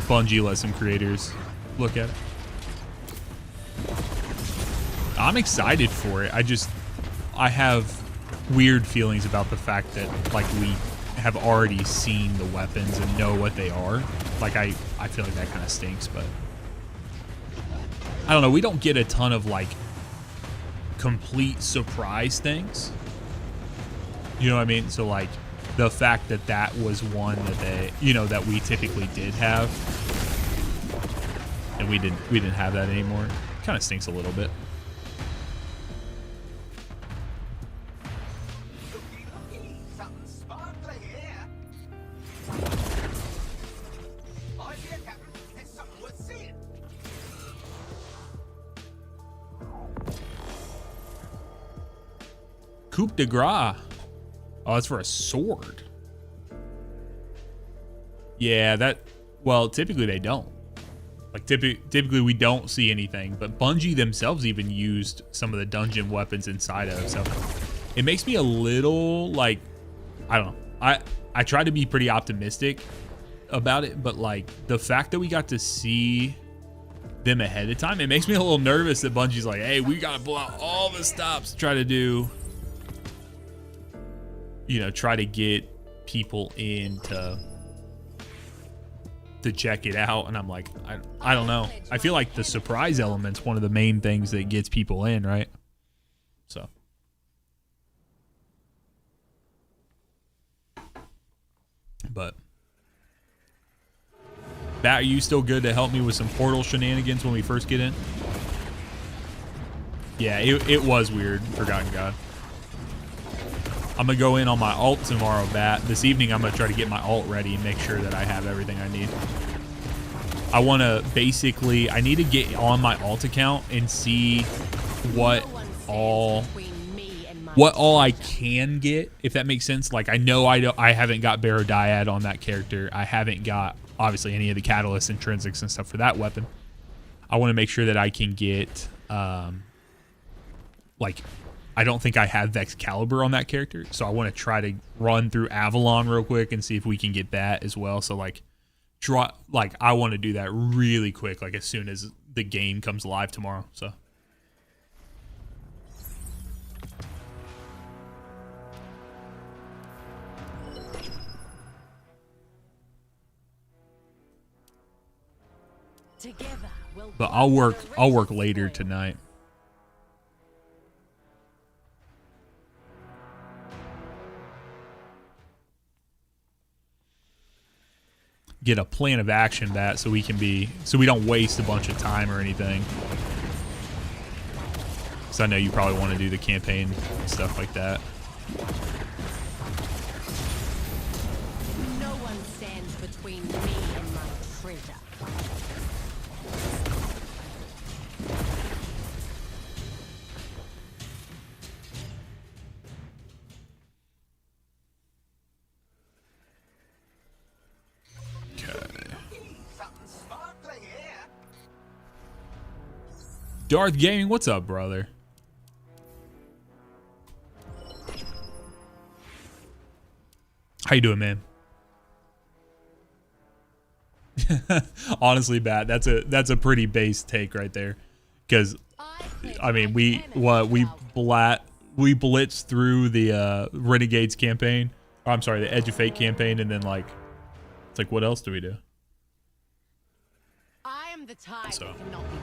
Bungie let some creators look at it. I'm excited for it. I have weird feelings about the fact that like we have already seen the weapons and know what they are. Like I feel like that kind of stinks, but I don't know. We don't get a ton of like complete surprise things. You know what I mean? So like the fact that that was one that they, you know, that we typically did have, and we didn't have that anymore. Kind of stinks a little bit. Coup de grace. Oh, that's for a sword. Yeah, that... Well, typically they don't. Like, typically we don't see anything. But Bungie themselves even used some of the dungeon weapons inside of it. So it makes me a little, like... I don't know. I try to be pretty optimistic about it. But, like, the fact that we got to see them ahead of time, it makes me a little nervous that Bungie's like, hey, we got to blow out all the stops to try to do... You know, try to get people in to check it out. And I'm like, I don't know. I feel like the surprise element's one of the main things that gets people in, right? So. But. Bat, are you still good to help me with some portal shenanigans when we first get in? Yeah, it was weird, Forgotten God. I'm going to go in on my alt tomorrow, Bat. This evening, I'm going to try to get my alt ready and make sure that I have everything I need. I want to basically... I need to get on my alt account and see what all I can get, if that makes sense. Like, I know I haven't got Barodiad on that character. I haven't got, obviously, any of the catalysts, intrinsics, and stuff for that weapon. I want to make sure that I can get, like... I don't think I have Excalibur on that character, so I want to try to run through Avalon real quick and see if we can get that as well. So like, I want to do that really quick, like as soon as the game comes live tomorrow. So. But I'll work later tonight. Get a plan of action that so we don't waste a bunch of time or anything. So I know you probably want to do the campaign and stuff like that. No one stands between me and my treasure. Darth Gaming, what's up, brother? How you doing, man? Honestly, Bat, that's a pretty base take right there. Because I mean, we blitzed through the Renegades campaign. Oh, I'm sorry, the Edge of Fate campaign, and then like it's like, what else do we do? So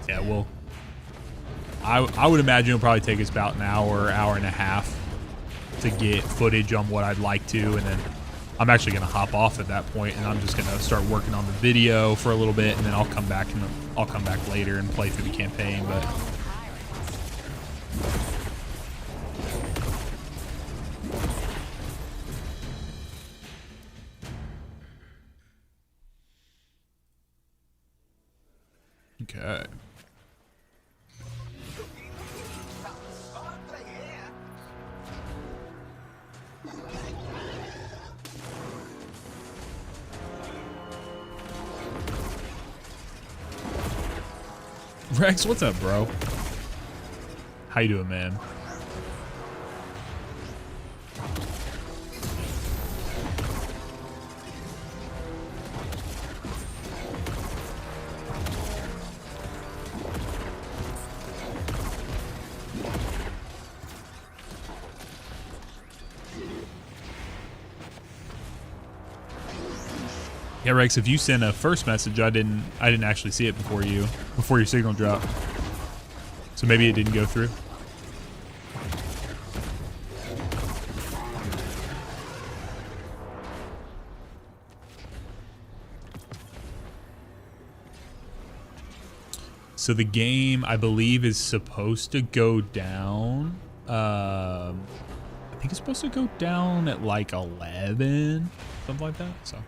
yeah, well, I would imagine it'll probably take us about an hour and a half to get footage on what I'd like to, and then I'm actually gonna hop off at that point, and I'm just gonna start working on the video for a little bit, and then I'll come back later and play through the campaign. But okay. Rex, what's up, bro? How you doing, man? Yeah, Rex, if you sent a first message, I didn't actually see it before your signal dropped. So maybe it didn't go through. So the game, I believe, is supposed to go down. I think it's supposed to go down at like 11, something like that. So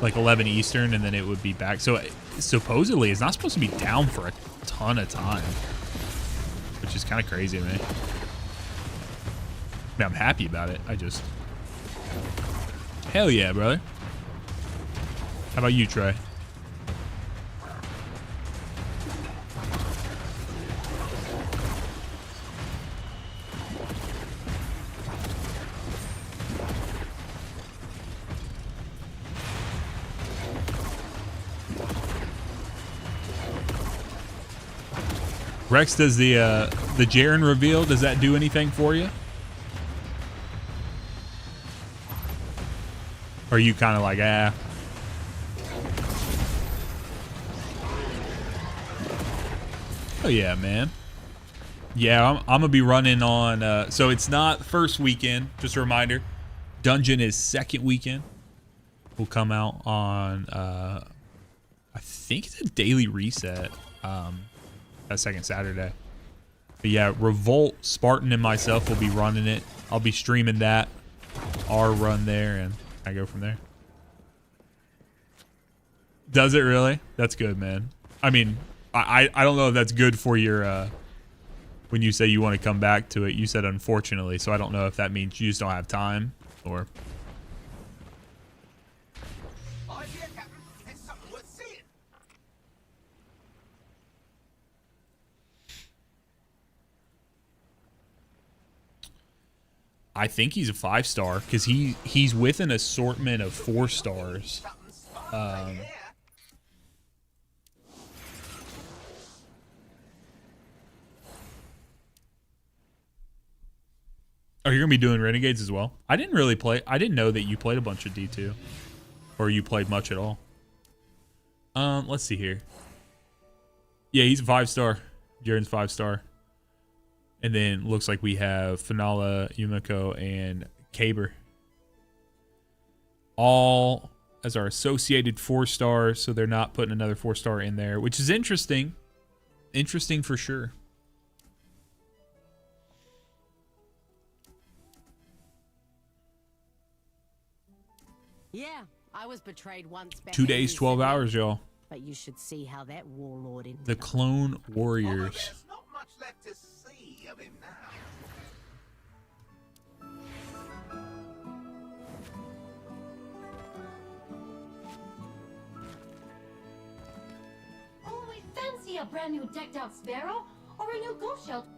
like 11 Eastern, and then it would be back. So supposedly it's not supposed to be down for a ton of time, which is kind of crazy to me. I mean, I'm happy about it. Hell yeah, brother. How about you, Trey? Rex, does the Jaren reveal, does that do anything for you? Or are you kind of like, ah? Oh yeah, man. Yeah, I'm gonna be running on. So it's not first weekend. Just a reminder, Dungeon is second weekend. Will come out on. I think it's a daily reset. That second Saturday. But yeah, Revolt, Spartan, and myself will be running it. I'll be streaming that, our run there, and I go from there. Does it really? That's good, man. I mean, I don't know if that's good for your, when you say you want to come back to it. You said unfortunately, so I don't know if that means you just don't have time, or... I think he's a 5-star because he's with an assortment of 4-stars. Oh, you're gonna be doing Renegades as well? I didn't really play. I didn't know that you played a bunch of D2, or you played much at all. Let's see here. Yeah, he's a 5-star. Jaren's 5-star. And then looks like we have Finala, Yumiko, and Kaber. All as our associated 4-stars, so they're not putting another 4-star in there, which is interesting. Interesting for sure. Yeah, I was betrayed once. 2 days, 12 hours, y'all. But you should see how that warlord ended The Clone Warriors. There's not much left to see of him now. Oh, we fancy a brand new decked out sparrow or a new ghost shelter.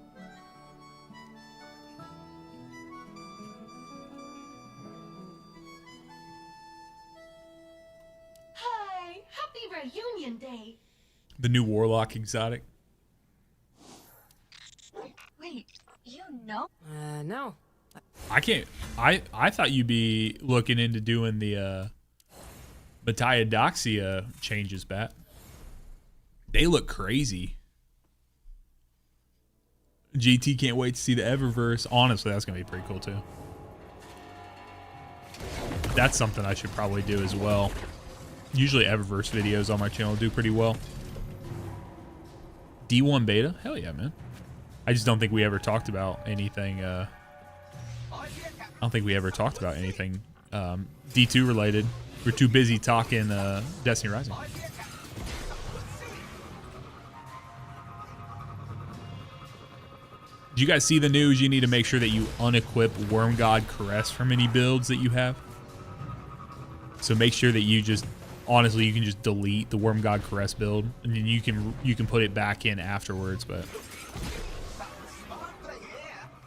Hi, happy reunion day. The new Warlock exotic. Wait, you know? No. I can't. I thought you'd be looking into doing the Metaiodoxia changes, Bat. They look crazy. GT can't wait to see the Eververse. Honestly, that's gonna be pretty cool too. That's something I should probably do as well. Usually Eververse videos on my channel do pretty well. D1 beta? Hell yeah, man. I just don't think we ever talked about anything. I don't think we ever talked about anything D2 related. We're too busy talking Destiny Rising. Did you guys see the news? You need to make sure that you unequip Worm God Caress from any builds that you have. So make sure that you just, honestly, you can just delete the Worm God Caress build, and then you can put it back in afterwards. But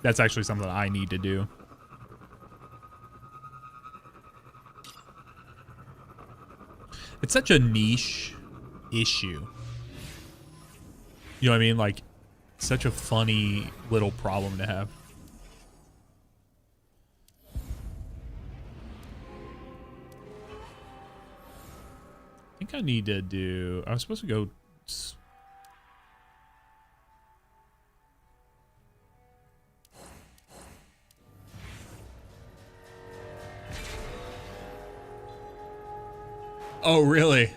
that's actually something I need to do. It's such a niche issue. You know what I mean? Like, such a funny little problem to have. I think I need to do... I was supposed to go... Oh, really?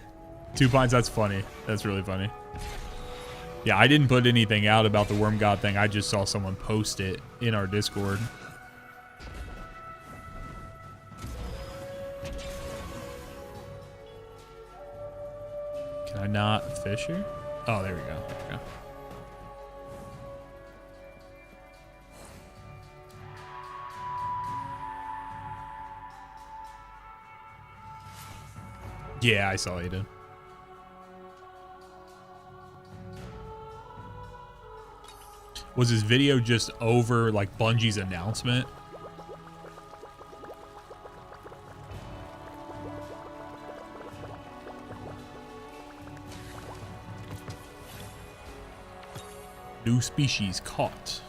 2 pints? That's funny. That's really funny. Yeah, I didn't put anything out about the Worm God thing. I just saw someone post it in our Discord. Can I not fish here? Oh, there we go. There we go. Yeah, I saw you did. Was this video just over like Bungie's announcement? New species caught.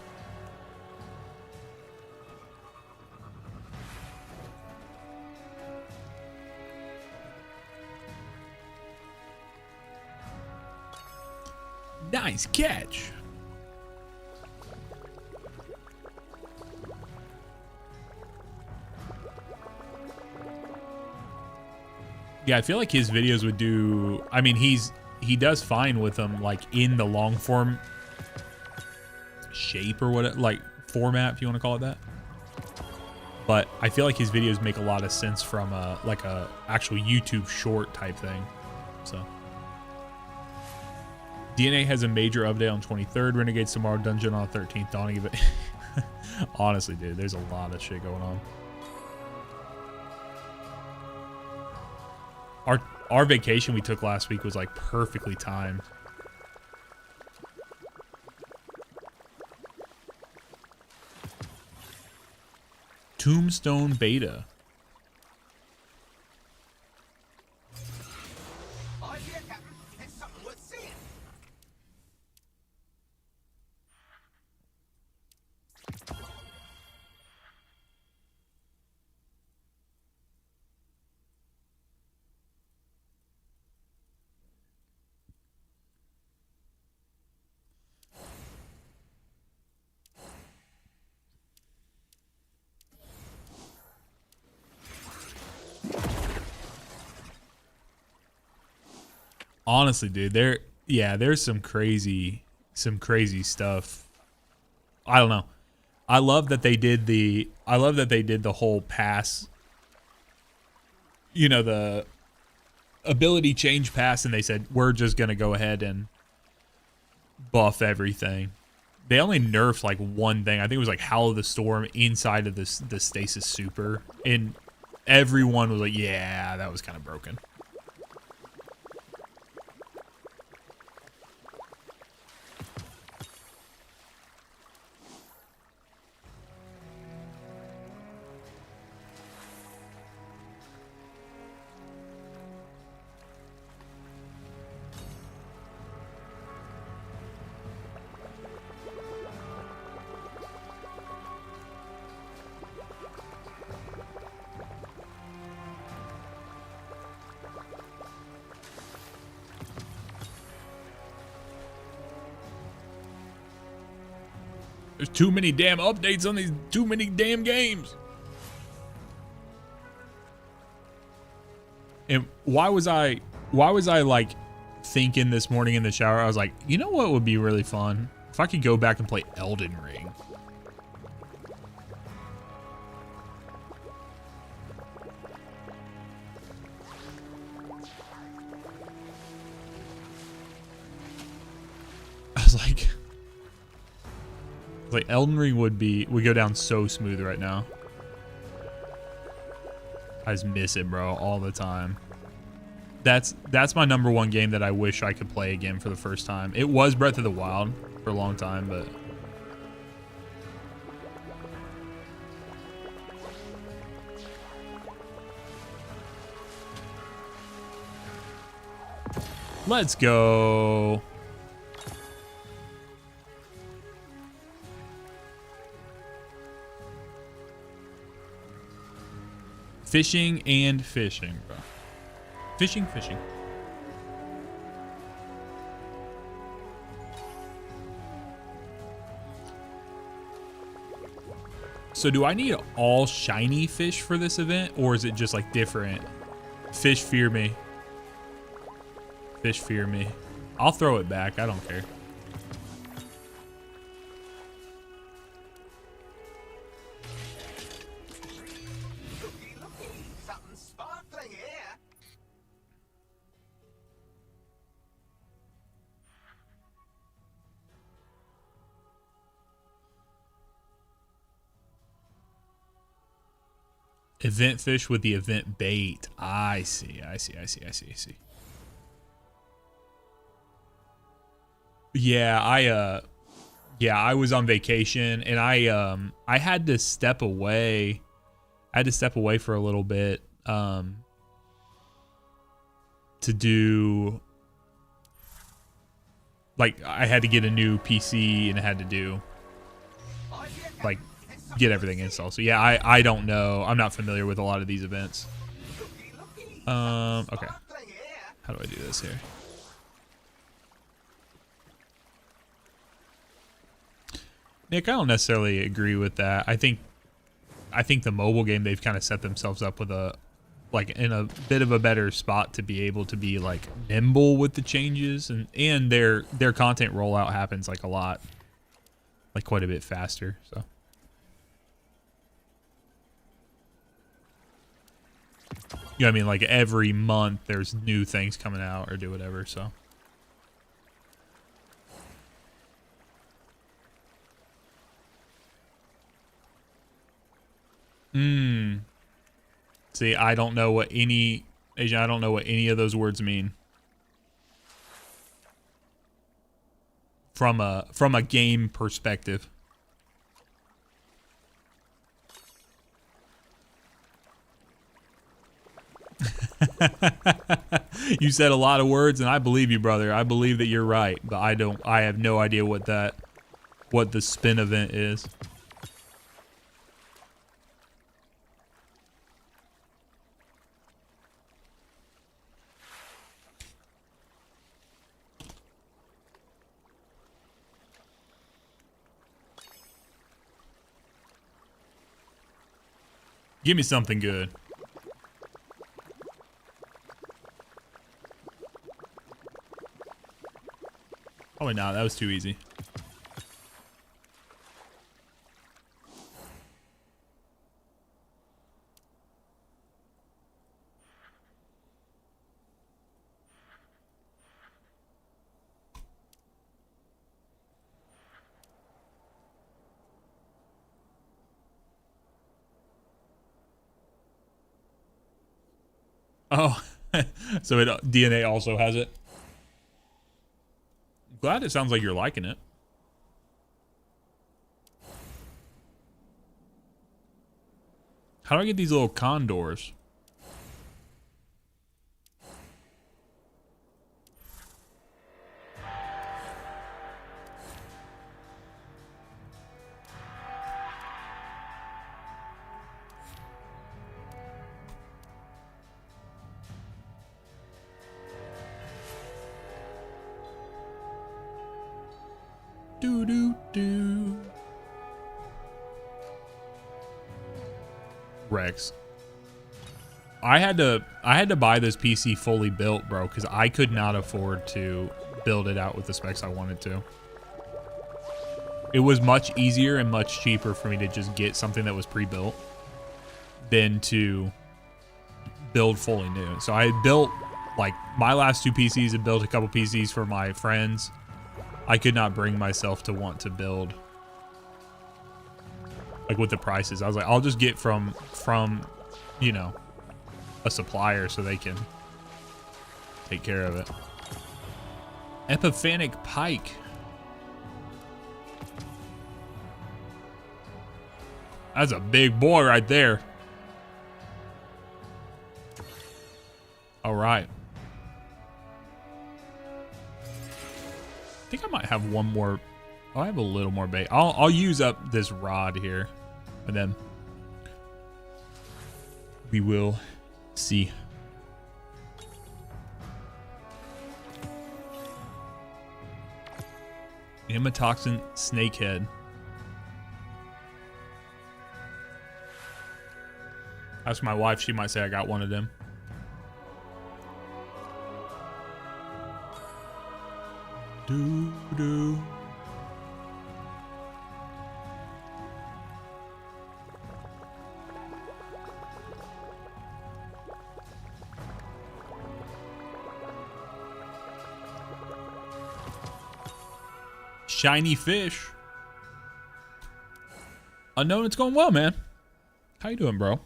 Nice catch. Yeah, I feel like his videos would do... I mean, he does fine with them, like, in the long form shape or what, like, format, if you want to call it that. But I feel like his videos make a lot of sense from, like, a actual YouTube short type thing. So... DNA has a major update on 23rd. Renegades tomorrow. Dungeon on 13th. Dawning of it. Honestly, dude, there's a lot of shit going on. Our vacation we took last week was like perfectly timed. Tombstone beta. Honestly, dude, there's some crazy stuff. I don't know. I love that they did the whole pass. You know, the ability change pass, and they said we're just gonna go ahead and buff everything. They only nerfed like one thing. I think it was like Howl of the Storm inside of the stasis super, and everyone was like, yeah, that was kind of broken. There's too many damn updates on these too many damn games. And why was I like thinking this morning in the shower? I was like, you know what would be really fun? If I could go back and play Elden Ring. I was like Elden Ring would go down so smooth right now. I just miss it, bro, all the time. That's my number one game that I wish I could play again for the first time. It was Breath of the Wild for a long time, but let's go. Fishing and fishing, bro. Fishing. So do I need all shiny fish for this event, or is it just like different? Fish fear me. Fish fear me. I'll throw it back. I don't care. Something sparkling here. Event fish with the event bait. I see. Yeah, I was on vacation and I had to step away. I had to step away for a little bit to do, like, I had to get a new PC and I had to do, like, get everything installed. So yeah, I don't know. I'm not familiar with a lot of these events. Okay. How do I do this here? Nick, I don't necessarily agree with that. I think the mobile game, they've kind of set themselves up with in a bit of a better spot to be able to be like nimble with the changes, and their content rollout happens like quite a bit faster. So you know what I mean? Like every month there's new things coming out or do whatever. So see, I don't know what any of those words mean. From a game perspective. You said a lot of words and I believe you, brother. I believe that you're right, but I have no idea what the spin event is. Give me something good. Oh, wait, no, that was too easy. Oh, so DNA also has it. Glad it sounds like you're liking it. How do I get these little condors? Do. Rex. I had to buy this PC fully built, bro, because I could not afford to build it out with the specs I wanted to. It was much easier and much cheaper for me to just get something that was pre-built than to build fully new. So I built, like, my last 2 PCs and built a couple PCs for my friends. I could not bring myself to want to build, like, with the prices. I was like, I'll just get from you know, a supplier so they can take care of it. Epiphanic Pike. That's a big boy right there. All right. I think I might have one more. Oh, I have a little more bait. I'll use up this rod here, and then we will see. Amatoxin snakehead. Ask my wife, she might say I got one of them. Do. Shiny fish. Unknown, it's going well, man. How you doing, bro?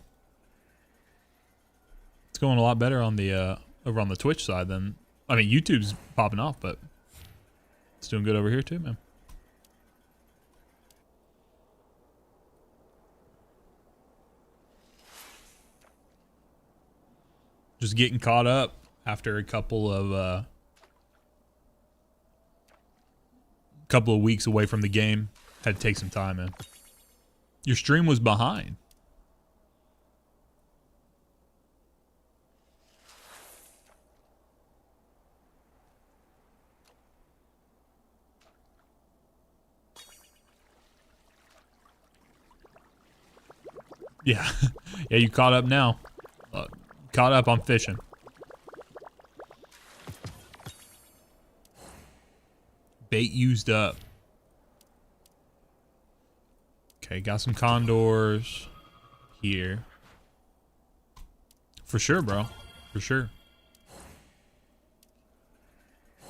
It's going a lot better on the over on the Twitch side than, I mean, YouTube's popping off, but it's doing good over here too, man. Just getting caught up after a couple of weeks away from the game. Had to take some time, man. Your stream was behind. Yeah. Yeah, you caught up now. Caught up on fishing. Bait used up. Okay, got some condors here. For sure, bro. For sure. All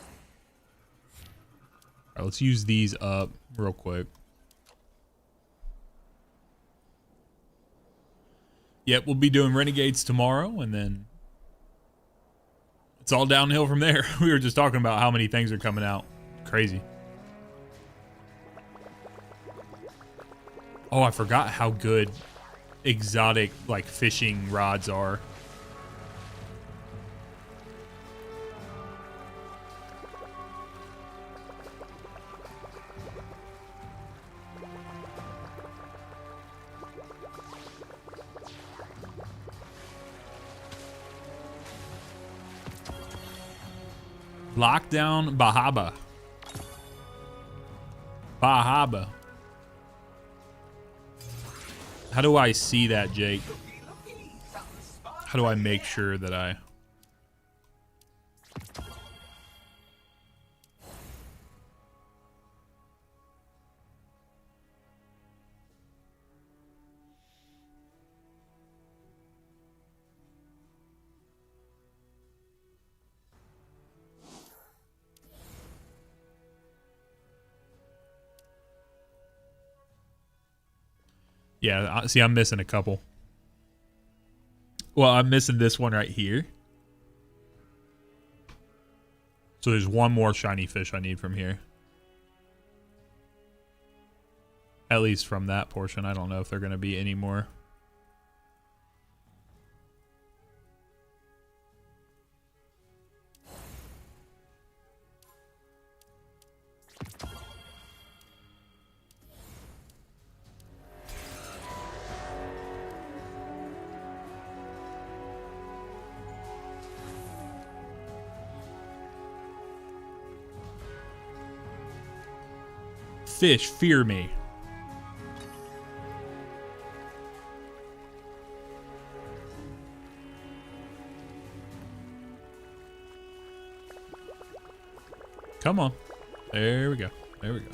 right, let's use these up real quick. Yep, we'll be doing Renegades tomorrow, and then it's all downhill from there. We were just talking about how many things are coming out. Crazy. Oh, I forgot how good exotic, like, fishing rods are. Lockdown Bahaba. Bahaba. How do I see that, Jake? How do I make sure that I... Yeah, see, I'm missing a couple. Well, I'm missing this one right here. So there's one more shiny fish I need from here. At least from that portion. I don't know if there are going to be any more. Fish, fear me. Come on. There we go. There we go.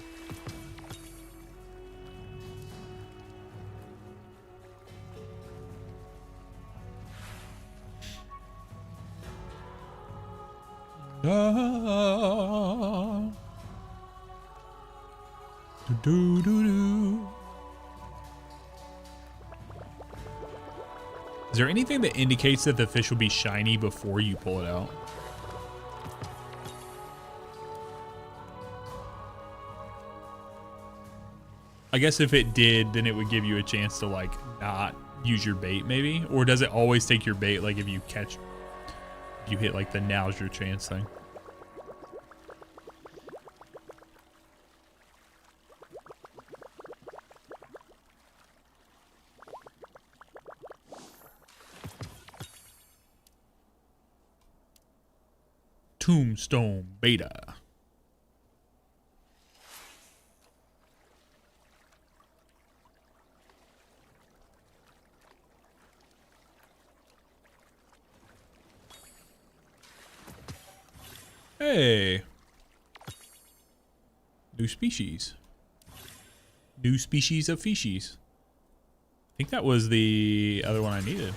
Ah. Do, do, do, do. Is there anything that indicates that the fish will be shiny before you pull it out? I guess if it did, then it would give you a chance to like not use your bait maybe. Or does it always take your bait? Like if you catch, you hit like the now's your chance thing. Tombstone Beta. Hey. New species. New species of fishies. I think that was the other one I needed.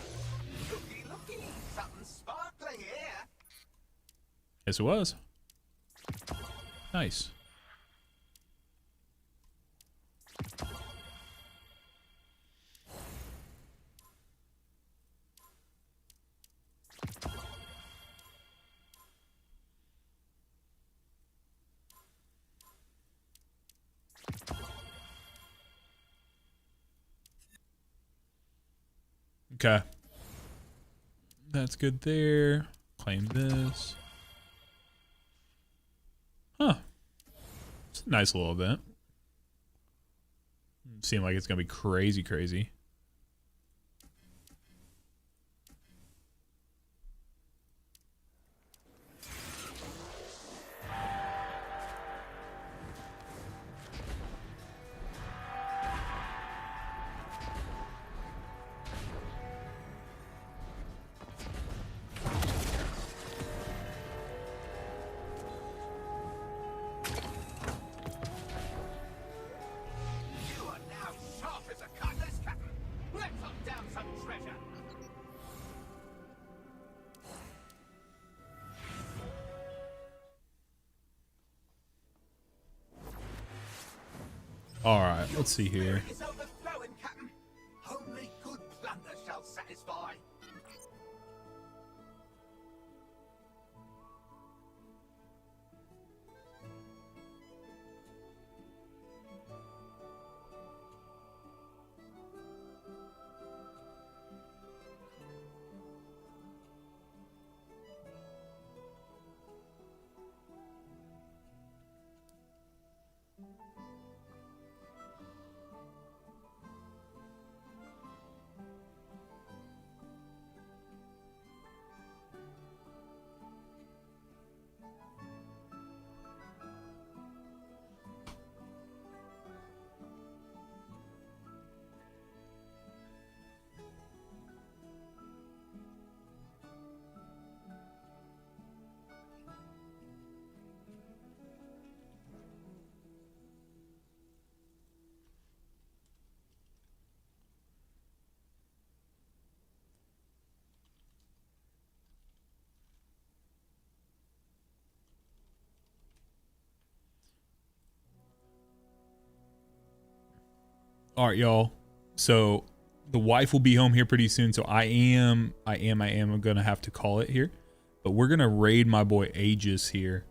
Looky, something sparkling here. Yes, it was. Nice. Okay. That's good there. Claim this. Huh. It's a nice little event. Seem like it's going to be crazy, crazy. All right, let's see here. It's overflowing, Captain. Only good plunder shall satisfy. All right, y'all. So the wife will be home here pretty soon. So I am gonna have to call it here, but we're gonna raid my boy Aegis here.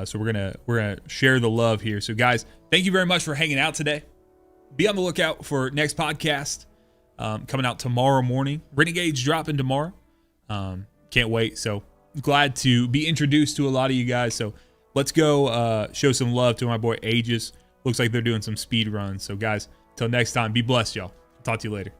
So we're gonna share the love here. So guys, thank you very much for hanging out today. Be on the lookout for next podcast coming out tomorrow morning. Renegade's dropping tomorrow. Can't wait. So glad to be introduced to a lot of you guys. So let's go show some love to my boy Aegis. Looks like they're doing some speed runs. So guys, till next time, be blessed, y'all. Talk to you later.